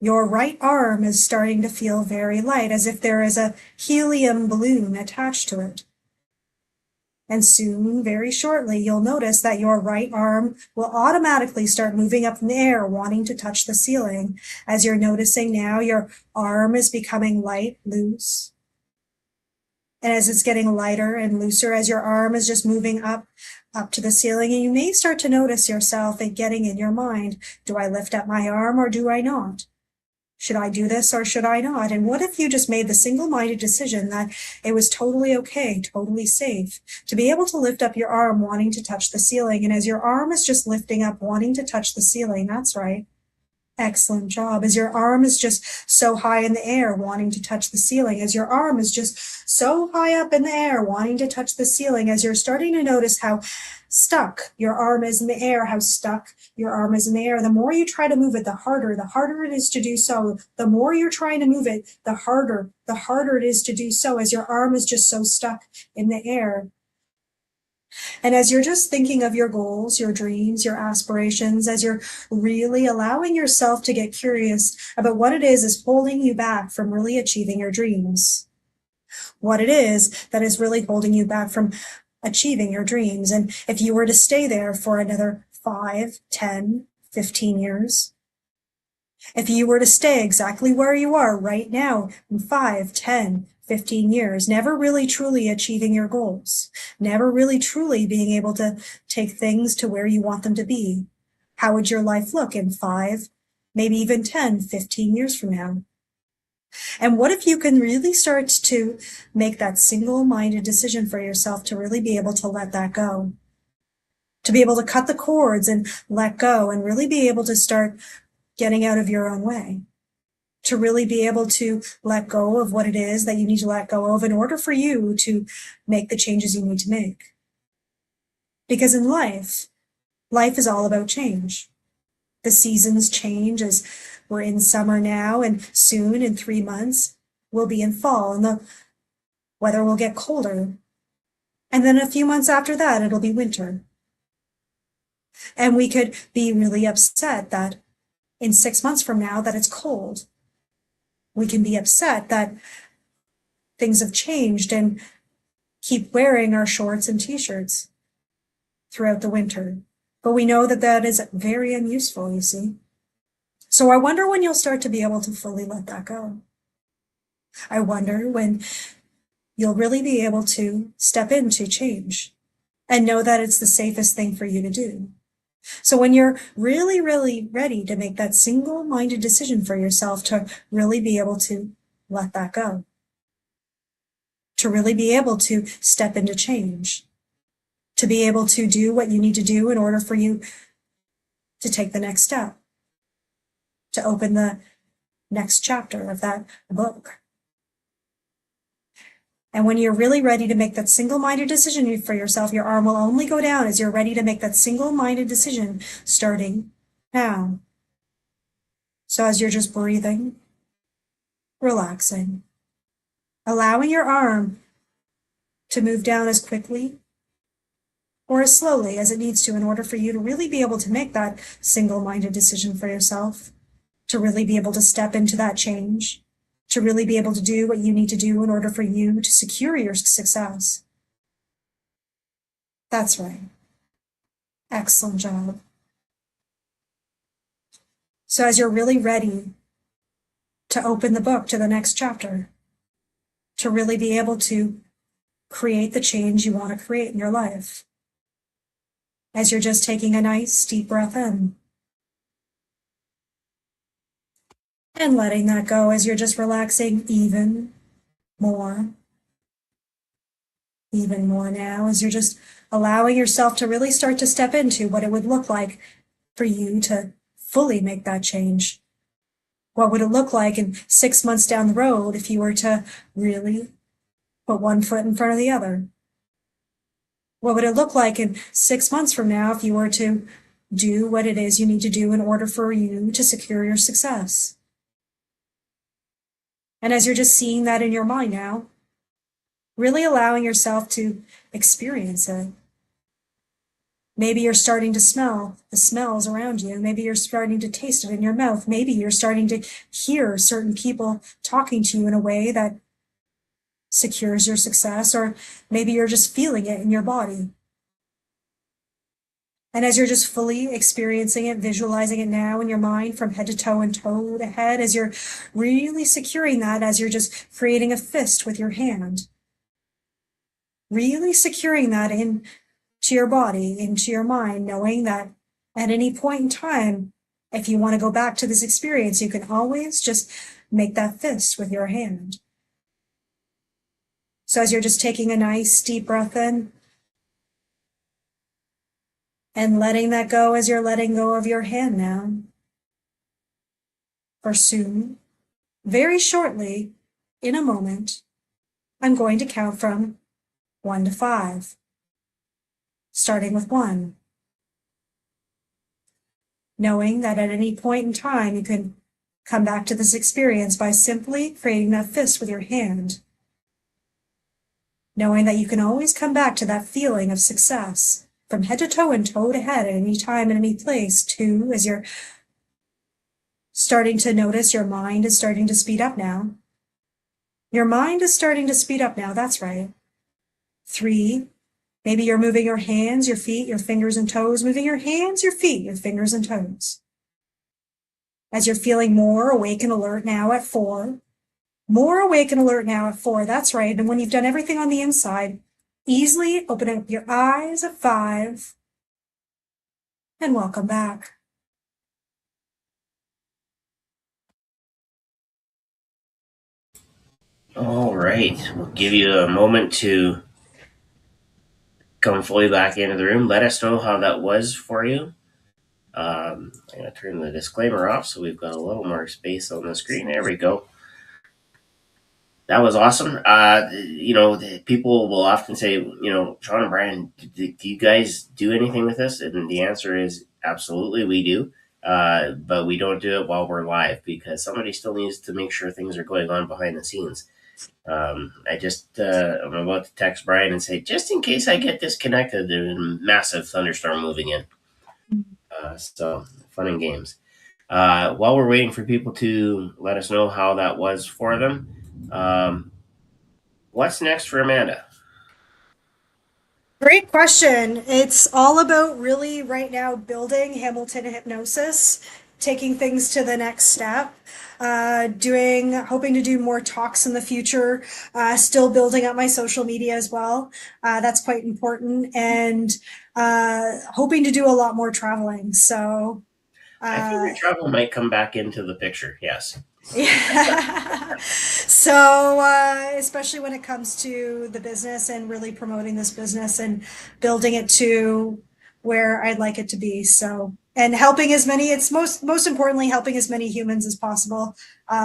Your right arm is starting to feel very light, as if there is a helium balloon attached to it. And soon, very shortly, you'll notice that your right arm will automatically start moving up in the air, wanting to touch the ceiling. As you're noticing now, your arm is becoming light, loose. And as it's getting lighter and looser, as your arm is just moving up to the ceiling, and you may start to notice yourself getting in your mind, do I lift up my arm or do I not? Should I do this or should I not? And what if you just made the single-minded decision that it was totally okay, totally safe to be able to lift up your arm wanting to touch the ceiling? And as your arm is just lifting up, wanting to touch the ceiling, that's right. Excellent job. As your arm is just so high in the air, wanting to touch the ceiling, as your arm is just so high up in the air, wanting to touch the ceiling, as you're starting to notice how stuck your arm is in the air, how stuck your arm is in the air. The more you try to move it, the harder it is to do so. The more you're trying to move it, the harder it is to do so, as your arm is just so stuck in the air. And as you're just thinking of your goals, your dreams, your aspirations, as you're really allowing yourself to get curious about what it is holding you back from really achieving your dreams, what it is that is really holding you back from achieving your dreams. And if you were to stay there for another 5, 10, 15 years, if you were to stay exactly where you are right now in 5, 10, 15 years, never really truly achieving your goals, never really truly being able to take things to where you want them to be, how would your life look in 5, maybe even 10, 15 years from now? And what if you can really start to make that single-minded decision for yourself to really be able to let that go, to be able to cut the cords and let go, and really be able to start getting out of your own way, to really be able to let go of what it is that you need to let go of in order for you to make the changes you need to make. Because in life is all about change. The seasons change, as we're in summer now, and soon in 3 months we'll be in fall, and the weather will get colder. And then a few months after that, it'll be winter. And we could be really upset that in 6 months from now that it's cold. We can be upset that things have changed and keep wearing our shorts and t-shirts throughout the winter. But we know that that is very unuseful, you see. So I wonder when you'll start to be able to fully let that go. I wonder when you'll really be able to step into change and know that it's the safest thing for you to do. So when you're really, really ready to make that single-minded decision for yourself to really be able to let that go, to really be able to step into change, to be able to do what you need to do in order for you to take the next step, to open the next chapter of that book. And when you're really ready to make that single-minded decision for yourself, your arm will only go down as you're ready to make that single-minded decision starting now. So as you're just breathing, relaxing, allowing your arm to move down as quickly or as slowly as it needs to in order for you to really be able to make that single-minded decision for yourself, to really be able to step into that change, to really be able to do what you need to do in order for you to secure your success. That's right. Excellent job. So as you're really ready to open the book to the next chapter, to really be able to create the change you want to create in your life, as you're just taking a nice deep breath in and letting that go as you're just relaxing even more now, as you're just allowing yourself to really start to step into what it would look like for you to fully make that change. What would it look like in 6 months down the road if you were to really put one foot in front of the other? What would it look like in 6 months from now if you were to do what it is you need to do in order for you to secure your success? And as you're just seeing that in your mind now, really allowing yourself to experience it. Maybe you're starting to smell the smells around you. Maybe you're starting to taste it in your mouth. Maybe you're starting to hear certain people talking to you in a way that secures your success, or maybe you're just feeling it in your body. And as you're just fully experiencing it, visualizing it now in your mind from head to toe and toe to head, as you're really securing that, as you're just creating a fist with your hand, really securing that into your body, into your mind, knowing that at any point in time, if you want to go back to this experience, you can always just make that fist with your hand. So as you're just taking a nice deep breath in and letting that go as you're letting go of your hand now. For soon, very shortly, in a moment, I'm going to count from 1 to 5, starting with 1. Knowing that at any point in time, you can come back to this experience by simply creating that fist with your hand. Knowing that you can always come back to that feeling of success from head to toe and toe to head at any time and any place. 2, as you're starting to notice your mind is starting to speed up now. Your mind is starting to speed up now, that's right. 3, maybe you're moving your hands, your feet, your fingers and toes, moving your hands, your feet, your fingers and toes. As you're feeling more awake and alert now at 4, more awake and alert now at 4, that's right. And when you've done everything on the inside, easily open up your eyes at 5, and welcome back. All right. We'll give you a moment to come fully back into the room. Let us know how that was for you. I'm going to turn the disclaimer off so we've got a little more space on the screen. There we go. That was awesome. People will often say, Shawn and Brian, do you guys do anything with this? And the answer is absolutely, we do. But we don't do it while we're live because somebody still needs to make sure things are going on behind the scenes. I'm about to text Brian and say, just in case I get disconnected, there's a massive thunderstorm moving in. So fun and games. While we're waiting for people to let us know how that was for them, what's next for Amanda? Great question. It's all about really right now building Hamilton Hypnosis, taking things to the next step, hoping to do more talks in the future, still building up my social media as well. That's quite important, and hoping to do a lot more traveling. So, I uh, figure travel might come back into the picture. Yes. yeah. So, especially when it comes to the business and really promoting this business and building it to where I'd like it to be. So, and helping as many, it's most importantly, helping as many humans as possible.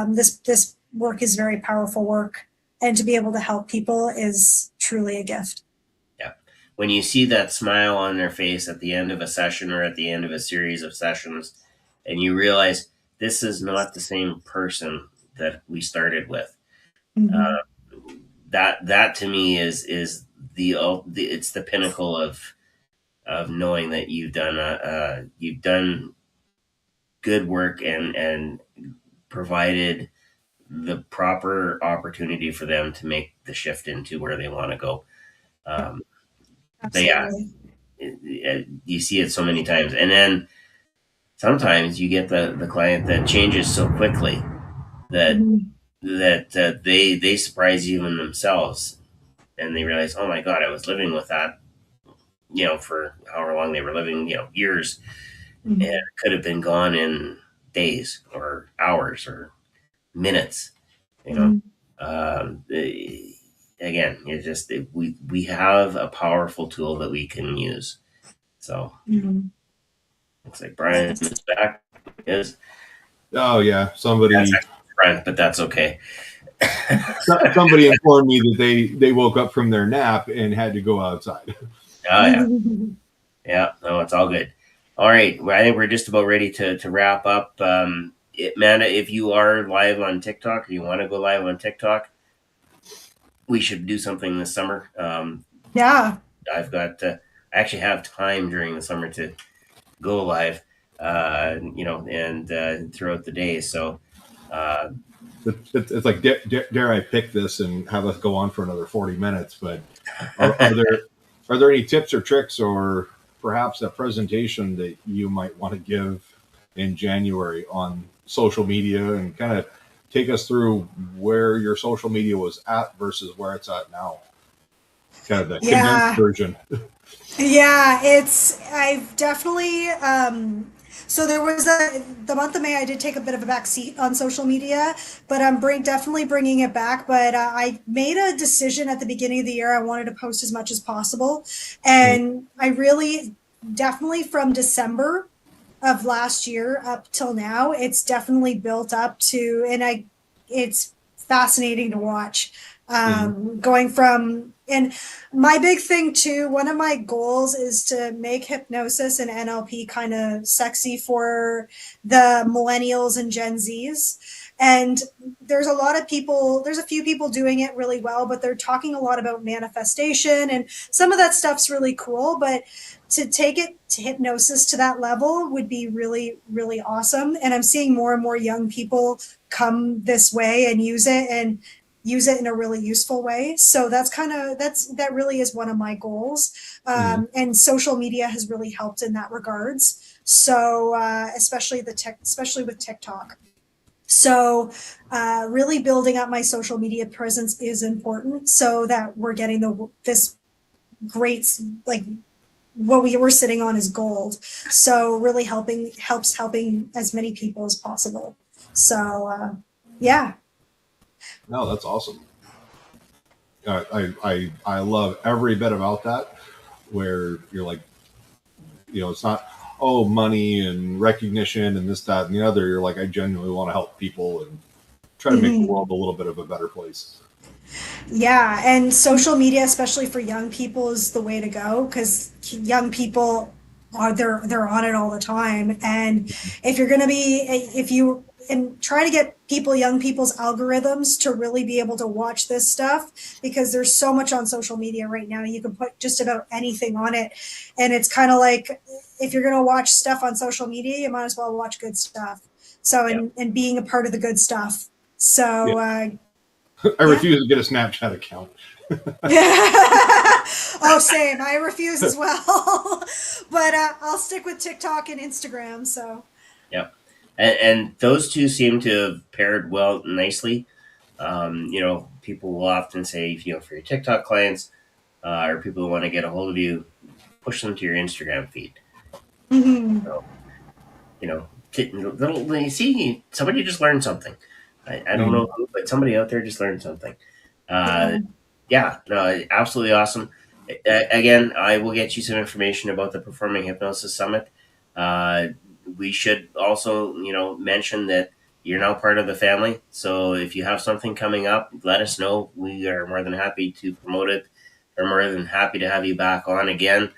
This work is very powerful work, and to be able to help people is truly a gift. Yeah. When you see that smile on their face at the end of a session or at the end of a series of sessions, and you realize this is not the same person that we started with, Mhm. uh, that to me is the it's the pinnacle of knowing that you've done good work and provided the proper opportunity for them to make the shift into where they want to go. Um, but yeah, Absolutely. you see it so many times, and then sometimes you get the client that changes so quickly that Mhm. they surprise even themselves, and they realize, oh my god, I was living with that, for however long they were living, years, and it Mhm. could have been gone in days or hours or minutes. You know, Mhm. again, it's just we have a powerful tool that we can use. So Mhm. looks like Brian is back. Is Oh yeah, that's somebody actually Brian, but that's okay. somebody informed me that they woke up from their nap and had to go outside. Oh yeah, yeah. No, it's all good. All right, well, I think we're just about ready to wrap up. Amanda, if you are live on TikTok or you want to go live on TikTok, we should do something this summer. Yeah. I've got I actually have time during the summer to go live, and throughout the day. So, uh, It's like dare I pick this and have us go on for another 40 minutes? But are there any tips or tricks or perhaps a presentation that you might want to give in January on social media and kind of take us through where your social media was at versus where it's at now? Kind of the condensed Yeah. version. Yeah, I've definitely, so there was the month of May, I did take a bit of a back seat on social media, but I'm definitely bringing it back. But I made a decision at the beginning of the year. I wanted to post as much as possible. And I really, definitely from December of last year up till now, it's definitely built up to, it's fascinating to watch. Mhm. Going from, and my big thing too, one of my goals is to make hypnosis and NLP kind of sexy for the millennials and Gen Zs. And there's a few people doing it really well, but they're talking a lot about manifestation and some of that stuff's really cool. But to take it to hypnosis to that level would be really, really awesome. And I'm seeing more and more young people come this way and use it in a really useful way. So that really is one of my goals. Mhm. And social media has really helped in that regards. So especially with TikTok. So really building up my social media presence is important so that we're getting this great, like, what we were sitting on is gold. So really helping as many people as possible. So yeah. No, that's awesome. I love every bit about that. Where you're like, it's not money and recognition and this, that, and the other. You're like, I genuinely want to help people and try to make the Mhm. world a little bit of a better place. Yeah, and social media, especially for young people, is the way to go because young people they're on it all the time. And if you're gonna be if you and try to get young people's algorithms to really be able to watch this stuff, because there's so much on social media right now. You can put just about anything on it. And it's kind of like, if you're going to watch stuff on social media, you might as well watch good stuff. So, and being a part of the good stuff. So, I refuse to get a Snapchat account. Oh, same. I refuse as well. But I'll stick with TikTok and Instagram. So. Yep. And those two seem to have paired well nicely. People will often say, for your TikTok clients or people who want to get a hold of you, push them to your Instagram feed. Mm-hmm. So, you see, somebody just learned something. I don't know who, but somebody out there just learned something. Absolutely awesome. Again, I will get you some information about the Performing Hypnosis Summit. We should also, mention that you're now part of the family. So if you have something coming up, let us know. We are more than happy to promote it. We're more than happy to have you back on again.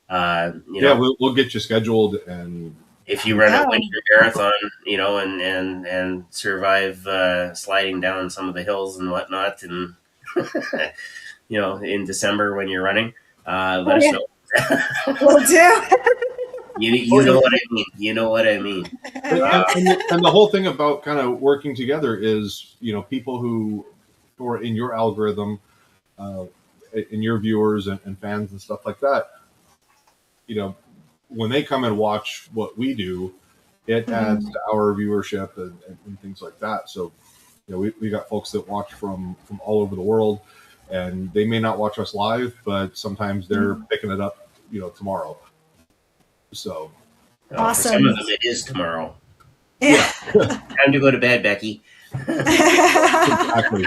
We'll get you scheduled, and if you run a winter marathon, and survive sliding down some of the hills and whatnot, and in December when you're running, let us know. Will do. You know what I mean. You know what I mean. And the whole thing about kind of working together is, people who are in your algorithm, in your viewers and fans and stuff like that, when they come and watch what we do, it adds to our viewership and things like that. So, we got folks that watch from all over the world, and they may not watch us live, but sometimes they're picking it up, tomorrow. So awesome. For some of them, it is tomorrow. Yeah. Time to go to bed, Becky. Exactly.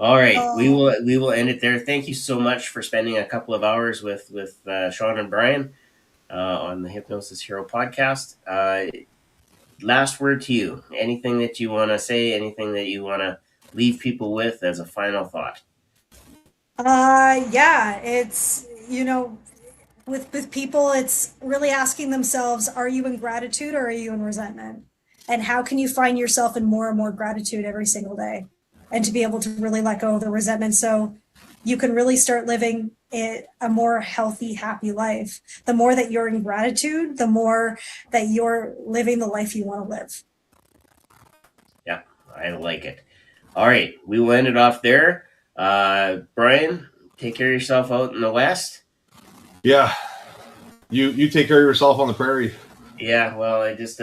All right, we will end it there. Thank you so much for spending a couple of hours with Shawn and Brian on the Hypnosis Hero podcast. Last word to you. Anything that you want to say? Anything that you want to leave people with as a final thought? It's with people, it's really asking themselves, are you in gratitude or are you in resentment? And how can you find yourself in more and more gratitude every single day? And to be able to really let go of the resentment, so you can really start living a more healthy, happy life. The more that you're in gratitude, the more that you're living the life you want to live. Yeah, I like it. All right, we will end it off there. Brian, take care of yourself out in the West. Yeah. You take care of yourself on the prairie. Yeah, well, I was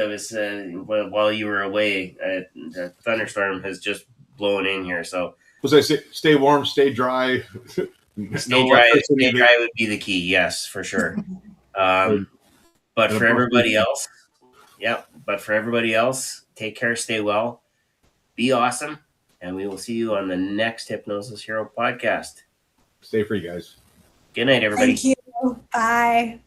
while you were away, the thunderstorm has just blown in here. So, was I say, stay warm, stay dry. Stay dry would be the key. Yes, for sure. But for everybody else, take care, stay well, be awesome, and we will see you on the next Hypnosis Hero podcast. Stay free, guys. Good night, everybody. Thank you. Bye.